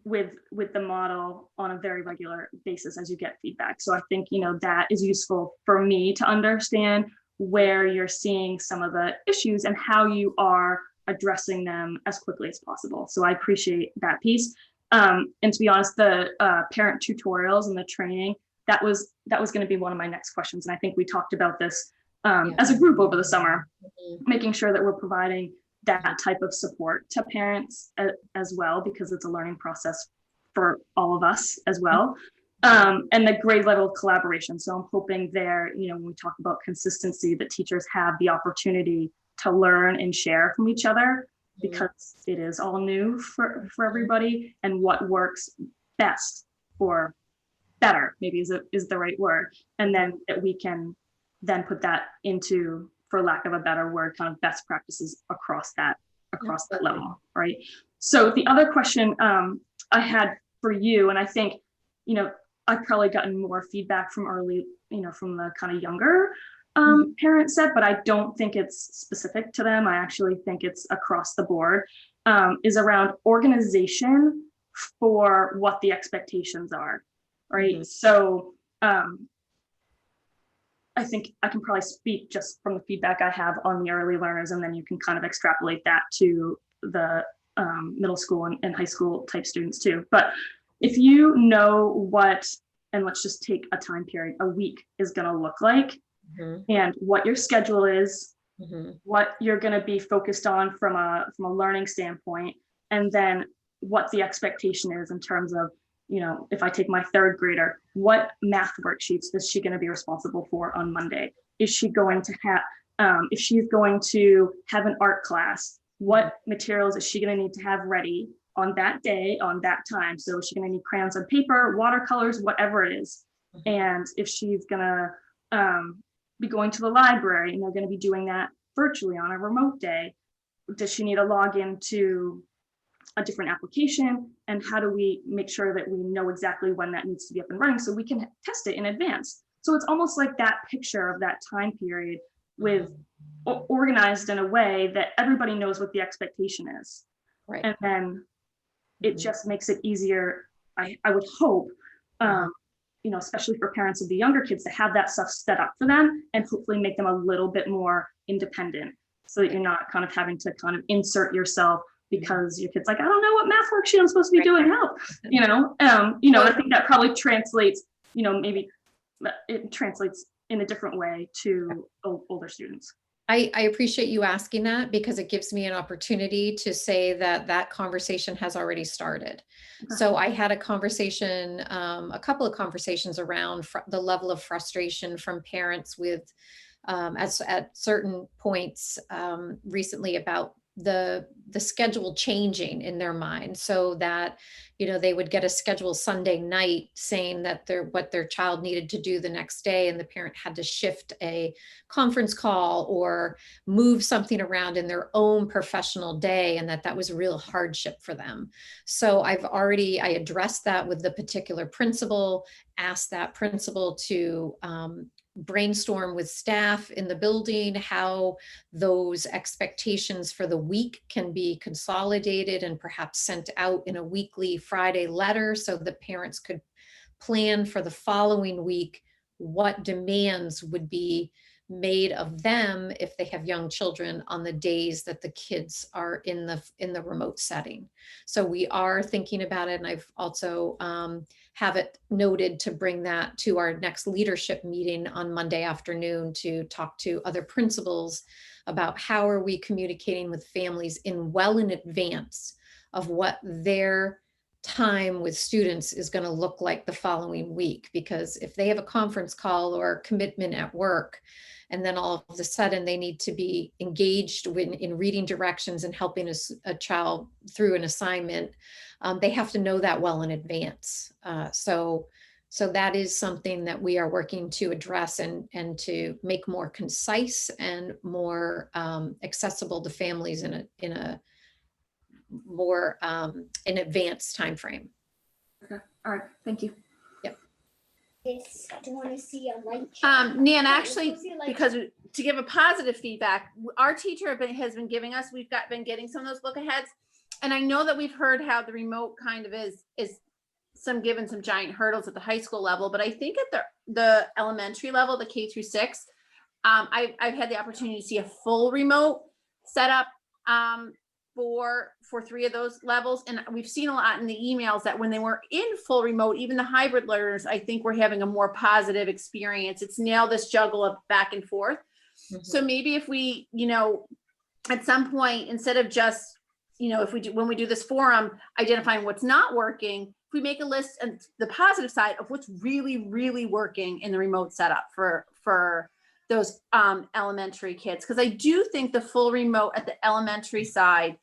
with the model on a very regular basis as you get feedback. So I think, that is useful for me to understand where you're seeing some of the issues and how you are addressing them as quickly as possible. So I appreciate that piece. And to be honest, the parent tutorials and the training, that was going to be one of my next questions. And I think we talked about this as a group over the summer, making sure that we're providing that type of support to parents as well, because it's a learning process for all of us as well. And the grade level collaboration. So I'm hoping there, when we talk about consistency, that teachers have the opportunity to learn and share from each other, because it is all new for everybody, and what works best or better maybe is the right word. And then that we can then put that into, for lack of a better word, kind of best practices across that level, right? So the other question I had for you, and I think, I've probably gotten more feedback from early, from the kind of younger parent set, but I don't think it's specific to them. I actually think it's across the board, is around organization for what the expectations are, right? So I think I can probably speak just from the feedback I have on the early learners, and then you can kind of extrapolate that to the middle school and high school type students too. But if you know what, and let's just take a time period, a week is going to look like, and what your schedule is, what you're going to be focused on from a learning standpoint, and then what the expectation is in terms of, you know, if I take my third grader, what math worksheets is she going to be responsible for on Monday? Is she going to have, if she's going to have an art class, what materials is she going to need to have ready on that day, on that time? So is she going to need crayons and paper, watercolors, whatever it is? And if she's going to be going to the library and they're going to be doing that virtually on a remote day, does she need a login to a different application? And how do we make sure that we know exactly when that needs to be up and running so we can test it in advance? So it's almost like that picture of that time period with organized in a way that everybody knows what the expectation is. Right. And then it just makes it easier, I would hope, you know, especially for parents of the younger kids, to have that stuff set up for them and hopefully make them a little bit more independent so that you're not kind of having to kind of insert yourself because your kid's like, I don't know what math worksheet I'm supposed to be doing, help, you know, I think that probably translates, you know, maybe it translates in a different way to older students. I appreciate you asking that because it gives me an opportunity to say that that conversation has already started. So I had a conversation, a couple of conversations around the level of frustration from parents with, at certain points recently about the schedule changing in their mind, so that, you know, they would get a schedule Sunday night saying that what their child needed to do the next day, and the parent had to shift a conference call or move something around in their own professional day, and that was a real hardship for them. So I addressed that with the particular principal, asked that principal to brainstorm with staff in the building how those expectations for the week can be consolidated and perhaps sent out in a weekly Friday letter so that parents could plan for the following week what demands would be made of them if they have young children on the days that the kids are in the remote setting. So we are thinking about it, and I've also have it noted to bring that to our next leadership meeting on Monday afternoon to talk to other principals about how are we communicating with families well in advance of what their time with students is going to look like the following week. Because if they have a conference call or commitment at work, and then all of a sudden they need to be engaged in reading directions and helping a child through an assignment, they have to know that well in advance. So that is something that we are working to address and to make more concise and more accessible to families in a more an advanced time frame. Okay. All right. Thank you. Yes, I want to see a light. Nan, actually, because to give a positive feedback, our teacher has been giving us, we've been getting some of those look aheads. And I know that we've heard how the remote kind of is given some giant hurdles at the high school level, but I think at the elementary level, the K through 6, I've had the opportunity to see a full remote setup for 3 of those levels. And we've seen a lot in the emails that when they were in full remote, even the hybrid learners, I think we're having a more positive experience. It's now this juggle of back and forth. So maybe if we, you know, at some point, instead of just, you know, when we do this forum, identifying what's not working, if we make a list and the positive side of what's really, really working in the remote setup for those elementary kids. Because I do think the full remote at the elementary side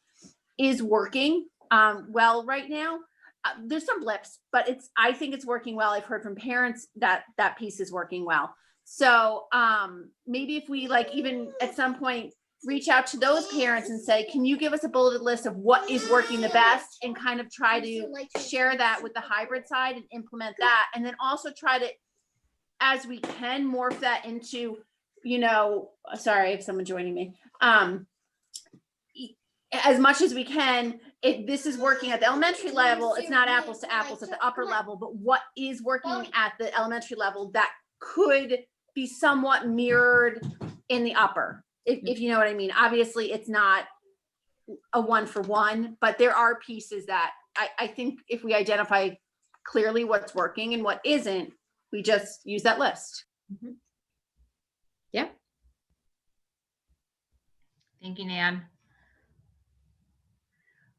is working well right now. There's some blips, but I think it's working well. I've heard from parents that that piece is working well. So maybe if we even at some point reach out to those parents and say, can you give us a bulleted list of what is working the best, and kind of try to share that with the hybrid side and implement that. And then also try to, as we can, morph that into, you know, sorry if someone joining me, as much as we can, if this is working at the elementary level, it's not apples to apples at the upper level, but what is working at the elementary level that could be somewhat mirrored in the upper, if you know what I mean. Obviously, it's not a 1-for-1, but there are pieces that I think if we identify clearly what's working and what isn't, we just use that list. Yeah. Thank you, Nan.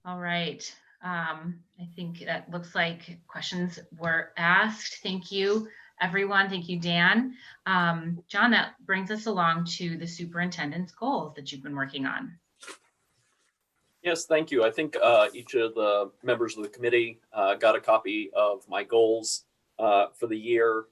All right. I think that looks like questions were asked. Thank you, everyone. Thank you, Dan. John, that brings us along to the superintendent's goals that you've been working on. Yes, thank you. I think each of the members of the committee got a copy of my goals for the year,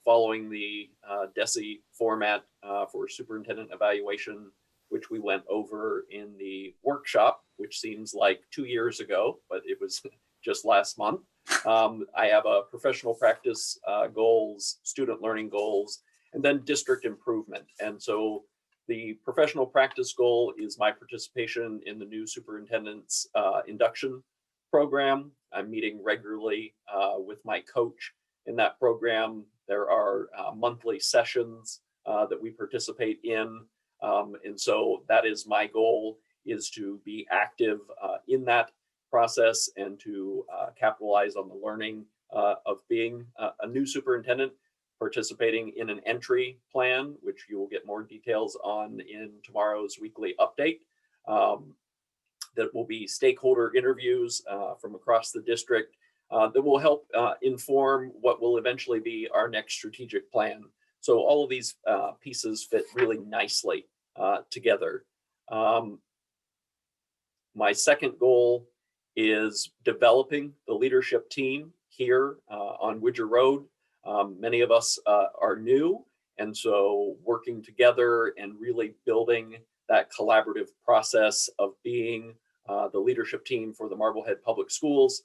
following the DESE format for superintendent evaluation, which we went over in the workshop, which seems like 2 years ago, but it was just last month. I have a professional practice goals, student learning goals, and then district improvement. And so the professional practice goal is my participation in the new superintendent's induction program. I'm meeting regularly with my coach in that program. There are monthly sessions that we participate in. And so that is my goal, is to be active in that process and to capitalize on the learning of being a new superintendent, participating in an entry plan, which you will get more details on in tomorrow's weekly update. That will be stakeholder interviews from across the district that will help inform what will eventually be our next strategic plan. So all of these pieces fit really nicely together. My second goal is developing the leadership team here on Widger Road. Many of us are new, and so working together and really building that collaborative process of being the leadership team for the Marblehead Public Schools.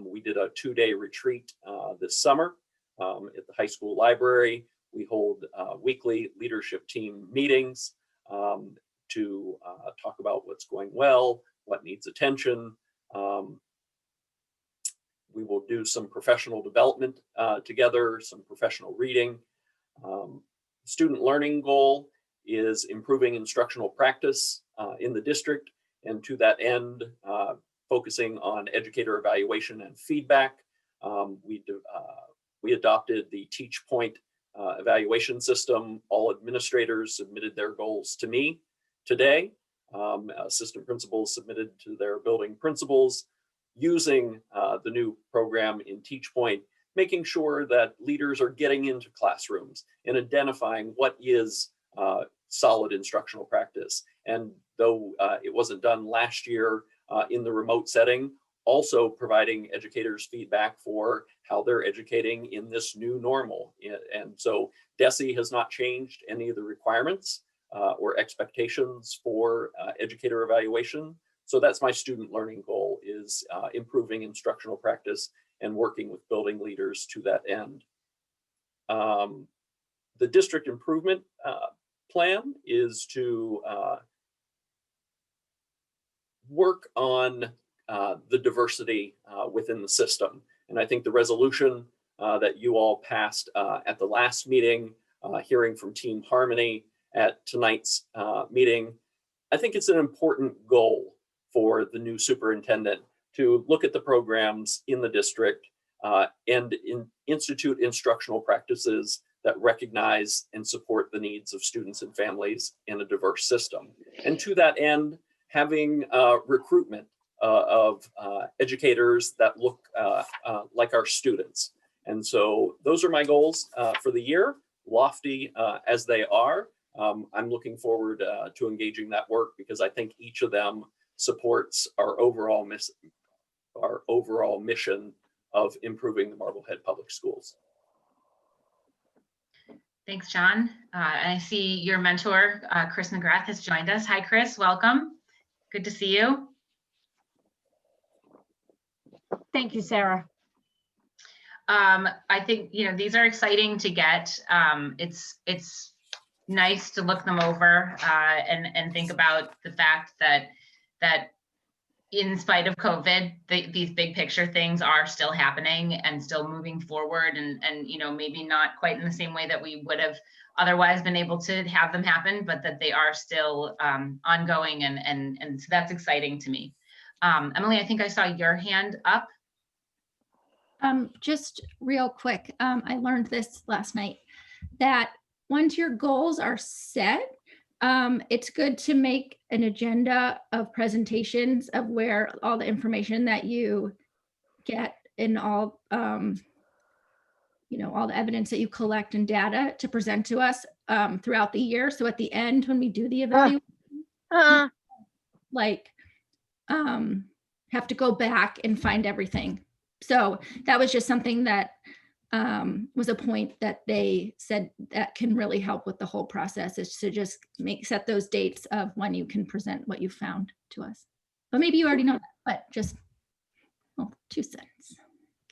We did a 2-day retreat this summer at the high school library. We hold weekly leadership team meetings to talk about what's going well, what needs attention. We will do some professional development together, some professional reading. Student learning goal is improving instructional practice in the district, and to that end, focusing on educator evaluation and feedback. We adopted the Teach Point evaluation system. All administrators submitted their goals to me today. Assistant principals submitted to their building principals, using the new program in Teach Point, making sure that leaders are getting into classrooms and identifying what is solid instructional practice. And though it wasn't done last year in the remote setting, also providing educators feedback for how they're educating in this new normal. And so DESE has not changed any of the requirements or expectations for educator evaluation. So that's my student learning goal, is improving instructional practice and working with building leaders to that end. The district improvement plan is to work on the diversity within the system. And I think the resolution that you all passed at the last meeting, hearing from Team Harmony at tonight's meeting, I think it's an important goal for the new superintendent to look at the programs in the district and institute instructional practices that recognize and support the needs of students and families in a diverse system. And to that end, having recruitment of educators that look like our students. And so those are my goals for the year, lofty as they are. I'm looking forward to engaging that work, because I think each of them supports our overall mission of improving the Marblehead Public Schools. Thanks, John. And I see your mentor, Chris McGrath, has joined us. Hi, Chris, welcome. Good to see you. Thank you, Sarah. I think, these are exciting to get. It's nice to look them over and think about the fact that that in spite of COVID, these big picture things are still happening and still moving forward, and maybe not quite in the same way that we would have otherwise been able to have them happen, but that they are still ongoing, and so that's exciting to me. Emily, I think I saw your hand up. Just real quick, I learned this last night, that once your goals are set, it's good to make an agenda of presentations of where all the information that you get and all, all the evidence that you collect and data to present to us throughout the year. So at the end, when we do the evaluation, have to go back and find everything. So that was just something that was a point that they said that can really help with the whole process, is to just set those dates of when you can present what you found to us. But maybe you already know that, but just 2 cents.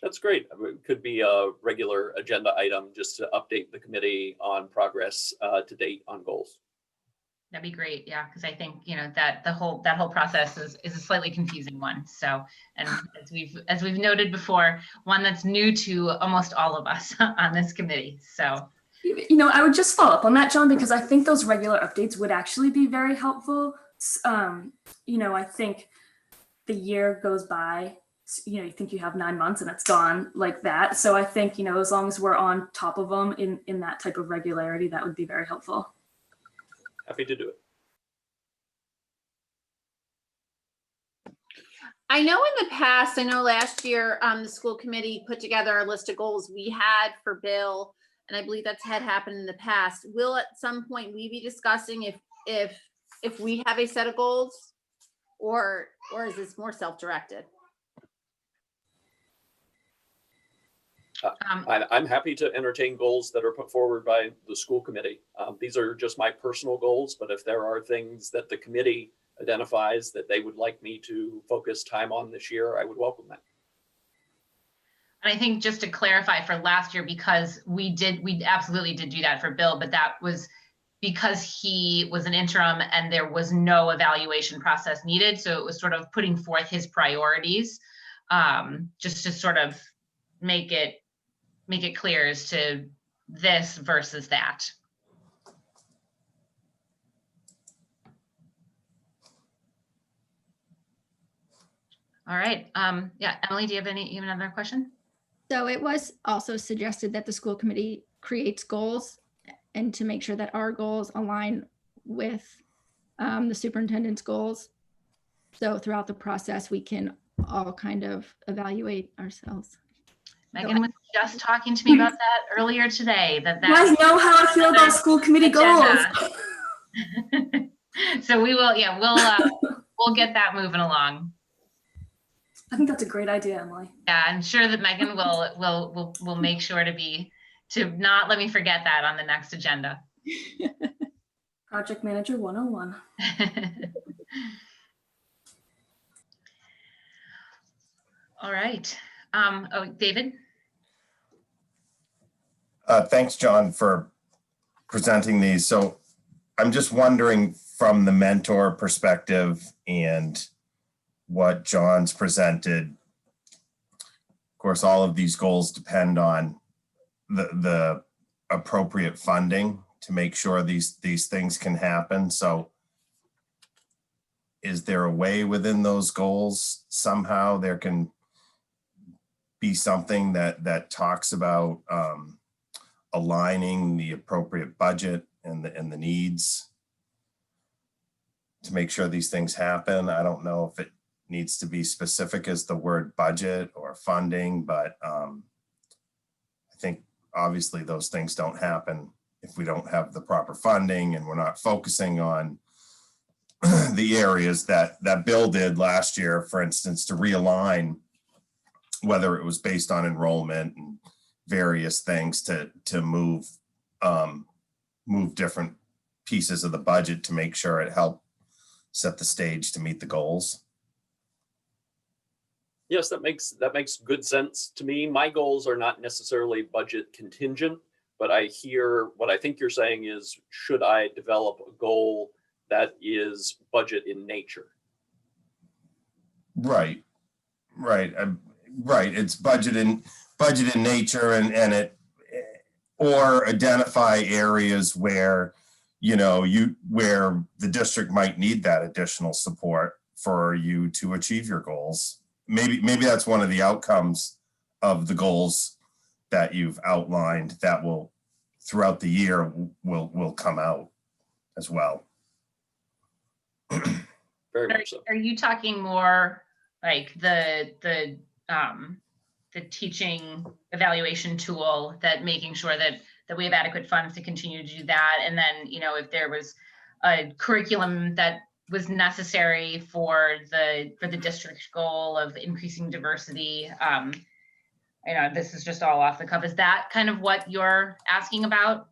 That's great. It could be a regular agenda item just to update the committee on progress to date on goals. That'd be great. Yeah, because I think that that whole process is a slightly confusing one. So, and as we've noted before, one that's new to almost all of us on this committee. So, I would just follow up on that, John, because I think those regular updates would actually be very helpful. I think the year goes by. You think you have 9 months and it's gone like that. So I think as long as we're on top of them in that type of regularity, that would be very helpful. Happy to do it. I know in the past, last year, the school committee put together a list of goals we had for Bill, and I believe that's had happened in the past. Will at some point we be discussing if we have a set of goals, or is this more self-directed? I'm happy to entertain goals that are put forward by the school committee. These are just my personal goals, but if there are things that the committee identifies that they would like me to focus time on this year, I would welcome that. And I think just to clarify for last year, because we absolutely did do that for Bill, but that was because he was an interim and there was no evaluation process needed. So it was sort of putting forth his priorities, just to sort of make it clear as to this versus that. All right. Yeah, Emily, do you have another question? So it was also suggested that the school committee creates goals, and to make sure that our goals align with the superintendent's goals. So throughout the process, we can all kind of evaluate ourselves. Megan was just talking to me about that earlier today. You guys know how I feel about school committee goals. So we will, we'll get that moving along. I think that's a great idea, Emily. Yeah, I'm sure that Megan will make sure to not let me forget that on the next agenda. Project Manager 101. All right. David? Thanks, John, for presenting these. So I'm just wondering from the mentor perspective and what John's presented. Of course, all of these goals depend on the appropriate funding to make sure these things can happen. So is there a way within those goals somehow there can be something that talks about aligning the appropriate budget and the needs to make sure these things happen? I don't know if it needs to be specific as the word budget or funding, but I think obviously those things don't happen if we don't have the proper funding and we're not focusing on the areas that Bill did last year, for instance, to realign, whether it was based on enrollment and various things to move different pieces of the budget to make sure it helped set the stage to meet the goals. Yes, that makes good sense to me. My goals are not necessarily budget contingent, but I hear what I think you're saying is, should I develop a goal that is budget in nature? Right, right, right. It's budget in nature and it, or identify areas where, where the district might need that additional support for you to achieve your goals. Maybe that's one of the outcomes of the goals that you've outlined that will throughout the year will come out as well. Very much so. Are you talking more like the teaching evaluation tool, that making sure that we have adequate funds to continue to do that? And then, if there was a curriculum that was necessary for the district goal of increasing diversity, this is just all off the cuff. Is that kind of what you're asking about?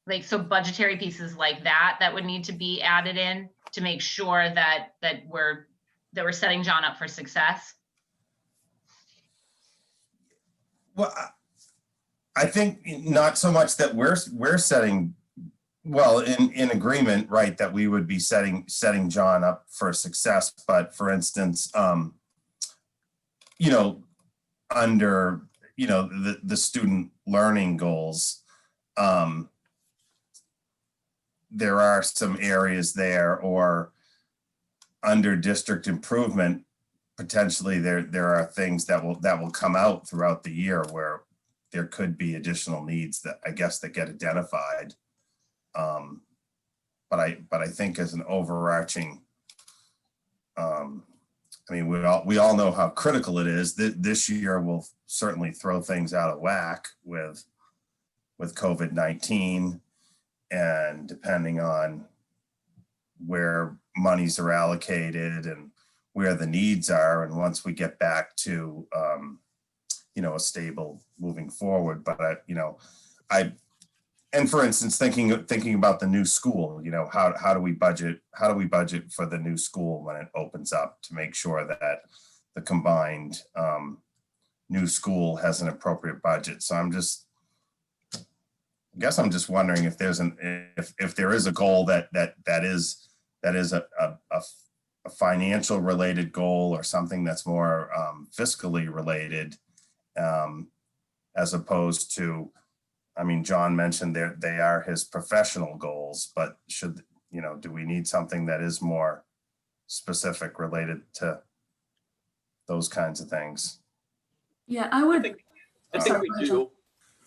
Like, so budgetary pieces like that would need to be added in to make sure that we're setting John up for success? Well, I think not so much that we're setting, well, in agreement, right, that we would be setting John up for success. But for instance, under, the student learning goals, there are some areas there, or under district improvement, potentially there are things that will come out throughout the year where there could be additional needs that I guess that get identified. But I think as an overarching, we all know how critical it is. This year will certainly throw things out of whack with COVID-19, and depending on where monies are allocated and where the needs are, and once we get back to a stable moving forward. But and for instance, thinking about the new school, how do we budget for the new school when it opens up, to make sure that the combined new school has an appropriate budget. So I guess I'm just wondering if there's if there is a goal that is a financial related goal, or something that's more fiscally related, as opposed to, John mentioned they are his professional goals, but do we need something that is more specific related to those kinds of things? Yeah, I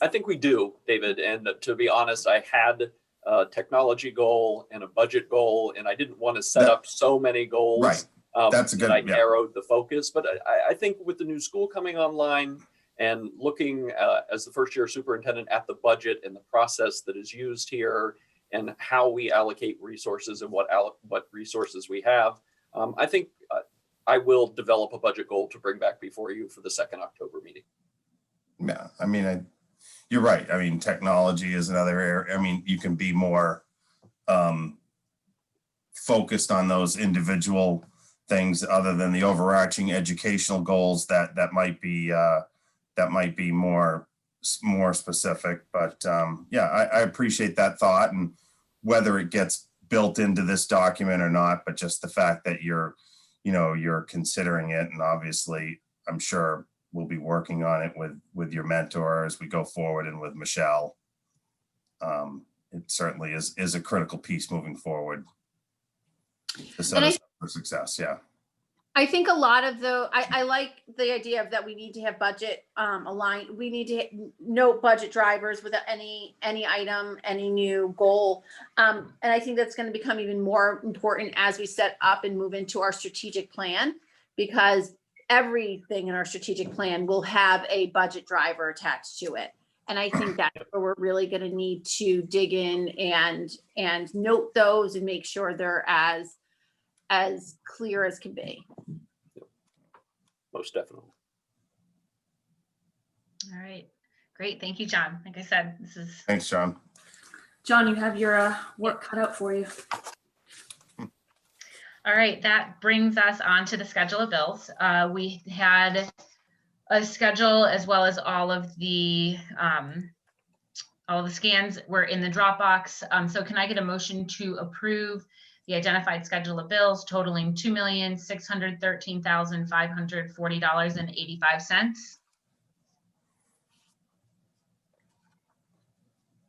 think we do, David. And to be honest, I had a technology goal and a budget goal, and I didn't want to set up so many goals. Right. That's a good. I narrowed the focus, but I think with the new school coming online and looking as the first year superintendent at the budget and the process that is used here and how we allocate resources and what resources we have, I think I will develop a budget goal to bring back before you for the second October meeting. Yeah, you're right. Technology is another area. You can be more focused on those individual things other than the overarching educational goals that might be more specific. But I appreciate that thought, and whether it gets built into this document or not, but just the fact that you're considering it, and obviously I'm sure we'll be working on it with your mentor as we go forward, and with Michelle. It certainly is a critical piece moving forward to set us up for success. Yeah. I think a lot of I like the idea of that we need to have budget aligned. We need to note budget drivers with any item, any new goal. And I think that's going to become even more important as we set up and move into our strategic plan, because everything in our strategic plan will have a budget driver attached to it. And I think that's where we're really going to need to dig in and note those and make sure they're as clear as can be. Most definitely. All right, great. Thank you, John. Like I said, Thanks, John. John, you have your work cut out for you. All right, that brings us on to the schedule of bills. We had a schedule, as well as all of the scans were in the Dropbox. So can I get a motion to approve the identified schedule of bills totaling $2,613,540.85.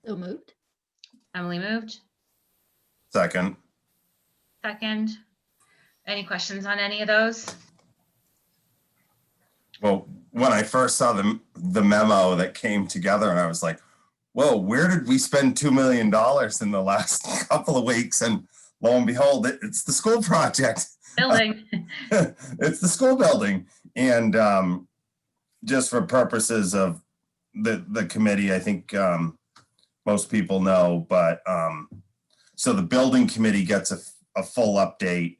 So moved. Emily moved. Second. Second. Any questions on any of those? Well, when I first saw the memo that came together, and I was like, whoa, where did we spend $2 million in the last couple of weeks? And lo and behold, it's the school project. Building. It's the school building. And just for purposes of the committee, I think most people know, but so the building committee gets a full update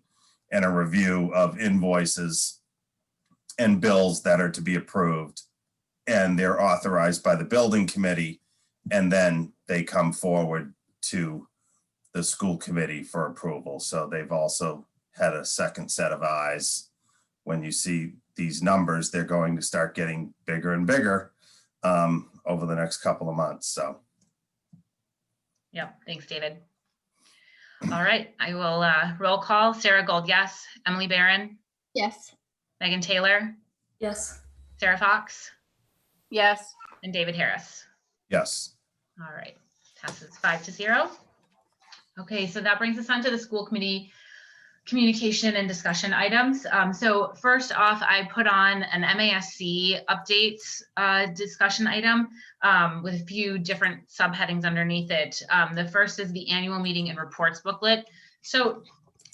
and a review of invoices and bills that are to be approved, and they're authorized by the building committee, and then they come forward to the school committee for approval. So they've also had a second set of eyes. When you see these numbers, they're going to start getting bigger and bigger over the next couple of months. So. Yep, thanks, David. All right, I will roll call. Sarah Gold, yes. Emily Barron, Yes. Megan Taylor, Yes. Sarah Fox, Yes. and David Harris. Yes. All right, passes 5-0. Okay, so that brings us on to the school committee communication and discussion items. So first off, I put on an MASC updates discussion item with a few different subheadings underneath it. The first is the annual meeting and reports booklet. So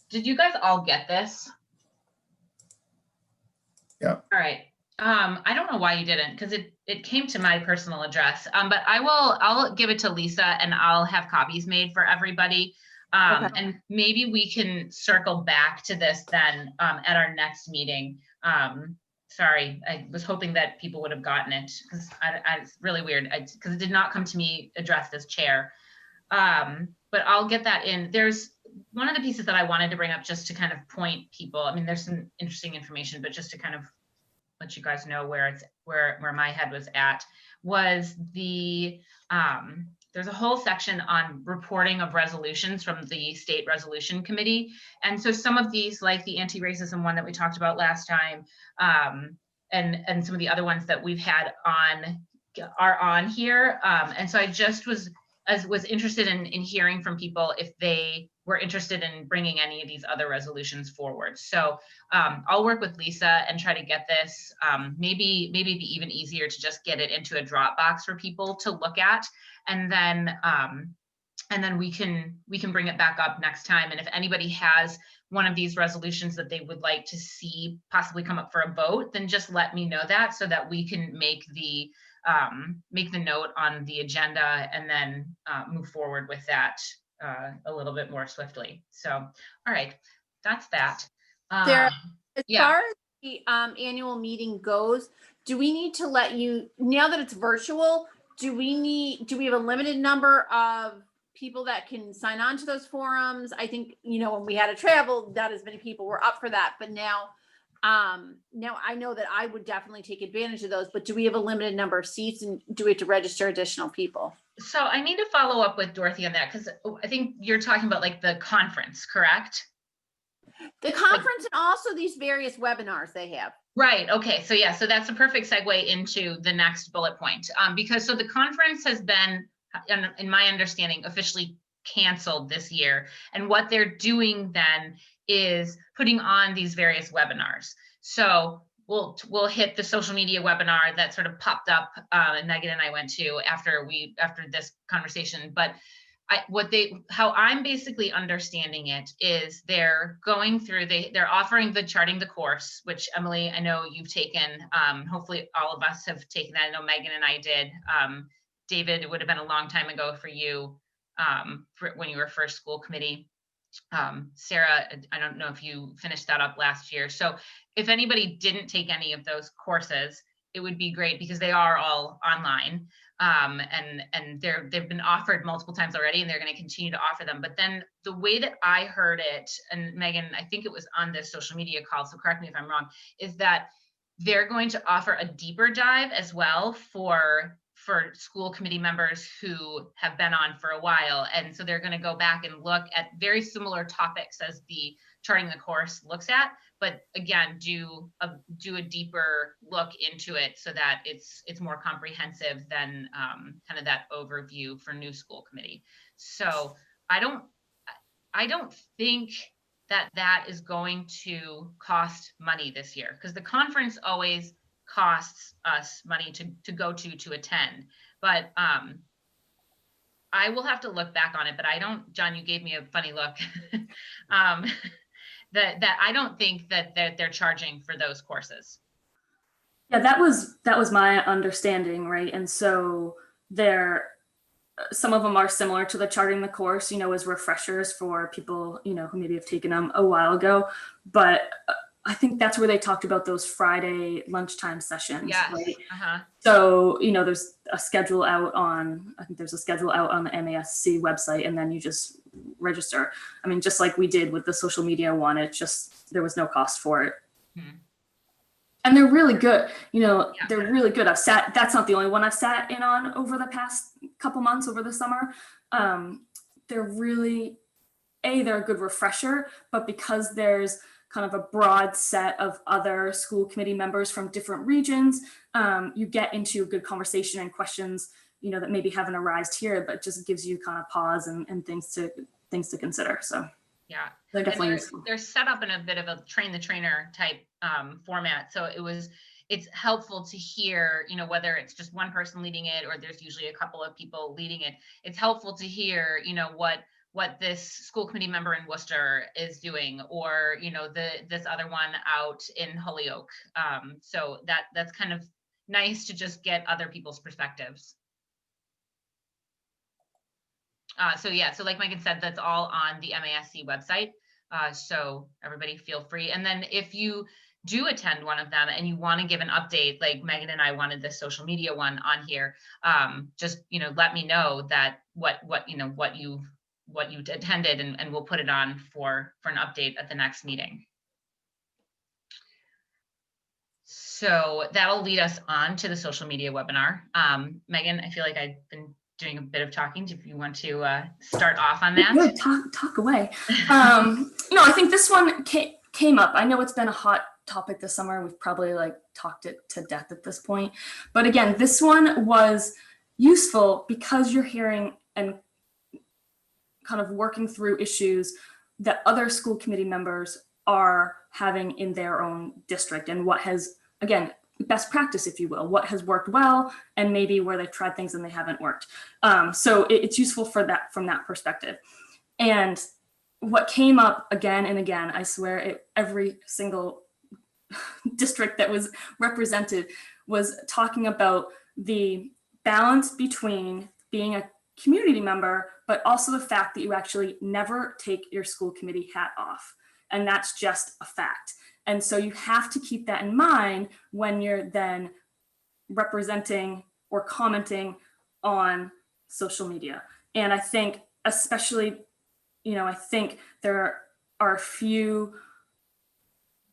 did you guys all get this? Yeah. All right. I don't know why you didn't, because it came to my personal address. But I'll give it to Lisa and I'll have copies made for everybody. Okay. And maybe we can circle back to this then at our next meeting. Sorry, I was hoping that people would have gotten it because it's really weird because it did not come to me addressed as chair. But I'll get that in. There's one of the pieces that I wanted to bring up just to kind of point people. I mean, there's some interesting information, but just to kind of let you guys know where my head was at was the there's a whole section on reporting of resolutions from the state resolution committee. And so some of these, like the anti-racism one that we talked about last time, and some of the other ones that we've had on are on here. And so I just was interested in hearing from people if they were interested in bringing any of these other resolutions forward. So I'll work with Lisa and try to get this. Maybe it'd be even easier to just get it into a Dropbox for people to look at, and then we can bring it back up next time. And if anybody has one of these resolutions that they would like to see possibly come up for a vote, then just let me know that so that we can make the note on the agenda and then move forward with that a little bit more swiftly. So, all right, that's that. Sarah, as yeah. far as the annual meeting goes, do we need to let you, now that it's virtual, do we have a limited number of people that can sign on to those forums? I think, when we had to travel, not as many people were up for that, but now I know that I would definitely take advantage of those, but do we have a limited number of seats, and do we have to register additional people? So I need to follow up with Dorothy on that, because I think you're talking about like the conference, correct? The conference and also these various webinars they have. Right. Okay. So yeah, so that's a perfect segue into the next bullet point. Because so the conference has been, in my understanding, officially canceled this year. And what they're doing then is putting on these various webinars. So we'll hit the social media webinar that sort of popped up and Megan and I went to after this conversation. But how I'm basically understanding it is they're going through, they're offering the charting the course, which Emily, I know you've taken. Hopefully all of us have taken that. I know Megan and I did. David, it would have been a long time ago for you when you were first school committee. Sarah, I don't know if you finished that up last year. So if anybody didn't take any of those courses, it would be great because they are all online. And they've been offered multiple times already, and they're going to continue to offer them. But then the way that I heard it, and Megan, I think it was on this social media call, so correct me if I'm wrong, is that they're going to offer a deeper dive as well for for school committee members who have been on for a while. And so they're going to go back and look at very similar topics as the charting the course looks at, but again, do a deeper look into it so that it's more comprehensive than kind of that overview for new school committee. So I don't think that is going to cost money this year, because the conference always costs us money to go to attend. But I will have to look back on it, but I don't, John, you gave me a funny look. That I don't think that they're charging for those courses. Yeah, that was my understanding, right? And so some of them are similar to the charting the course, as refreshers for people, who maybe have taken them a while ago. But I think that's where they talked about those Friday lunchtime sessions, yes. Right? Uh-huh. So, there's a schedule out on the MASC website, and then you just register. I mean, just like we did with the social media one, there was no cost for it. Hmm. And they're really good. They're really good. That's not the only one I've sat in on over the past couple months over the summer. They're really, they're a good refresher, but because there's kind of a broad set of other school committee members from different regions, you get into a good conversation and questions, that maybe haven't arisen here, but just gives you kind of pause and things to consider. So yeah, they're definitely useful. They're set up in a bit of a train the trainer type format. So it's helpful to hear, whether it's just one person leading it or there's usually a couple of people leading it. It's helpful to hear, what this school committee member in Worcester is doing, or this other one out in Holyoke. So that's kind of nice to just get other people's perspectives. So like Megan said, that's all on the MASC website. So everybody feel free. And then if you do attend one of them and you want to give an update, like Megan and I wanted the social media one on here, just let me know that what you attended, and we'll put it on for an update at the next meeting. So that'll lead us on to the social media webinar. Megan, I feel like I've been doing a bit of talking. If you want to start off on that. Good, talk away. No, I think this one came up. I know it's been a hot topic this summer. We've probably talked it to death at this point. But again, this one was useful because you're hearing and kind of working through issues that other school committee members are having in their own district, and what has, again, best practice, if you will, what has worked well, and maybe where they've tried things and they haven't worked. So it's useful for that from that perspective. And what came up again and again, I swear, every single district that was represented was talking about the balance between being a community member, but also the fact that you actually never take your school committee hat off. And that's just a fact. And so you have to keep that in mind when you're then representing or commenting on social media. And I think especially, I think there are a few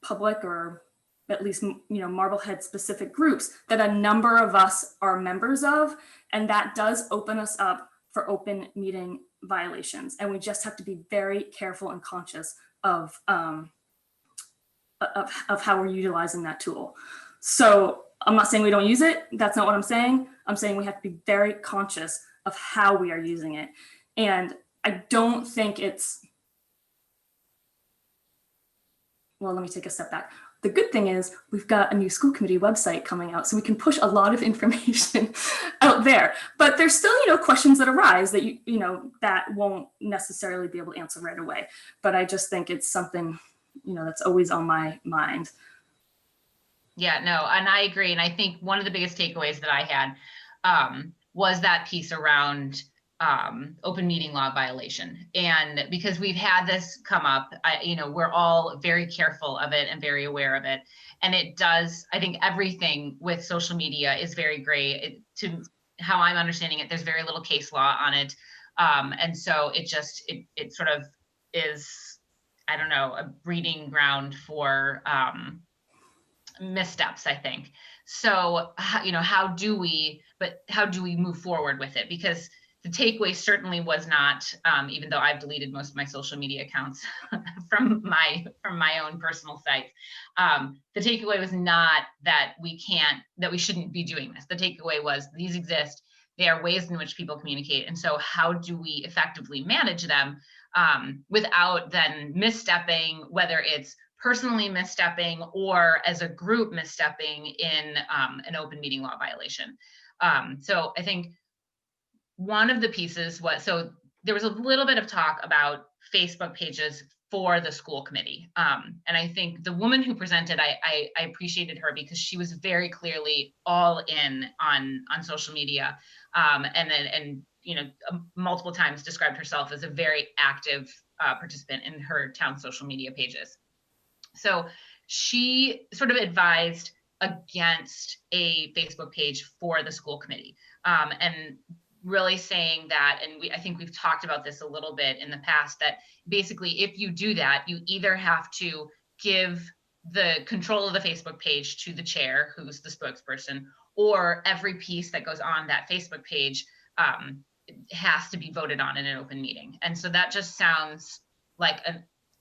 public or at least, Marblehead specific groups that a number of us are members of, and that does open us up for open meeting violations. And we just have to be very careful and conscious of how we're utilizing that tool. So I'm not saying we don't use it. That's not what I'm saying. I'm saying we have to be very conscious of how we are using it. And I don't think it's, well, let me take a step back. The good thing is we've got a new school committee website coming out, so we can push a lot of information out there. But there's still, questions that arise that that won't necessarily be able to answer right away. But I just think it's something, that's always on my mind. Yeah, no, and I agree. And I think one of the biggest takeaways that I had was that piece around open meeting law violation. And because we've had this come up, we're all very careful of it and very aware of it. And it does, I think everything with social media is very gray. To how I'm understanding it, there's very little case law on it. And so it sort of is, I don't know, a breeding ground for missteps, I think. So, how do we move forward with it? Because the takeaway certainly was not, even though I've deleted most of my social media accounts from my own personal sites, the takeaway was not that we shouldn't be doing this. The takeaway was these exist. They are ways in which people communicate. And so how do we effectively manage them without then misstepping, whether it's personally misstepping or as a group misstepping in an open meeting law violation. So I think one of the pieces was, so there was a little bit of talk about Facebook pages for the school committee. And I think the woman who presented, I appreciated her because she was very clearly all in on social media, and multiple times described herself as a very active participant in her town social media pages. So she sort of advised against a Facebook page for the school committee, and really saying that, and I think we've talked about this a little bit in the past, that basically if you do that, you either have to give the control of the Facebook page to the chair, who's the spokesperson, or every piece that goes on that Facebook page has to be voted on in an open meeting. And so that just sounds like,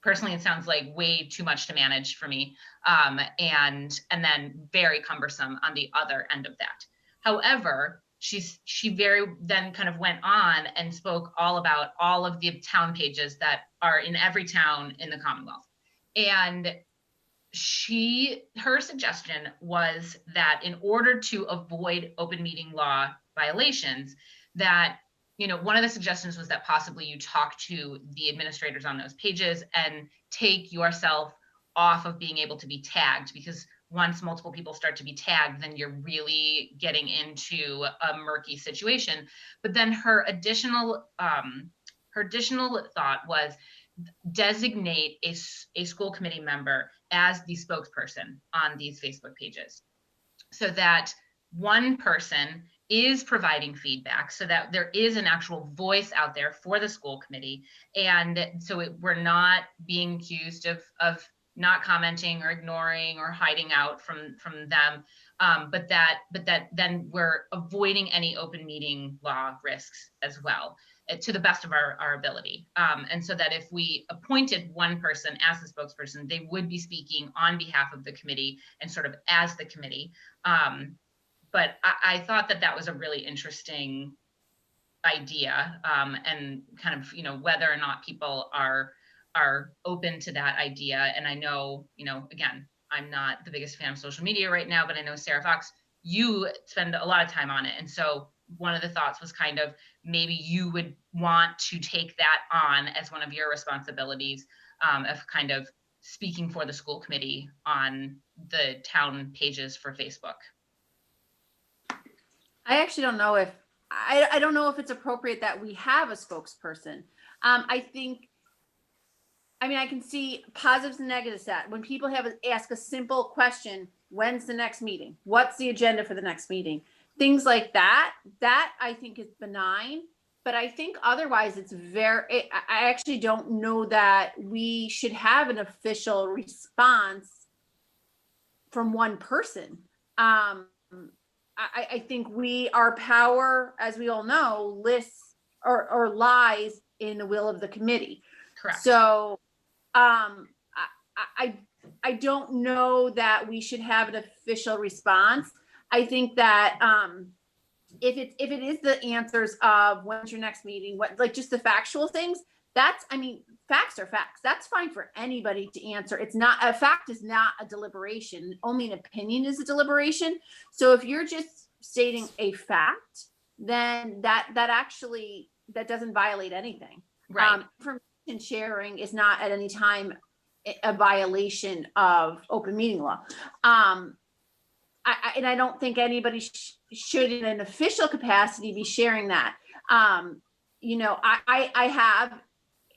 personally, it sounds like way too much to manage for me, and then very cumbersome on the other end of that. However, she very then kind of went on and spoke all about all of the town pages that are in every town in the Commonwealth. And her suggestion was that in order to avoid open meeting law violations, that, one of the suggestions was that possibly you talk to the administrators on those pages and take yourself off of being able to be tagged, because once multiple people start to be tagged, then you're really getting into a murky situation. But then her additional thought was designate a school committee member as the spokesperson on these Facebook pages, so that one person is providing feedback, so that there is an actual voice out there for the school committee. And so we're not being accused of not commenting or ignoring or hiding out from them, but that then we're avoiding any open meeting law risks as well, to the best of our ability. And so that if we appointed one person as the spokesperson, they would be speaking on behalf of the committee and sort of as the committee. But I thought that was a really interesting idea, and kind of, whether or not people are open to that idea. And I know, again, I'm not the biggest fan of social media right now, but I know, Sarah Fox, you spend a lot of time on it. And so one of the thoughts was kind of, maybe you would want to take that on as one of your responsibilities, of kind of speaking for the school committee on the town pages for Facebook. I actually don't know if, I don't know if it's appropriate that we have a spokesperson. I can see positives and negatives that when people ask a simple question, when's the next meeting? What's the agenda for the next meeting? Things like that I think is benign, but I think otherwise I actually don't know that we should have an official response from one person. I think our power, as we all know, lists or lies in the will of the committee. Correct. So I don't know that we should have an official response. I think that if it is the answers of when's your next meeting, like just the factual things, facts are facts. That's fine for anybody to answer. A fact is not a deliberation. Only an opinion is a deliberation. So if you're just stating a fact, then that doesn't violate anything. Right. Information sharing is not at any time a violation of open meeting law. I don't think anybody should in an official capacity be sharing that. I have,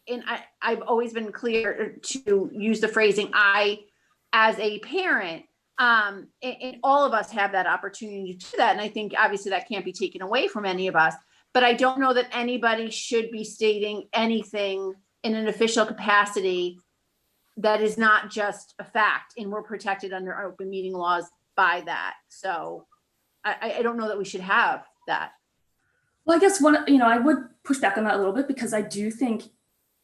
and I've always been clear to use the phrasing, as a parent, and all of us have that opportunity to do that. And I think obviously that can't be taken away from any of us, but I don't know that anybody should be stating anything in an official capacity that is not just a fact, and we're protected under open meeting laws by that. So I don't know that we should have that. Well, I guess I would push back on that a little bit, because I do think,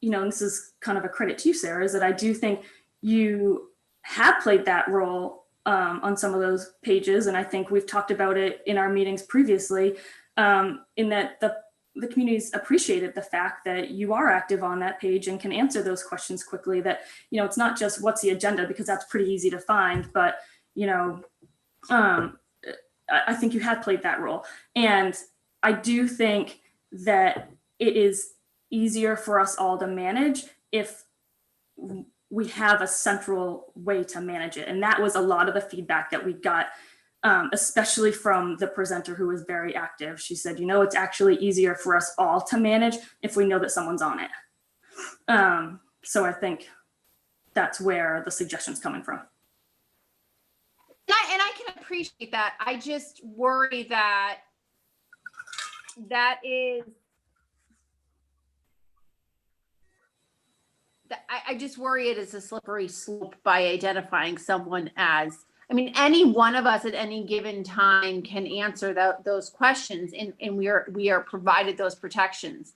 and this is kind of a credit to you, Sarah, is that I do think you have played that role on some of those pages. And I think we've talked about it in our meetings previously, in that the community's appreciated the fact that you are active on that page and can answer those questions quickly, that, it's not just what's the agenda, because that's pretty easy to find, but, I think you had played that role. And I do think that it is easier for us all to manage if we have a central way to manage it. And that was a lot of the feedback that we got, especially from the presenter, who was very active. She said, it's actually easier for us all to manage if we know that someone's on it. So I think that's where the suggestion's coming from. And I can appreciate that. I just worry that I just worry it is a slippery slope by identifying someone as, any one of us at any given time can answer those questions, and we are provided those protections.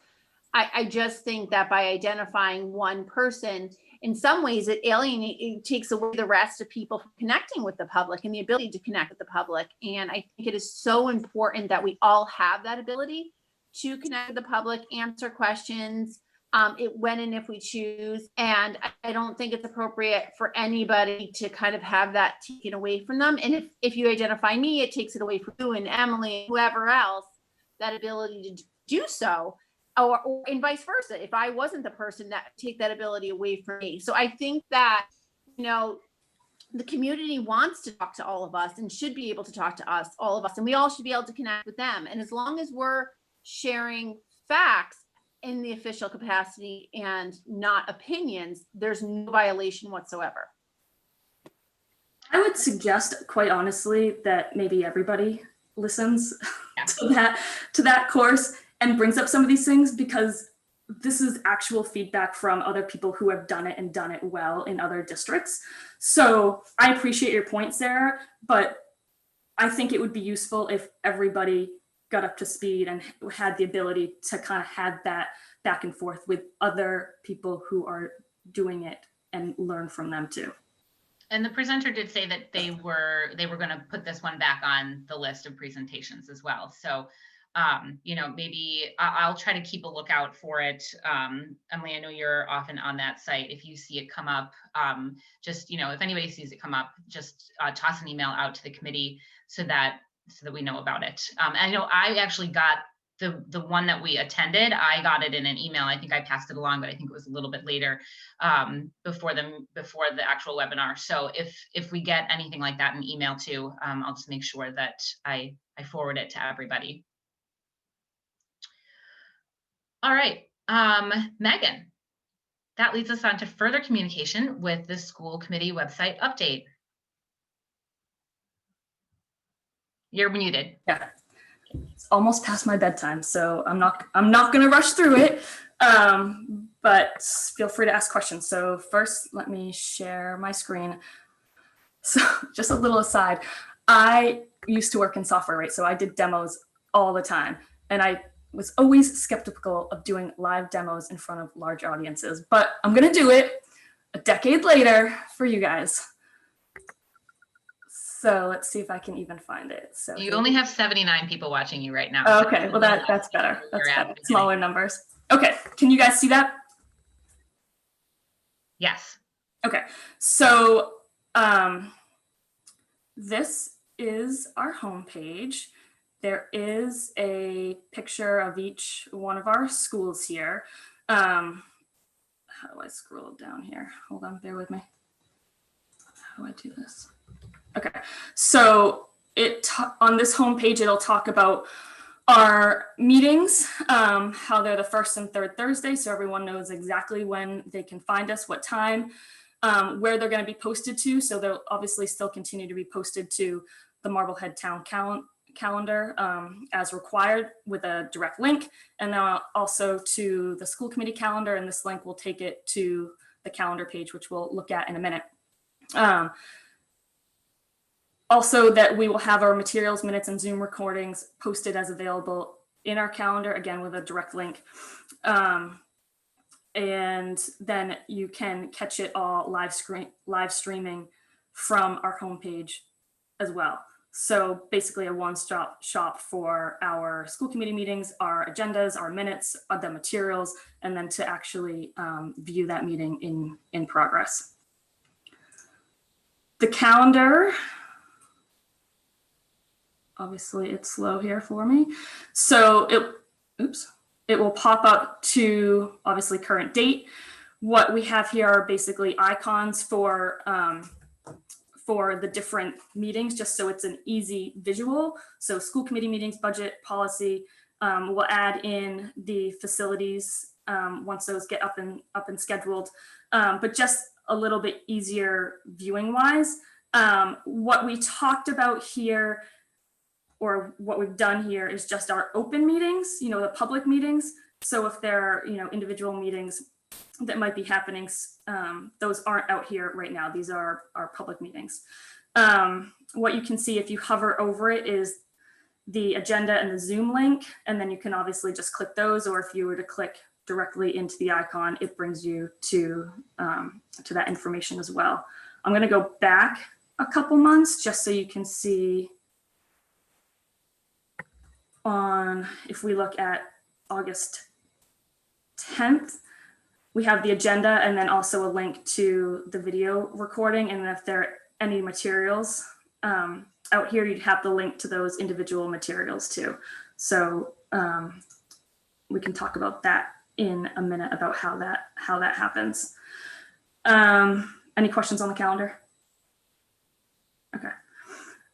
I just think that by identifying one person, in some ways it takes away the rest of people from connecting with the public and the ability to connect with the public. And I think it is so important that we all have that ability to connect with the public, answer questions, when and if we choose. And I don't think it's appropriate for anybody to kind of have that taken away from them. And if you identify me, it takes it away from you and Emily, whoever else, that ability to do so. Or and vice versa. If I wasn't the person, that take that ability away from me. So I think that, the community wants to talk to all of us and should be able to talk to us, all of us, and we all should be able to connect with them. And as long as we're sharing facts in the official capacity and not opinions, there's no violation whatsoever. I would suggest, quite honestly, that maybe everybody listens to that course and brings up some of these things, because this is actual feedback from other people who have done it and done it well in other districts. So I appreciate your point, Sarah, but I think it would be useful if everybody got up to speed and had the ability to kind of have that back and forth with other people who are doing it and learn from them too. And the presenter did say that they were going to put this one back on the list of presentations as well. So maybe I'll try to keep a lookout for it. Emily, I know you're often on that site. If you see it come up, just, if anybody sees it come up, just toss an email out to the committee so that we know about it. And I know I actually got the one that we attended. I got it in an email. I think I passed it along, but I think it was a little bit later, before the actual webinar. So if we get anything like that in email too, I'll just make sure that I forward it to everybody. All right, Megan, that leads us on to further communication with the school committee website update. You're muted. Yeah, it's almost past my bedtime, so I'm not going to rush through it, but feel free to ask questions. So first, let me share my screen. So just a little aside, I used to work in software, right? So I did demos all the time, and I was always skeptical of doing live demos in front of large audiences, but I'm gonna do it a decade later for you guys. So let's see if I can even find it. So you only have 79 people watching you right now. Okay, well that's better. That's better. Smaller numbers. Okay, can you guys see that? Yes. Okay, so this is our homepage. There is a picture of each one of our schools here. How do I scroll down here? Hold on, bear with me. How do I do this? Okay, so on this homepage, it'll talk about our meetings, how they're the first and third Thursday, so everyone knows exactly when they can find us, what time, where they're going to be posted to. So they'll obviously still continue to be posted to the Marblehead Town calendar as required with a direct link, and then also to the school committee calendar, and this link will take it to the calendar page, which we'll look at in a minute. Also that we will have our materials, minutes, and Zoom recordings posted as available in our calendar, again, with a direct link. And then you can catch it all live streaming from our homepage as well. So basically a one-stop shop for our school committee meetings, our agendas, our minutes, the materials, and then to actually view that meeting in progress. The calendar, obviously it's slow here for me. So it will pop up to obviously current date. What we have here are basically icons for the different meetings, just so it's an easy visual. So school committee meetings, budget, policy, we'll add in the facilities once those get up and scheduled, but just a little bit easier viewing wise. What we talked about here, or what we've done here, is just our open meetings, the public meetings. So if there are, individual meetings that might be happening, those aren't out here right now. These are our public meetings. What you can see if you hover over it is the agenda and the Zoom link, and then you can obviously just click those, or if you were to click directly into the icon, it brings you to that information as well. I'm going to go back a couple months just so you can see if we look at August 10th, we have the agenda and then also a link to the video recording. And if there are any materials out here, you'd have the link to those individual materials too. So we can talk about that in a minute about how that happens. Any questions on the calendar? Okay.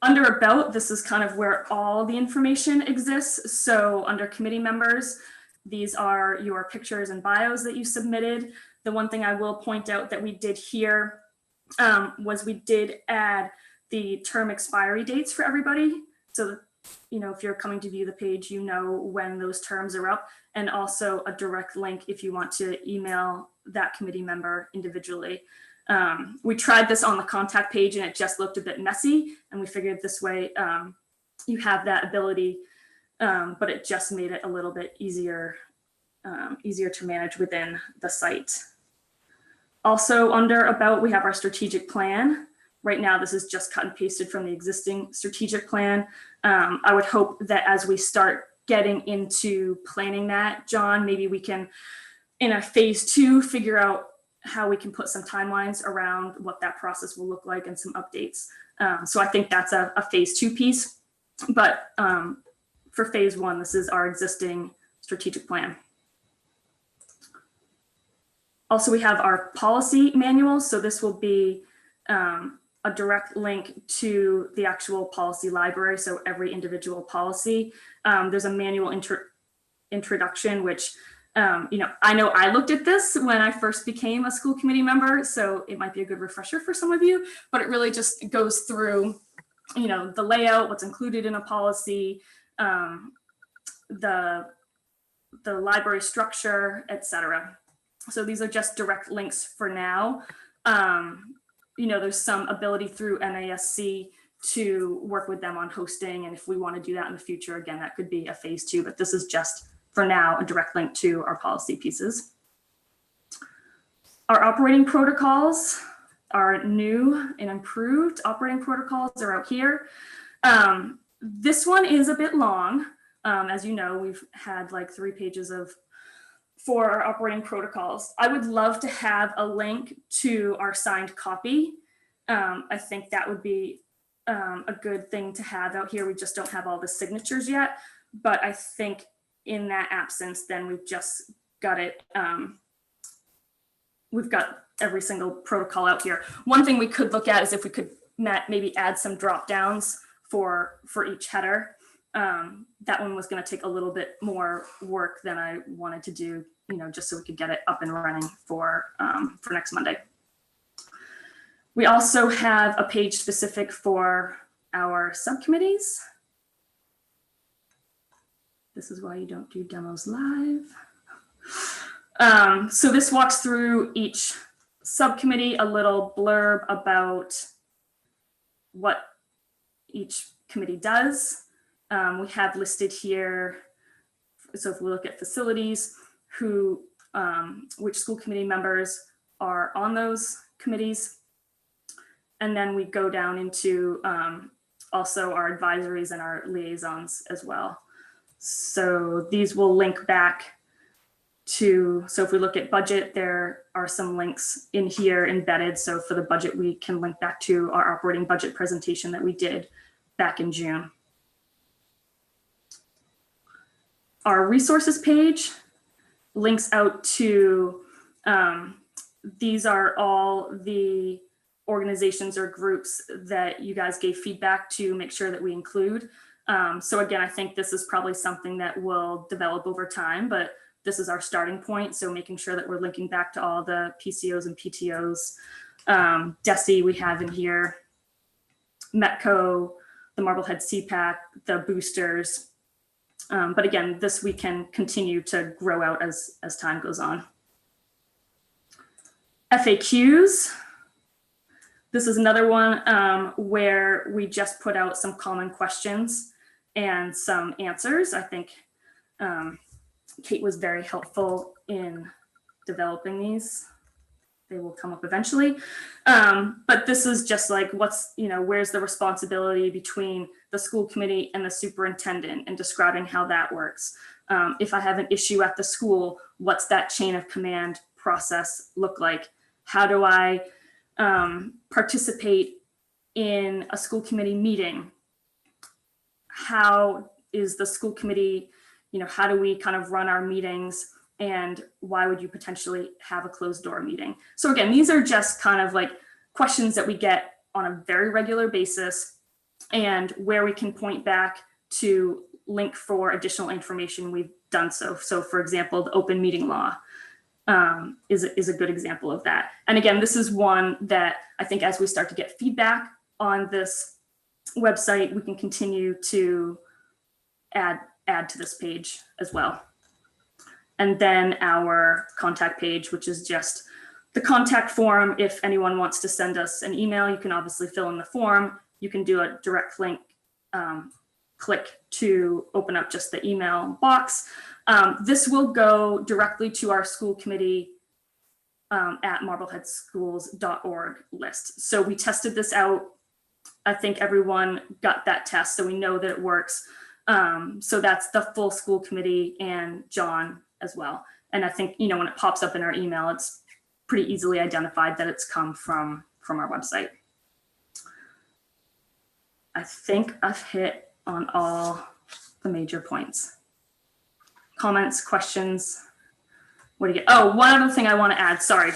Under About, this is kind of where all the information exists. So under committee members, these are your pictures and bios that you submitted. The one thing I will point out that we did here was we did add the term expiry dates for everybody. So, if you're coming to view the page, when those terms are up, and also a direct link if you want to email that committee member individually. We tried this on the contact page and it just looked a bit messy, and we figured this way you have that ability, but it just made it a little bit easier to manage within the site. Also under About, we have our strategic plan. Right now, this is just cut and pasted from the existing strategic plan. I would hope that as we start getting into planning that, John, maybe we can, in a phase 2, figure out how we can put some timelines around what that process will look like and some updates. So I think that's a phase 2 piece, but for phase 1, this is our existing strategic plan. Also, we have our policy manual. So this will be a direct link to the actual policy library. So every individual policy, there's a manual introduction, which I know I looked at this when I first became a school committee member, so it might be a good refresher for some of you, but it really just goes through, the layout, what's included in a policy, the library structure, etc. So these are just direct links for now. There's some ability through NASC to work with them on hosting, and if we want to do that in the future, again, that could be a phase 2, but this is just for now a direct link to our policy pieces. Our operating protocols, our new and improved operating protocols are out here. This one is a bit long. As you know, we've had like 3 pages for our operating protocols. I would love to have a link to our signed copy. I think that would be a good thing to have out here. We just don't have all the signatures yet, but I think in that absence, then we've just got it. We've got every single protocol out here. One thing we could look at is if we could maybe add some drop downs for each header. That one was going to take a little bit more work than I wanted to do, just so we could get it up and running for next Monday. We also have a page specific for our subcommittees. This is why you don't do demos live. So this walks through each subcommittee, a little blurb about what each committee does. We have listed here, so if we look at facilities, which school committee members are on those committees. And then we go down into also our advisories and our liaisons as well. So these will link back to, so if we look at budget, there are some links in here embedded. So for the budget, we can link back to our operating budget presentation that we did back in June. Our resources page links out to, these are all the organizations or groups that you guys gave feedback to make sure that we include. So again, I think this is probably something that will develop over time, but this is our starting point. So making sure that we're linking back to all the PCOs and PTOs. DESE we have in here, METCO, the Marblehead CPAC, the boosters. But again, this we can continue to grow out as time goes on. FAQs. This is another one where we just put out some common questions and some answers. I think Kate was very helpful in developing these. They will come up eventually. But this is just like where's the responsibility between the school committee and the superintendent and describing how that works. If I have an issue at the school, what's that chain of command process look like? How do I participate in a school committee meeting? How is the school committee, how do we kind of run our meetings, and why would you potentially have a closed door meeting? So again, these are just kind of like questions that we get on a very regular basis, and where we can point back to link for additional information. We've done so. So for example, the open meeting law is a good example of that. And again, this is one that I think as we start to get feedback on this website, we can continue to add to this page as well. And then our contact page, which is just the contact form. If anyone wants to send us an email, you can obviously fill in the form. You can do a direct link, click to open up just the email box. This will go directly to our school committee at marbleheadschools.org list. So we tested this out. I think everyone got that test, so we know that it works. So that's the full school committee and John as well. And I think, when it pops up in our email, it's pretty easily identified that it's come from our website. I think I've hit on all the major points. Comments, questions? What do you get? Oh, one other thing I want to add, sorry,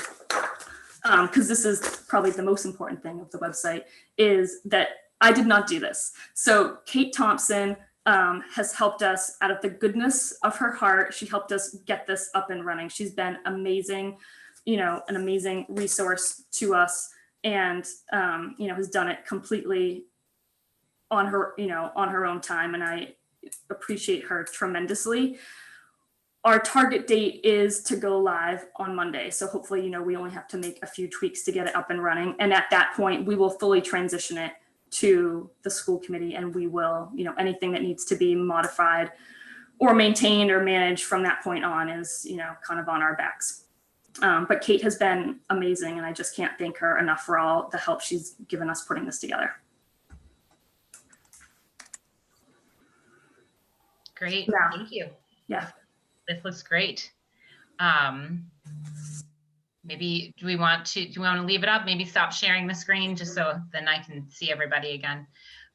because this is probably the most important thing of the website, is that I did not do this. So Kate Thompson has helped us out of the goodness of her heart. She helped us get this up and running. She's been amazing, an amazing resource to us, and has done it completely on her, on her own time. And I appreciate her tremendously. Our target date is to go live on Monday. So hopefully, we only have to make a few tweaks to get it up and running. And at that point, we will fully transition it to the school committee, and we will, anything that needs to be modified or maintained or managed from that point on is, kind of on our backs. But Kate has been amazing, and I just can't thank her enough for all the help she's given us putting this together. Great, Yeah. thank you. Yeah. This looks great. Maybe do we want to leave it up? Maybe stop sharing the screen just so then I can see everybody again.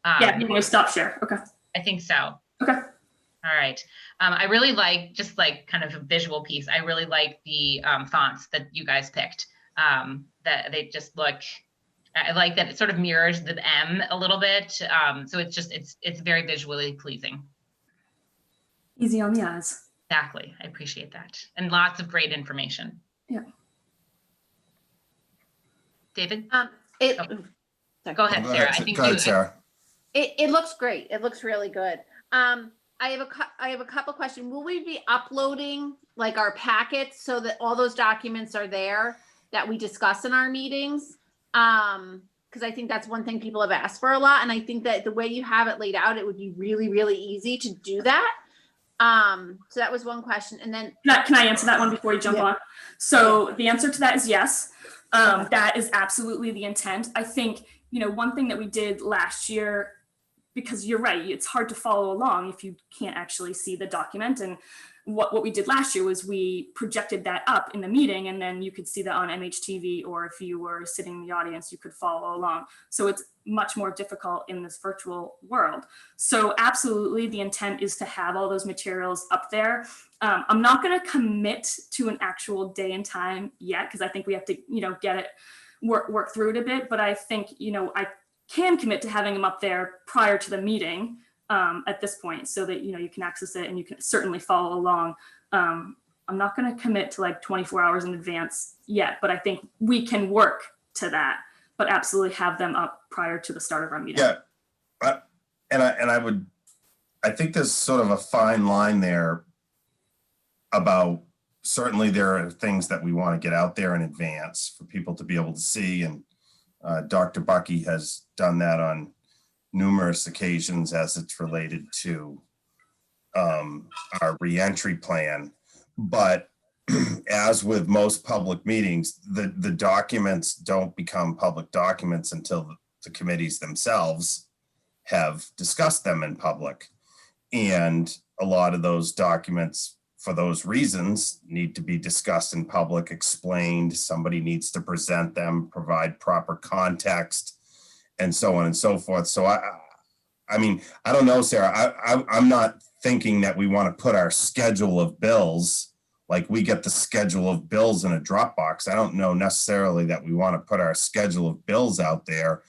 Yeah, you want to stop share? Okay. I think so. Okay. All right. I really like, just like kind of a visual piece, I really like the fonts that you guys picked. That they just look, I like that it sort of mirrors the M a little bit. So it's very visually pleasing. Easy on the eyes. Exactly. I appreciate that. And lots of great information. Yeah. David? Sorry. Go ahead, Sarah. I think Go ahead, Sarah. It looks great. It looks really good. I have a couple questions. Will we be uploading like our packets so that all those documents are there that we discuss in our meetings? because I think that's one thing people have asked for a lot. And I think that the way you have it laid out, it would be really, really easy to do that. So that was one question. And then Can I answer that one before you jump Yeah. on? So the answer to that is yes. That is absolutely the intent. I think, one thing that we did last year, because you're right, it's hard to follow along if you can't actually see the document. And what we did last year was we projected that up in the meeting, and then you could see that on MHTV, or if you were sitting in the audience, you could follow along. So it's much more difficult in this virtual world. So absolutely, the intent is to have all those materials up there. I'm not going to commit to an actual day and time yet, because I think we have to, get it, work through it a bit. But I think, I can commit to having them up there prior to the meeting at this point, so that, you can access it and you can certainly follow along. I'm not going to commit to like 24 hours in advance yet, but I think we can work to that, but absolutely have them up prior to the start of our meeting. Yeah. I think there's sort of a fine line there about, certainly there are things that we want to get out there in advance for people to be able to see. And Dr. Bucky has done that on numerous occasions as it's related to our reentry plan. But as with most public meetings, the documents don't become public documents until the committees themselves have discussed them in public. And a lot of those documents, for those reasons, need to be discussed in public, explained. Somebody needs to present them, provide proper context, and so on and so forth. So I mean, I don't know, Sarah, I'm not thinking that we want to put our schedule of bills, like we get the schedule of bills in a Dropbox. I don't know necessarily that we want to put our schedule of bills out there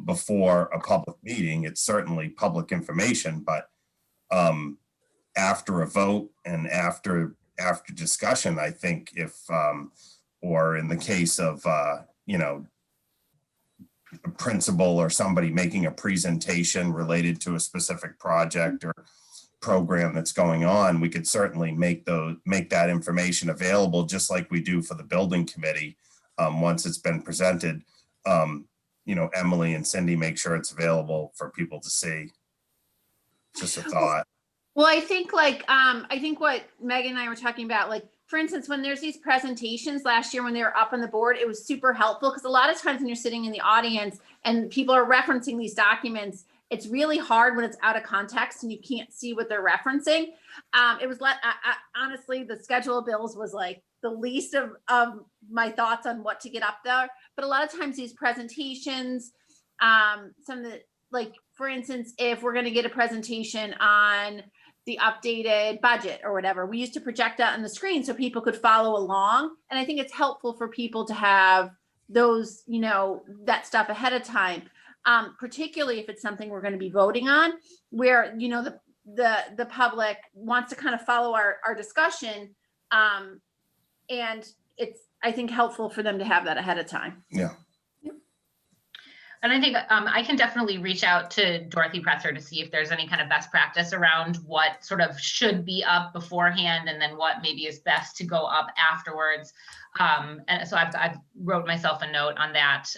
before a public meeting. It's certainly public information, but after a vote and after discussion, I think if, or in the case of, a principal or somebody making a presentation related to a specific project or program that's going on, we could certainly make that information available, just like we do for the building committee. Once it's been presented, Emily and Cindy make sure it's available for people to see. Just a thought. Well, I think I think what Megan and I were talking about, like, for instance, when there's these presentations last year when they were up on the board, it was super helpful, because a lot of times when you're sitting in the audience and people are referencing these documents, it's really hard when it's out of context and you can't see what they're referencing. It was honestly, the schedule of bills was like the least of my thoughts on what to get up there. But a lot of times these presentations, some of the, like, for instance, if we're going to get a presentation on the updated budget or whatever, we used to project that on the screen so people could follow along. And I think it's helpful for people to have those, that stuff ahead of time, particularly if it's something we're going to be voting on, where, the public wants to kind of follow our discussion. And it's, I think, helpful for them to have that ahead of time. Yeah. And I think I can definitely reach out to Dorothy Presser to see if there's any kind of best practice around what sort of should be up beforehand and then what maybe is best to go up afterwards. And so I've wrote myself a note on that.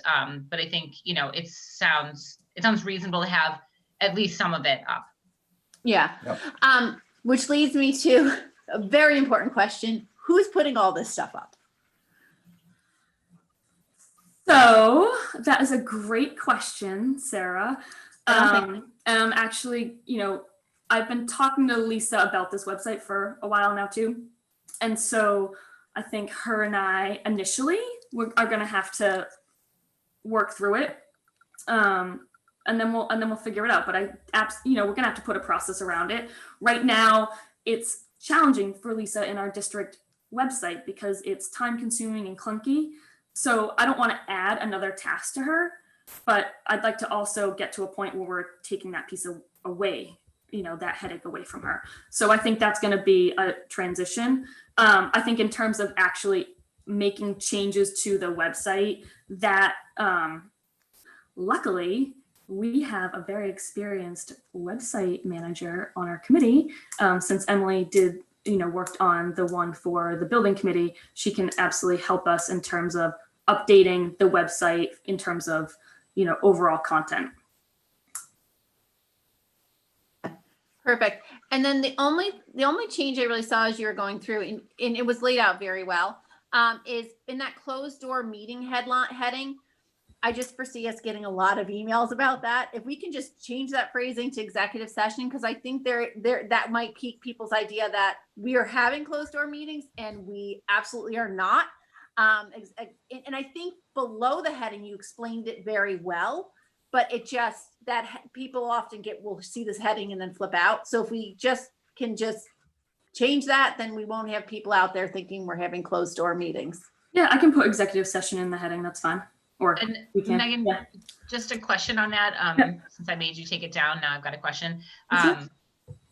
But I think, it sounds reasonable to have at least some of it up. Yeah. Yep. Which leads me to a very important question. Who's putting all this stuff up? So that is a great question, Sarah. Actually, I've been talking to Lisa about this website for a while now too. And so I think her and I initially are going to have to work through it. And then we'll figure it out. But we're going to have to put a process around it. Right now, it's challenging for Lisa in our district website because it's time consuming and clunky. So I don't want to add another task to her, but I'd like to also get to a point where we're taking that piece away, that headache away from her. So I think that's going to be a transition. I think in terms of actually making changes to the website, that luckily we have a very experienced website manager on our committee. Since Emily worked on the one for the building committee, she can absolutely help us in terms of updating the website, in terms of overall content. Perfect. And then the only change I really saw as you were going through, and it was laid out very well, is in that closed door meeting heading. I just foresee us getting a lot of emails about that. If we can just change that phrasing to executive session, because I think that might pique people's idea that we are having closed door meetings and we absolutely are not. And I think below the heading, you explained it very well, but it just, that people often will see this heading and then flip out. So if we can change that, then we won't have people out there thinking we're having closed door meetings. Yeah, I can put executive session in the heading. That's fine. Or And we can. Megan, Yeah. just a question on that. Since I made you take it down, now I've got a question.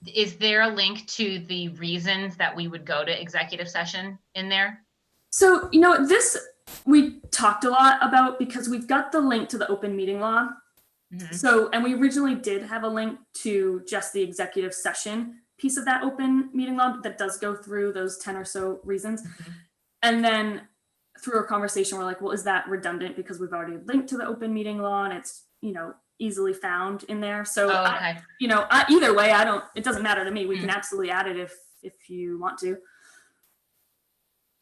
Is there a link to the reasons that we would go to executive session in there? So, this we talked a lot about because we've got the link to the open meeting law. So, and we originally did have a link to just the executive session piece of that open meeting law that does go through those 10 or so reasons. And then through our conversation, we're like, well, is that redundant because we've already linked to the open meeting law and it's, easily found in there. So, either way, it doesn't matter to me. We can absolutely add it if you want to.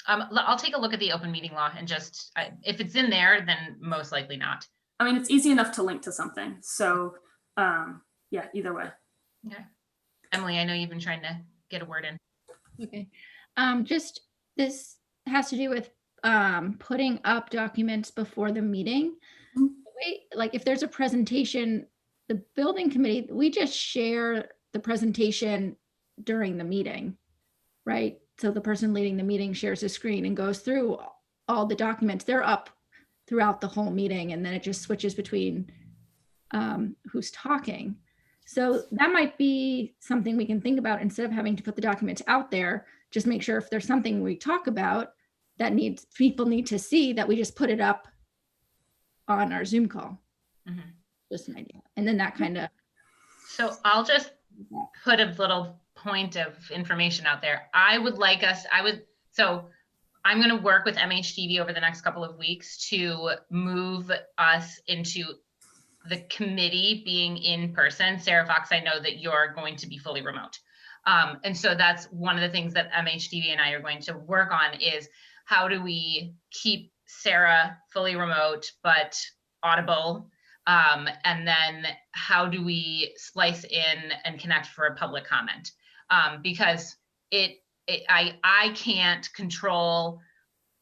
I'll take a look at the open meeting law and just, if it's in there, then most likely not. I mean, it's easy enough to link to something. So, yeah, either way. Okay. Emily, I know you've been trying to get a word in. Okay. Just this has to do with putting up documents before the meeting. Like if there's a presentation, the building committee, we just share the presentation during the meeting, right? So the person leading the meeting shares a screen and goes through all the documents. They're up throughout the whole meeting, and then it just switches between who's talking. So that might be something we can think about instead of having to put the documents out there. Just make sure if there's something we talk about that people need to see, that we just put it up on our Zoom call. Just an idea. And then that kind of. So I'll just put a little point of information out there. So I'm going to work with MHTV over the next couple of weeks to move us into the committee being in person. Sarah Fox, I know that you're going to be fully remote. And so that's one of the things that MHTV and I are going to work on is how do we keep Sarah fully remote, but audible? And then how do we splice in and connect for a public comment? Because I can't control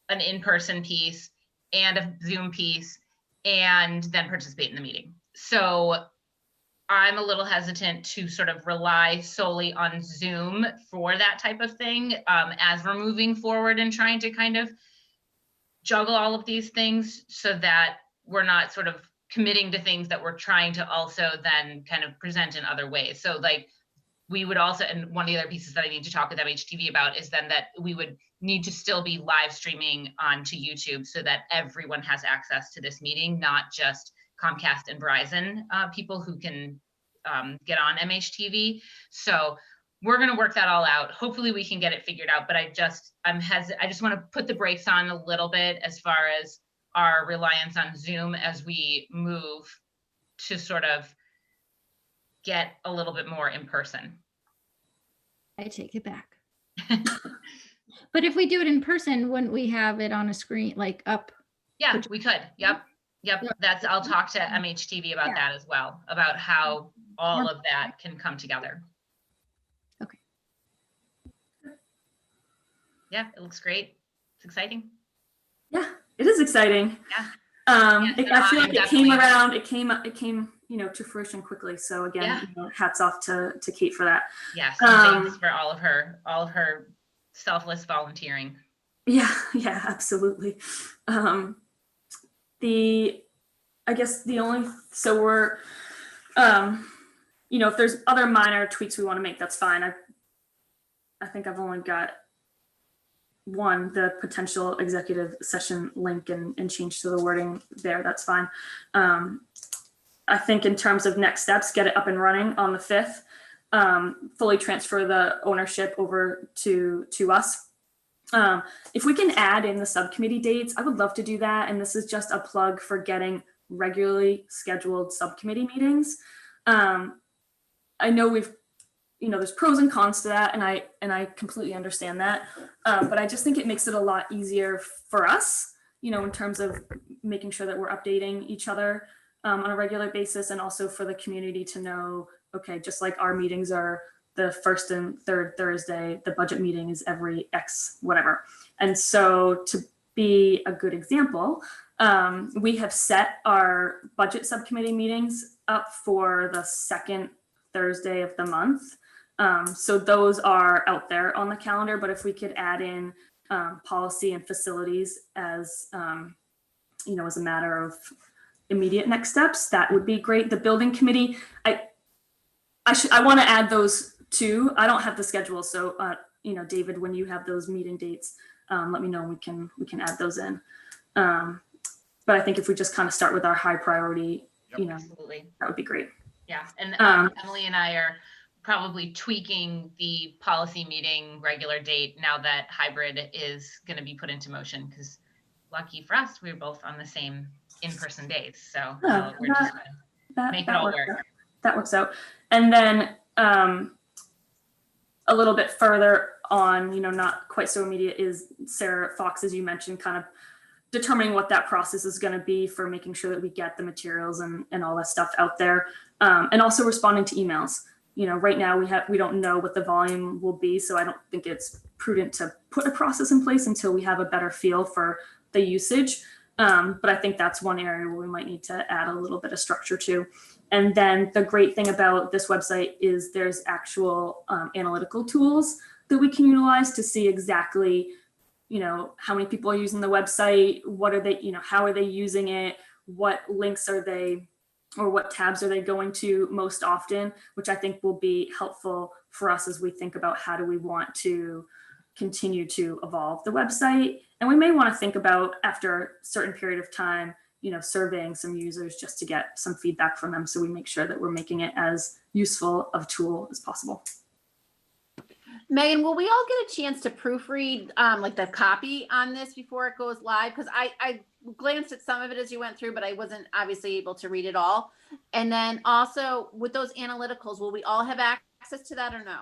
an in-person piece and a Zoom piece and then participate in the meeting. So I'm a little hesitant to sort of rely solely on Zoom for that type of thing as we're moving forward and trying to kind of juggle all of these things so that we're not sort of committing to things that we're trying to also then kind of present in other ways. So like we would also, and one of the other pieces that I need to talk with MHTV about is then that we would need to still be live streaming onto YouTube so that everyone has access to this meeting, not just Comcast and Verizon people who can get on MHTV. So we're going to work that all out. Hopefully we can get it figured out, but I just want to put the brakes on a little bit as far as our reliance on Zoom as we move to sort of get a little bit more in person. I take it back. But if we do it in person, wouldn't we have it on a screen, like up? Yeah, we could. Yep. I'll talk to MHTV about that as well, about how all of that can come together. Okay. Yeah, it looks great. It's exciting. Yeah, it is exciting. Yeah. I feel like it came around. It came to fruition quickly. So again, hats off to Kate for that. Yes. Thanks for all of her selfless volunteering. Yeah, absolutely. If there's other minor tweaks we want to make, that's fine. I think I've only got one, the potential executive session link and change to the wording there. That's fine. I think in terms of next steps, get it up and running on the 5th, fully transfer the ownership over to us. If we can add in the subcommittee dates, I would love to do that. And this is just a plug for getting regularly scheduled subcommittee meetings. I know there's pros and cons to that, and I completely understand that. But I just think it makes it a lot easier for us, in terms of making sure that we're updating each other on a regular basis, and also for the community to know, okay, just like our meetings are the first and third Thursday, the budget meeting is every X whatever. And so to be a good example, we have set our budget subcommittee meetings up for the second Thursday of the month. So those are out there on the calendar, but if we could add in policy and facilities as, as a matter of immediate next steps, that would be great. The building committee, I want to add those too. I don't have the schedule. So, David, when you have those meeting dates, let me know, and we can add those in. But I think if we just kind of start with our high priority, Absolutely. that would be great. Yeah, and Emily and I are probably tweaking the policy meeting regular date now that hybrid is going to be put into motion, because lucky for us, we're both on the same in-person days. So we're just gonna make it all work. That works out. And then a little bit further on, not quite so immediate, is Sarah Fox, as you mentioned, kind of determining what that process is going to be for making sure that we get the materials and all that stuff out there, and also responding to emails. Right now we don't know what the volume will be, so I don't think it's prudent to put a process in place until we have a better feel for the usage. But I think that's one area where we might need to add a little bit of structure to. And then the great thing about this website is there's actual analytical tools that we can utilize to see exactly, how many people are using the website, what are they, how are they using it, what links are they, or what tabs are they going to most often, which I think will be helpful for us as we think about how do we want to continue to evolve the website. And we may want to think about, after a certain period of time, surveying some users just to get some feedback from them, so we make sure that we're making it as useful of a tool as possible. Megan, will we all get a chance to proofread like the copy on this before it goes live? Because I glanced at some of it as you went through, but I wasn't obviously able to read it all. And then also with those analyticals, will we all have access to that or no?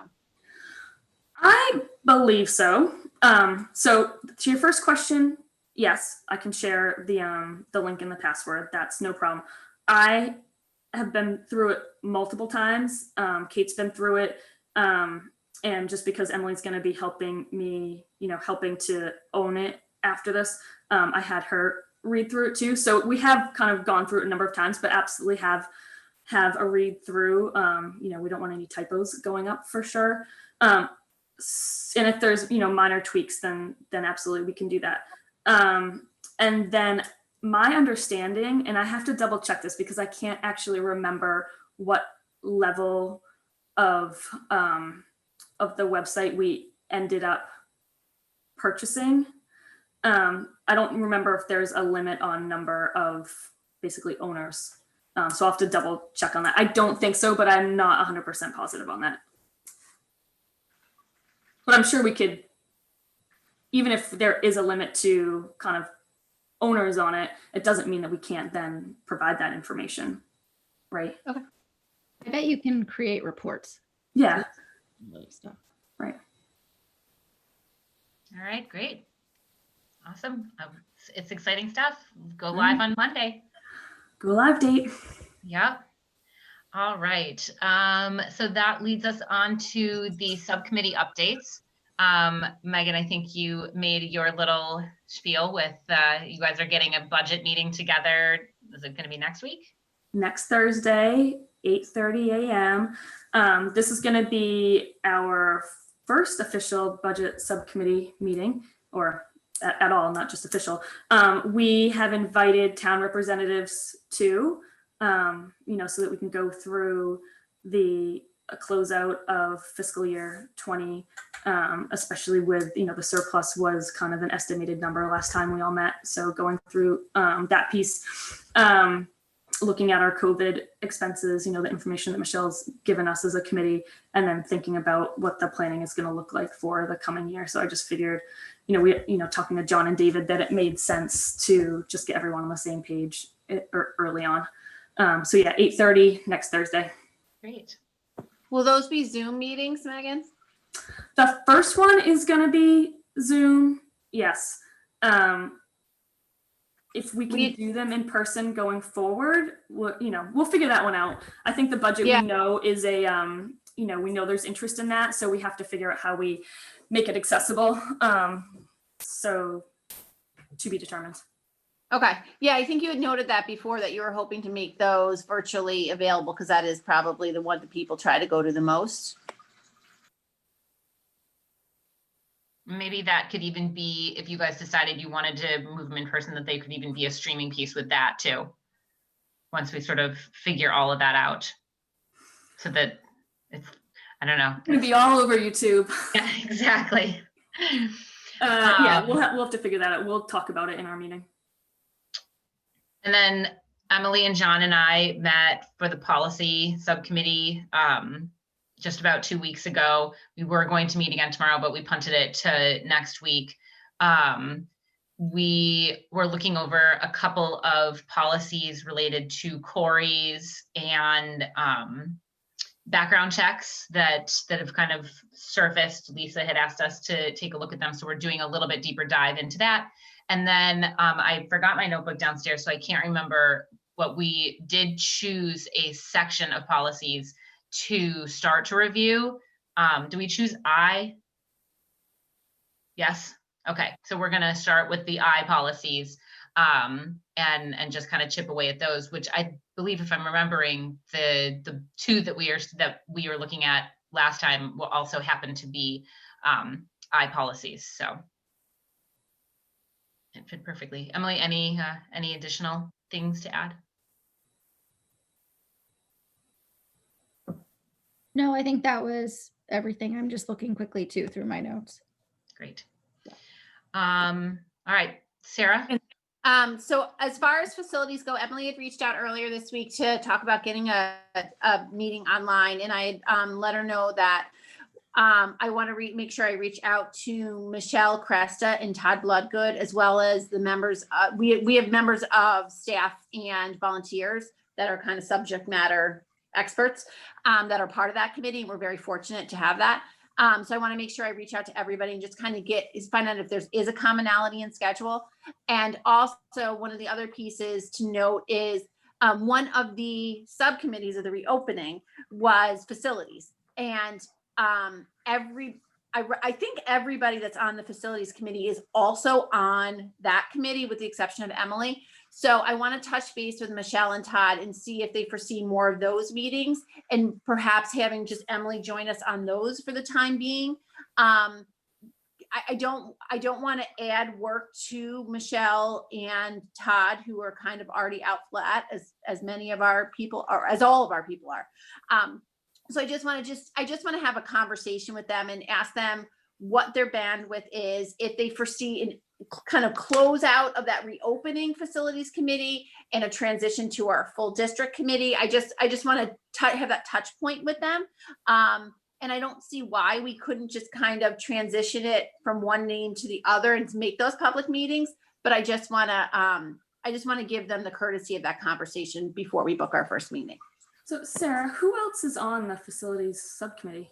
I believe so. So to your first question, yes, I can share the link and the password. That's no problem. I have been through it multiple times. Kate's been through it. And just because Emily's going to be helping me, helping to own it after this, I had her read through it too. So we have kind of gone through it a number of times, but absolutely have a read through. We don't want any typos going up for sure. And if there's, minor tweaks, then absolutely we can do that. And then my understanding, and I have to double check this because I can't actually remember what level of the website we ended up purchasing. I don't remember if there's a limit on number of basically owners. So I'll have to double check on that. I don't think so, but I'm not 100% positive on that. But I'm sure we could, even if there is a limit to kind of owners on it, it doesn't mean that we can't then provide that information, right? Okay. I bet you can create reports. Yeah. Stuff. Right. All right, great. Awesome. It's exciting stuff. Go live on Monday. Go live date. Yep. All right. So that leads us on to the subcommittee updates. Megan, I think you made your little spiel with you guys are getting a budget meeting together. Is it going to be next week? Next Thursday, 8:30 a.m. This is going to be our first official budget subcommittee meeting, or at all, not just official. We have invited town representatives too, so that we can go through the closeout of fiscal year 20, especially with, the surplus was kind of an estimated number last time we all met. So going through that piece, looking at our COVID expenses, the information that Michelle's given us as a committee, and then thinking about what the planning is going to look like for the coming year. So I just figured, talking to John and David, that it made sense to just get everyone on the same page early on. So yeah, 8:30 next Thursday. Great. Will those be Zoom meetings, Megan? The first one is going to be Zoom. Yes. If we can do them in person going forward, we'll figure that one out. I think the budget we know is we know there's interest in that. So we have to figure out how we make it accessible. So to be determined. Okay. Yeah, I think you had noted that before, that you were hoping to make those virtually available, because that is probably the one that people try to go to the most. Maybe that could even be, if you guys decided you wanted to move them in person, that they could even be a streaming piece with that too. Once we sort of figure all of that out. So that it's, I don't know. It's gonna be all over YouTube. Yeah, exactly. Yeah, we'll have to figure that out. We'll talk about it in our meeting. And then Emily and John and I met for the policy subcommittee just about 2 weeks ago. We were going to meet again tomorrow, but we punted it to next week. We were looking over a couple of policies related to Corey's and background checks that have kind of surfaced. Lisa had asked us to take a look at them, so we're doing a little bit deeper dive into that. And then I forgot my notebook downstairs, so I can't remember what we did choose a section of policies to start to review. Do we choose I? Yes. Okay. So we're going to start with the I policies and just kind of chip away at those, which I believe, if I'm remembering, the two that we were looking at last time will also happen to be I policies. So it fit perfectly. Emily, any additional things to add? No, I think that was everything. I'm just looking quickly too through my notes. Great. All right, Sarah. So as far as facilities go, Emily had reached out earlier this week to talk about getting a meeting online, and I had let her know that I want to make sure I reach out to Michelle Cresta and Todd Bloodgood, as well as the members. We have members of staff and volunteers that are kind of subject matter experts that are part of that committee. We're very fortunate to have that. So I want to make sure I reach out to everybody and just kind of find out if there is a commonality in schedule. And also, one of the other pieces to note is one of the subcommittees of the reopening was facilities. And I think everybody that's on the facilities committee is also on that committee, with the exception of Emily. So I want to touch base with Michelle and Todd and see if they foresee more of those meetings, and perhaps having just Emily join us on those for the time being. I don't want to add work to Michelle and Todd, who are kind of already out flat, as many of our people are, as all of our people are. So I just want to have a conversation with them and ask them what their bandwidth is, if they foresee an kind of close out of that reopening facilities committee and a transition to our full district committee. I just want to have that touch point with them. And I don't see why we couldn't just kind of transition it from one name to the other and make those public meetings. But I just want to give them the courtesy of that conversation before we book our first meeting. So Sarah, who else is on the facilities subcommittee?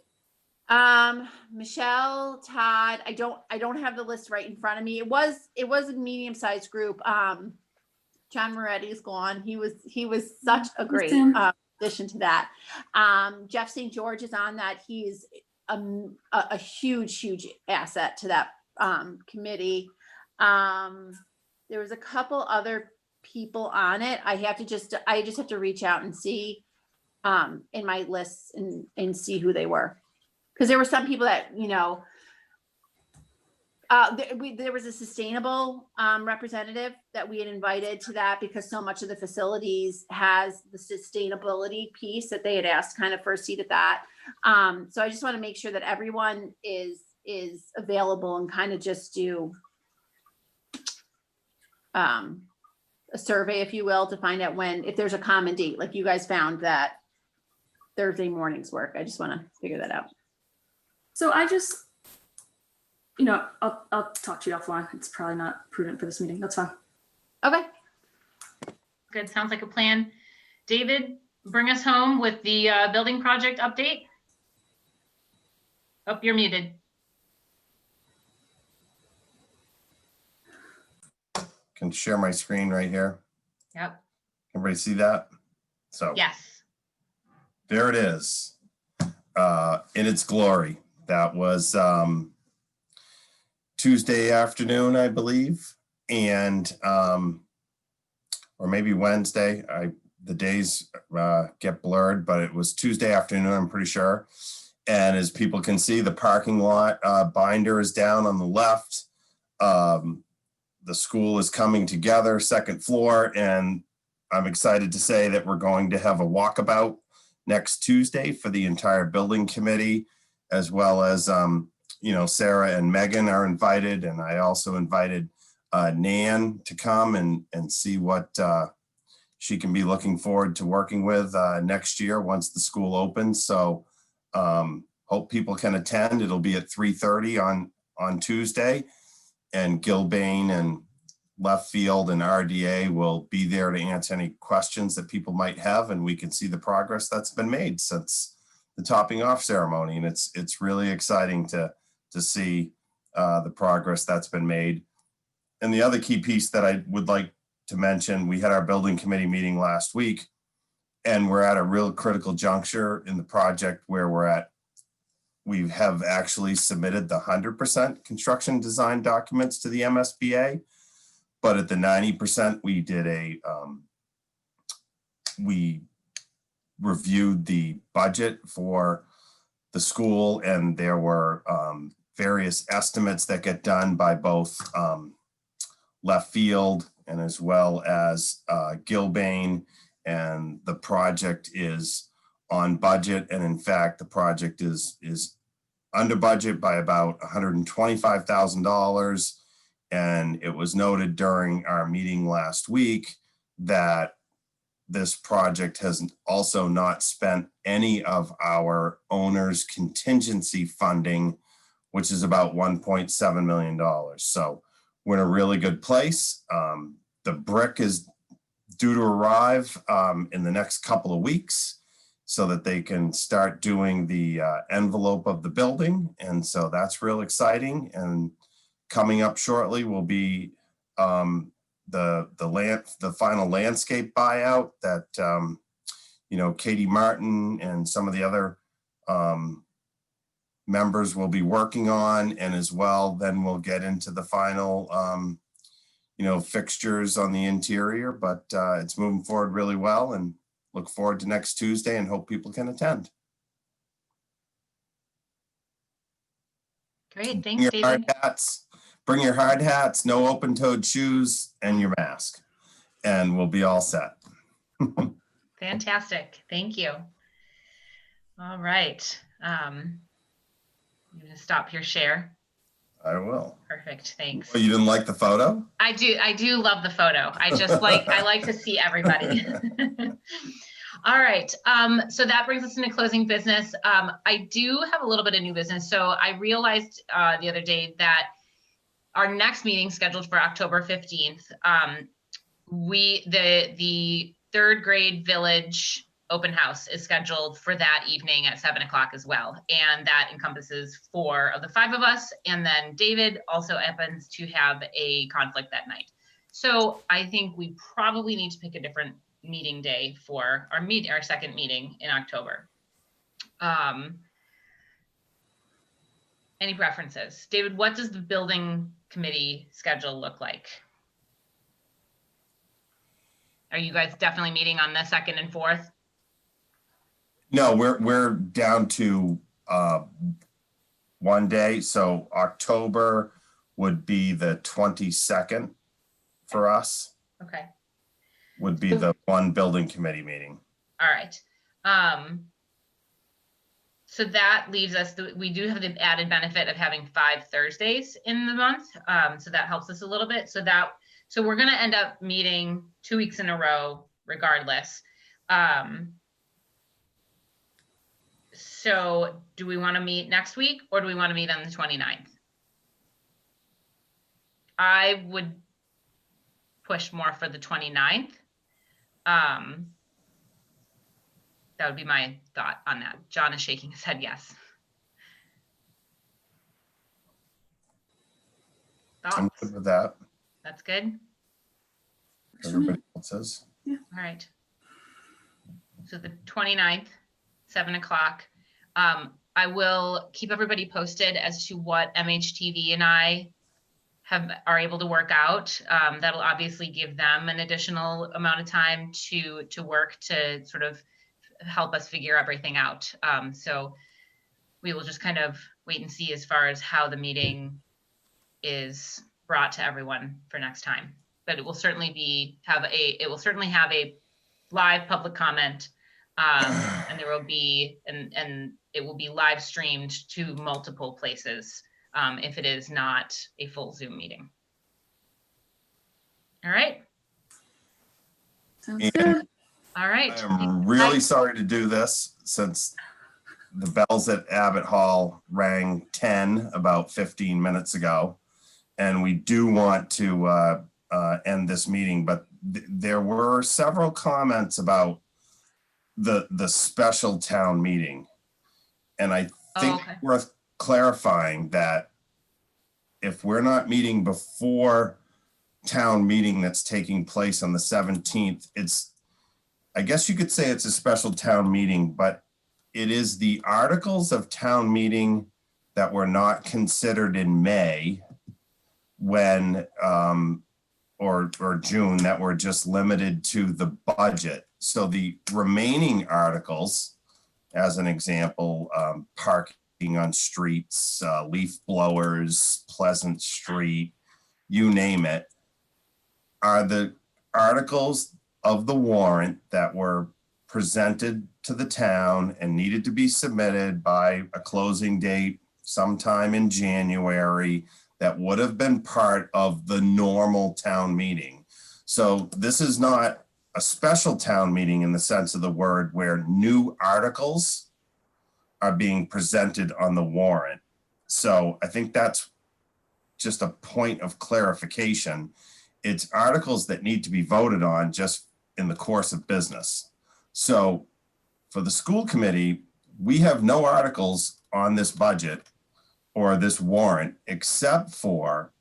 Michelle, Todd, I don't have the list right in front of me. It was a medium-sized group. John Moretti's gone. He was such a great addition to that. Jeff St. George is on that. He's a huge asset to that committee. There was a couple other people on it. I just have to reach out and see in my lists and see who they were. Because there were some people that, there was a sustainable representative that we had invited to that, because so much of the facilities has the sustainability piece that they had asked kind of for a seat at that. So I just want to make sure that everyone is available and kind of just do a survey, if you will, to find out if there's a common date, like you guys found that Thursday mornings work. I just want to figure that out. So I just, I'll talk to you offline. It's probably not prudent for this meeting. That's fine. Okay. Good, sounds like a plan. David, bring us home with the building project update. Oh, you're muted. Can share my screen right here. Yep. Everybody see that? So Yes. there it is, in its glory. That was Tuesday afternoon, I believe, and or maybe Wednesday. The days get blurred, but it was Tuesday afternoon, I'm pretty sure. And as people can see, the parking lot binder is down on the left. The school is coming together, second floor, and I'm excited to say that we're going to have a walkabout next Tuesday for the entire building committee, as well as, Sarah and Megan are invited. And I also invited Nan to come and see what she can be looking forward to working with next year once the school opens. So hope people can attend. It'll be at 3:30 on Tuesday, and Gilbane and Left Field and RDA will be there to answer any questions that people might have, and we can see the progress that's been made since the topping off ceremony. And it's really exciting to see the progress that's been made. And the other key piece that I would like to mention, we had our building committee meeting last week, and we're at a real critical juncture in the project where we have actually submitted the 100% construction design documents to the MSBA. But at the 90%, we did we reviewed the budget for the school, and there were various estimates that get done by both Left Field and as well as Gilbane, and the project is on budget. And in fact, the project is under budget by about $125,000. And it was noted during our meeting last week that this project has also not spent any of our owner's contingency funding, which is about $1.7 million. So we're in a really good place. The brick is due to arrive in the next couple of weeks so that they can start doing the envelope of the building. And so that's real exciting. And coming up shortly will be the final landscape buyout that Katie Martin and some of the other members will be working on, and as well then we'll get into the final fixtures on the interior. But it's moving forward really well, and look forward to next Tuesday and hope people can attend. Great, thanks, David. Bring your hard hats, no open-toed shoes, and your mask, and we'll be all set. Fantastic, thank you. All right, I'm gonna stop your share. I will. Perfect, thanks. Oh, you didn't like the photo? I do love the photo. I just I like to see everybody. All right, so that brings us into closing business. I do have a little bit of new business. So I realized the other day that our next meeting scheduled for October 15th, the third grade village open house is scheduled for that evening at 7 o'clock as well. And that encompasses 4 of the 5 of us. And then David also happens to have a conflict that night. So I think we probably need to pick a different meeting day for our second meeting in October. Any preferences? David, what does the building committee schedule look like? Are you guys definitely meeting on the 2nd and 4th? No, we're down to one day. So October would be the 22nd for us. Okay. Would be the one building committee meeting. All right. So that leaves us, we do have the added benefit of having 5 Thursdays in the month. So that helps us a little bit. So we're going to end up meeting 2 weeks in a row regardless. So do we want to meet next week, or do we want to meet on the 29th? I would push more for the 29th. That would be my thought on that. John is shaking his head yes. I'm Thoughts? good with that. That's good. Everybody else says. All right. So the 29th, 7 o'clock. I will keep everybody posted as to what MHTV and I are able to work out. That'll obviously give them an additional amount of time to work to sort of help us figure everything out. So we will just kind of wait and see as far as how the meeting is brought to everyone for next time. But it will certainly have a live public comment, and there will be and it will be live streamed to multiple places if it is not a full Zoom meeting. All right. And All right. I'm really sorry to do this since the bells at Abbott Hall rang 10 about 15 minutes ago. And we do want to end this meeting, but there were several comments about the special town meeting. And I think it's worth clarifying that if we're not meeting before town meeting that's taking place on the 17th, I guess you could say it's a special town meeting, but it is the articles of town meeting that were not considered in May when or June that were just limited to the budget. So the remaining articles, as an example, parking on streets, leaf blowers, Pleasant Street, you name it, are the articles of the warrant that were presented to the town and needed to be submitted by a closing date sometime in January that would have been part of the normal town meeting. So this is not a special town meeting in the sense of the word where new articles are being presented on the warrant. So I think that's just a point of clarification. It's articles that need to be voted on just in the course of business. So for the school committee, we have no articles on this budget or this warrant except for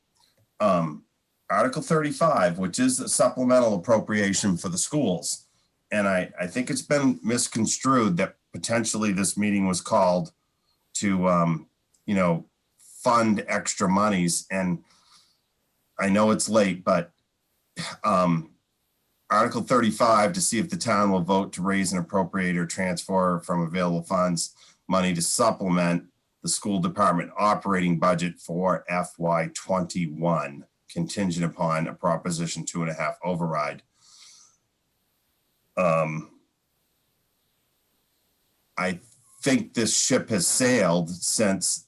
Article 35, which is a supplemental appropriation for the schools. And I think it's been misconstrued that potentially this meeting was called to, fund extra monies. And I know it's late, but Article 35, to see if the town will vote to raise and appropriate or transfer from available funds money to supplement the school department operating budget for FY21, contingent upon a Proposition 2.5 override. I think this ship has sailed since,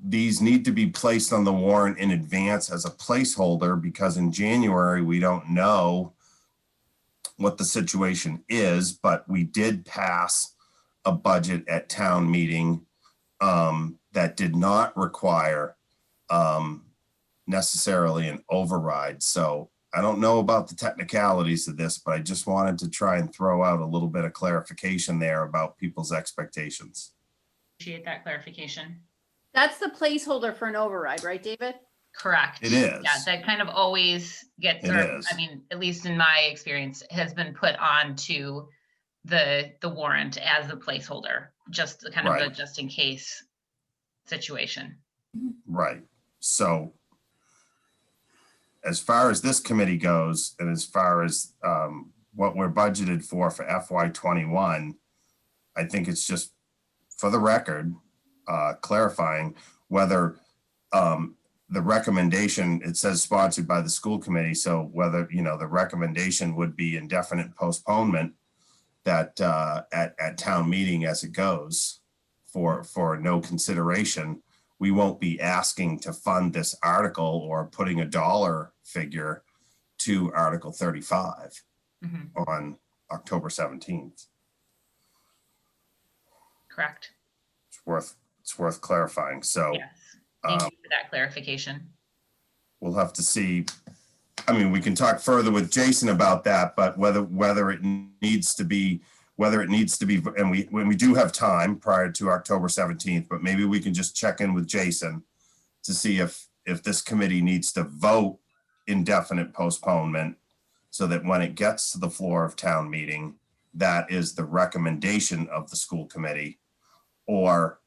these need to be placed on the warrant in advance as a placeholder, because in January, we don't know what the situation is, but we did pass a budget at town meeting that did not require necessarily an override. So I don't know about the technicalities of this, but I just wanted to try and throw out a little bit of clarification there about people's expectations. Appreciate that clarification. That's the placeholder for an override, right, David? Correct. It is. Yeah, that kind of always gets, It is. I mean, at least in my experience, has been put onto the warrant as a placeholder, just kind of a Right. just in case situation. Right. So as far as this committee goes, and as far as what we're budgeted for FY21, I think it's just for the record, clarifying whether the recommendation, it says sponsored by the school committee. So whether, the recommendation would be indefinite postponement that at town meeting as it goes for no consideration. We won't be asking to fund this article or putting a dollar figure to Article 35 on October 17th. Correct. It's worth clarifying. So Yes. Thank you for that clarification. we'll have to see I mean, we can talk further with Jason about that, but whether it needs to be, and when we do have time prior to October 17th, but maybe we can just check in with Jason to see if this committee needs to vote indefinite postponement, so that when it gets to the floor of town meeting, that is the recommendation of the school committee, or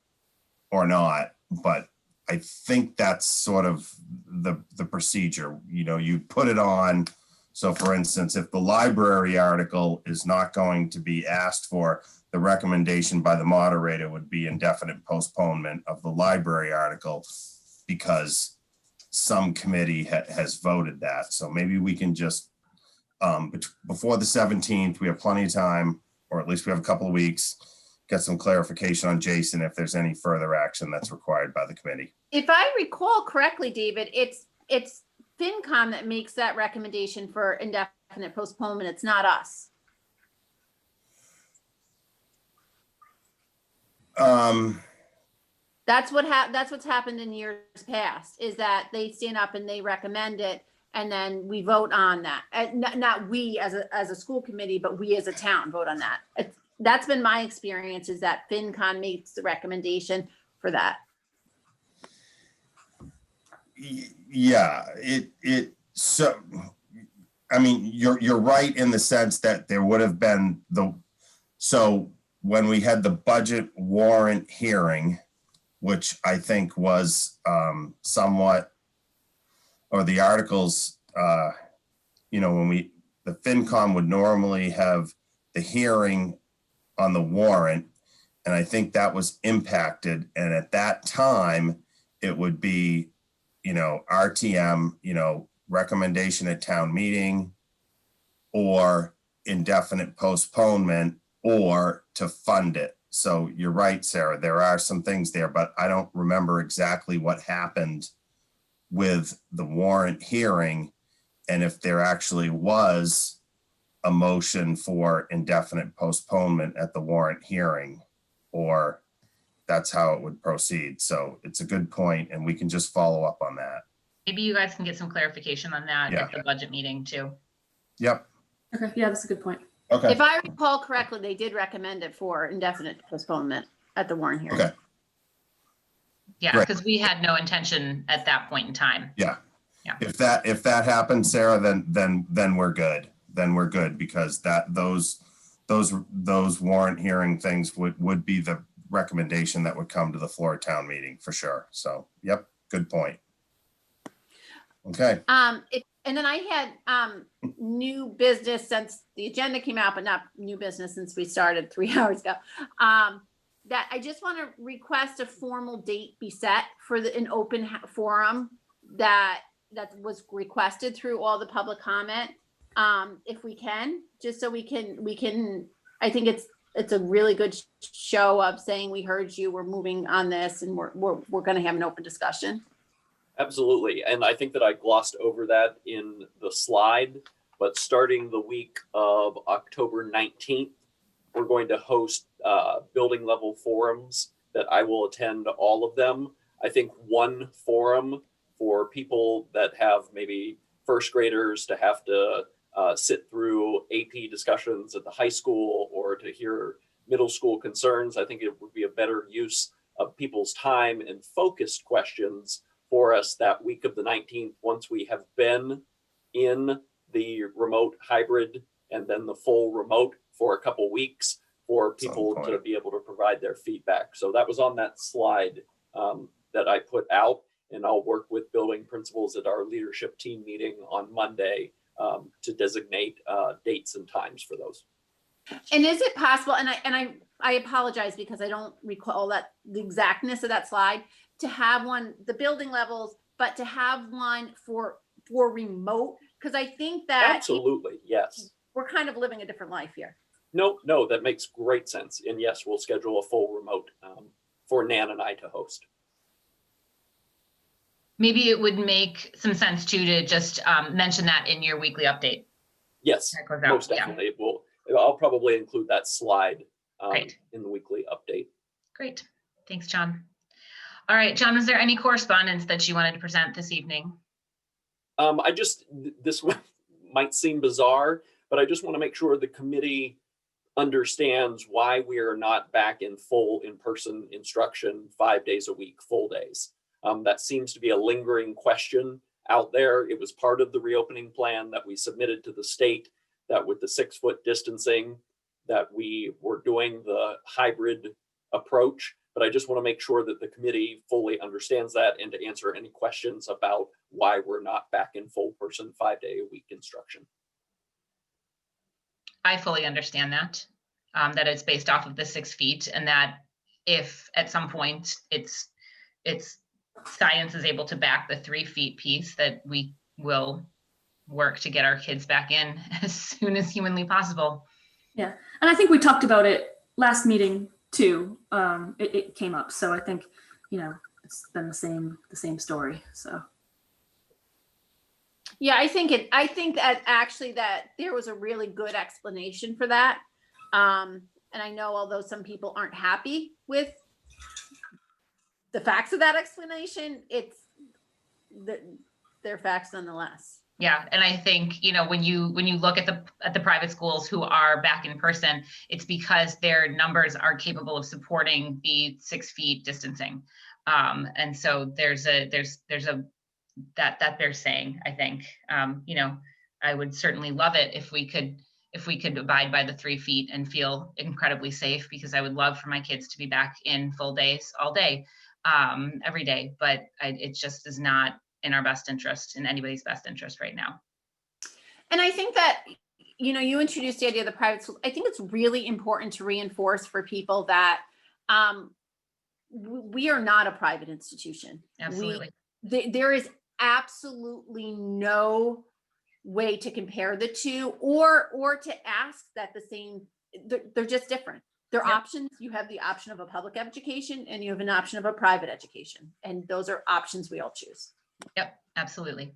not. But I think that's sort of the procedure. You know, you put it on. So for instance, if the library article is not going to be asked for, the recommendation by the moderator would be indefinite postponement of the library article, because some committee has voted that. So maybe we can just, before the 17th, we have plenty of time, or at least we have a couple of weeks, get some clarification on Jason if there's any further action that's required by the committee. If I recall correctly, David, it's FinCom that makes that recommendation for indefinite postponement. It's not us. That's what's happened in years past, is that they stand up and they recommend it, and then we vote on that. Not we as a school committee, but we as a town vote on that. That's been my experience, is that FinCom makes the recommendation for that. Yeah, so, I mean, you're right in the sense that there would have been so when we had the budget warrant hearing, which I think was somewhat, or the articles, you know, when the FinCom would normally have the hearing on the warrant, and I think that was impacted. And at that time, it would be, you know, RTM, you know, recommendation at town meeting, or indefinite postponement, or to fund it. So you're right, Sarah, there are some things there, but I don't remember exactly what happened with the warrant hearing, and if there actually was a motion for indefinite postponement at the warrant hearing, or that's how it would proceed. So it's a good point, and we can just follow up on that. Maybe you guys can get some clarification on that at the budget meeting too. Yep. Okay, yeah, that's a good point. Okay. If I recall correctly, they did recommend it for indefinite postponement at the warrant hearing. Okay. Yeah, Right. because we had no intention at that point in time. Yeah. Yeah. If that happens, Sarah, then we're good. Then we're good, because those warrant hearing things would be the recommendation that would come to the floor town meeting for sure. So, yep, good point. Okay. And then I had new business since the agenda came out, but not new business since we started 3 hours ago. That I just want to request a formal date be set for an open forum that was requested through all the public comment. If we can, just so we can, I think it's a really good show of saying we heard you, we're moving on this, and we're going to have an open discussion. Absolutely. And I think that I glossed over that in the slide, but starting the week of October 19th, we're going to host building level forums that I will attend all of them. I think one forum for people that have maybe first graders to have to sit through AP discussions at the high school, or to hear middle school concerns. I think it would be a better use of people's time and focused questions for us that week of the 19th, once we have been in the remote hybrid and then the full remote for a couple weeks, for people to be able to provide their feedback. So that was on that slide that I put out, and I'll work with building principals at our leadership team meeting on Monday to designate dates and times for those. And is it possible, and I apologize because I don't recall the exactness of that slide, to have one, the building levels, but to have one for remote? Because I think that Absolutely, yes. we're kind of living a different life here. No, that makes great sense. And yes, we'll schedule a full remote for Nan and I to host. Maybe it would make some sense too to just mention that in your weekly update. Yes, That goes out, most definitely. I'll probably include that slide Great. in the weekly update. Great. Thanks, John. All right, John, was there any correspondence that you wanted to present this evening? This one might seem bizarre, but I just want to make sure the committee understands why we are not back in full in-person instruction 5 days a week, full days. That seems to be a lingering question out there. It was part of the reopening plan that we submitted to the state, that with the 6-foot distancing, that we were doing the hybrid approach. But I just want to make sure that the committee fully understands that and to answer any questions about why we're not back in full person 5-day-a-week instruction. I fully understand that, that it's based off of the 6 feet, and that if at some point it's science is able to back the 3 feet piece, that we will work to get our kids back in as soon as humanly possible. Yeah, and I think we talked about it last meeting too. It came up, so I think, you know, it's been the same story. So. Yeah, I think that actually that there was a really good explanation for that. And I know, although some people aren't happy with the facts of that explanation, they're facts nonetheless. Yeah, and I think, you know, when you look at the private schools who are back in person, it's because their numbers are capable of supporting the 6 feet distancing. And so there's a that bears saying, I think. You know, I would certainly love it if we could abide by the 3 feet and feel incredibly safe, because I would love for my kids to be back in full days all day, every day. But it just is not in our best interest, in anybody's best interest right now. And I think that, you know, you introduced the idea of the private school. I think it's really important to reinforce for people that we are not a private institution. Absolutely. There is absolutely no way to compare the two, or to ask that the same. They're just different. They're options. You have the option of a public education and you have an option of a private education, and those are options we all choose. Yep, absolutely.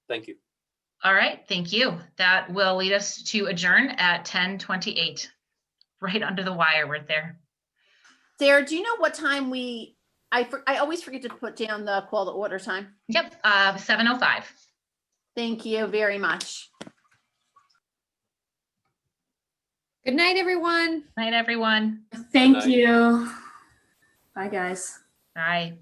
Thank you. All right, thank you. That will lead us to adjourn at 10:28. Right under the wire, right there. Sarah, do you know what time I always forget to put down the call to order time. Yep, 7:05. Thank you very much. Good night, everyone. Night, everyone. Thank you. Bye, guys. Bye.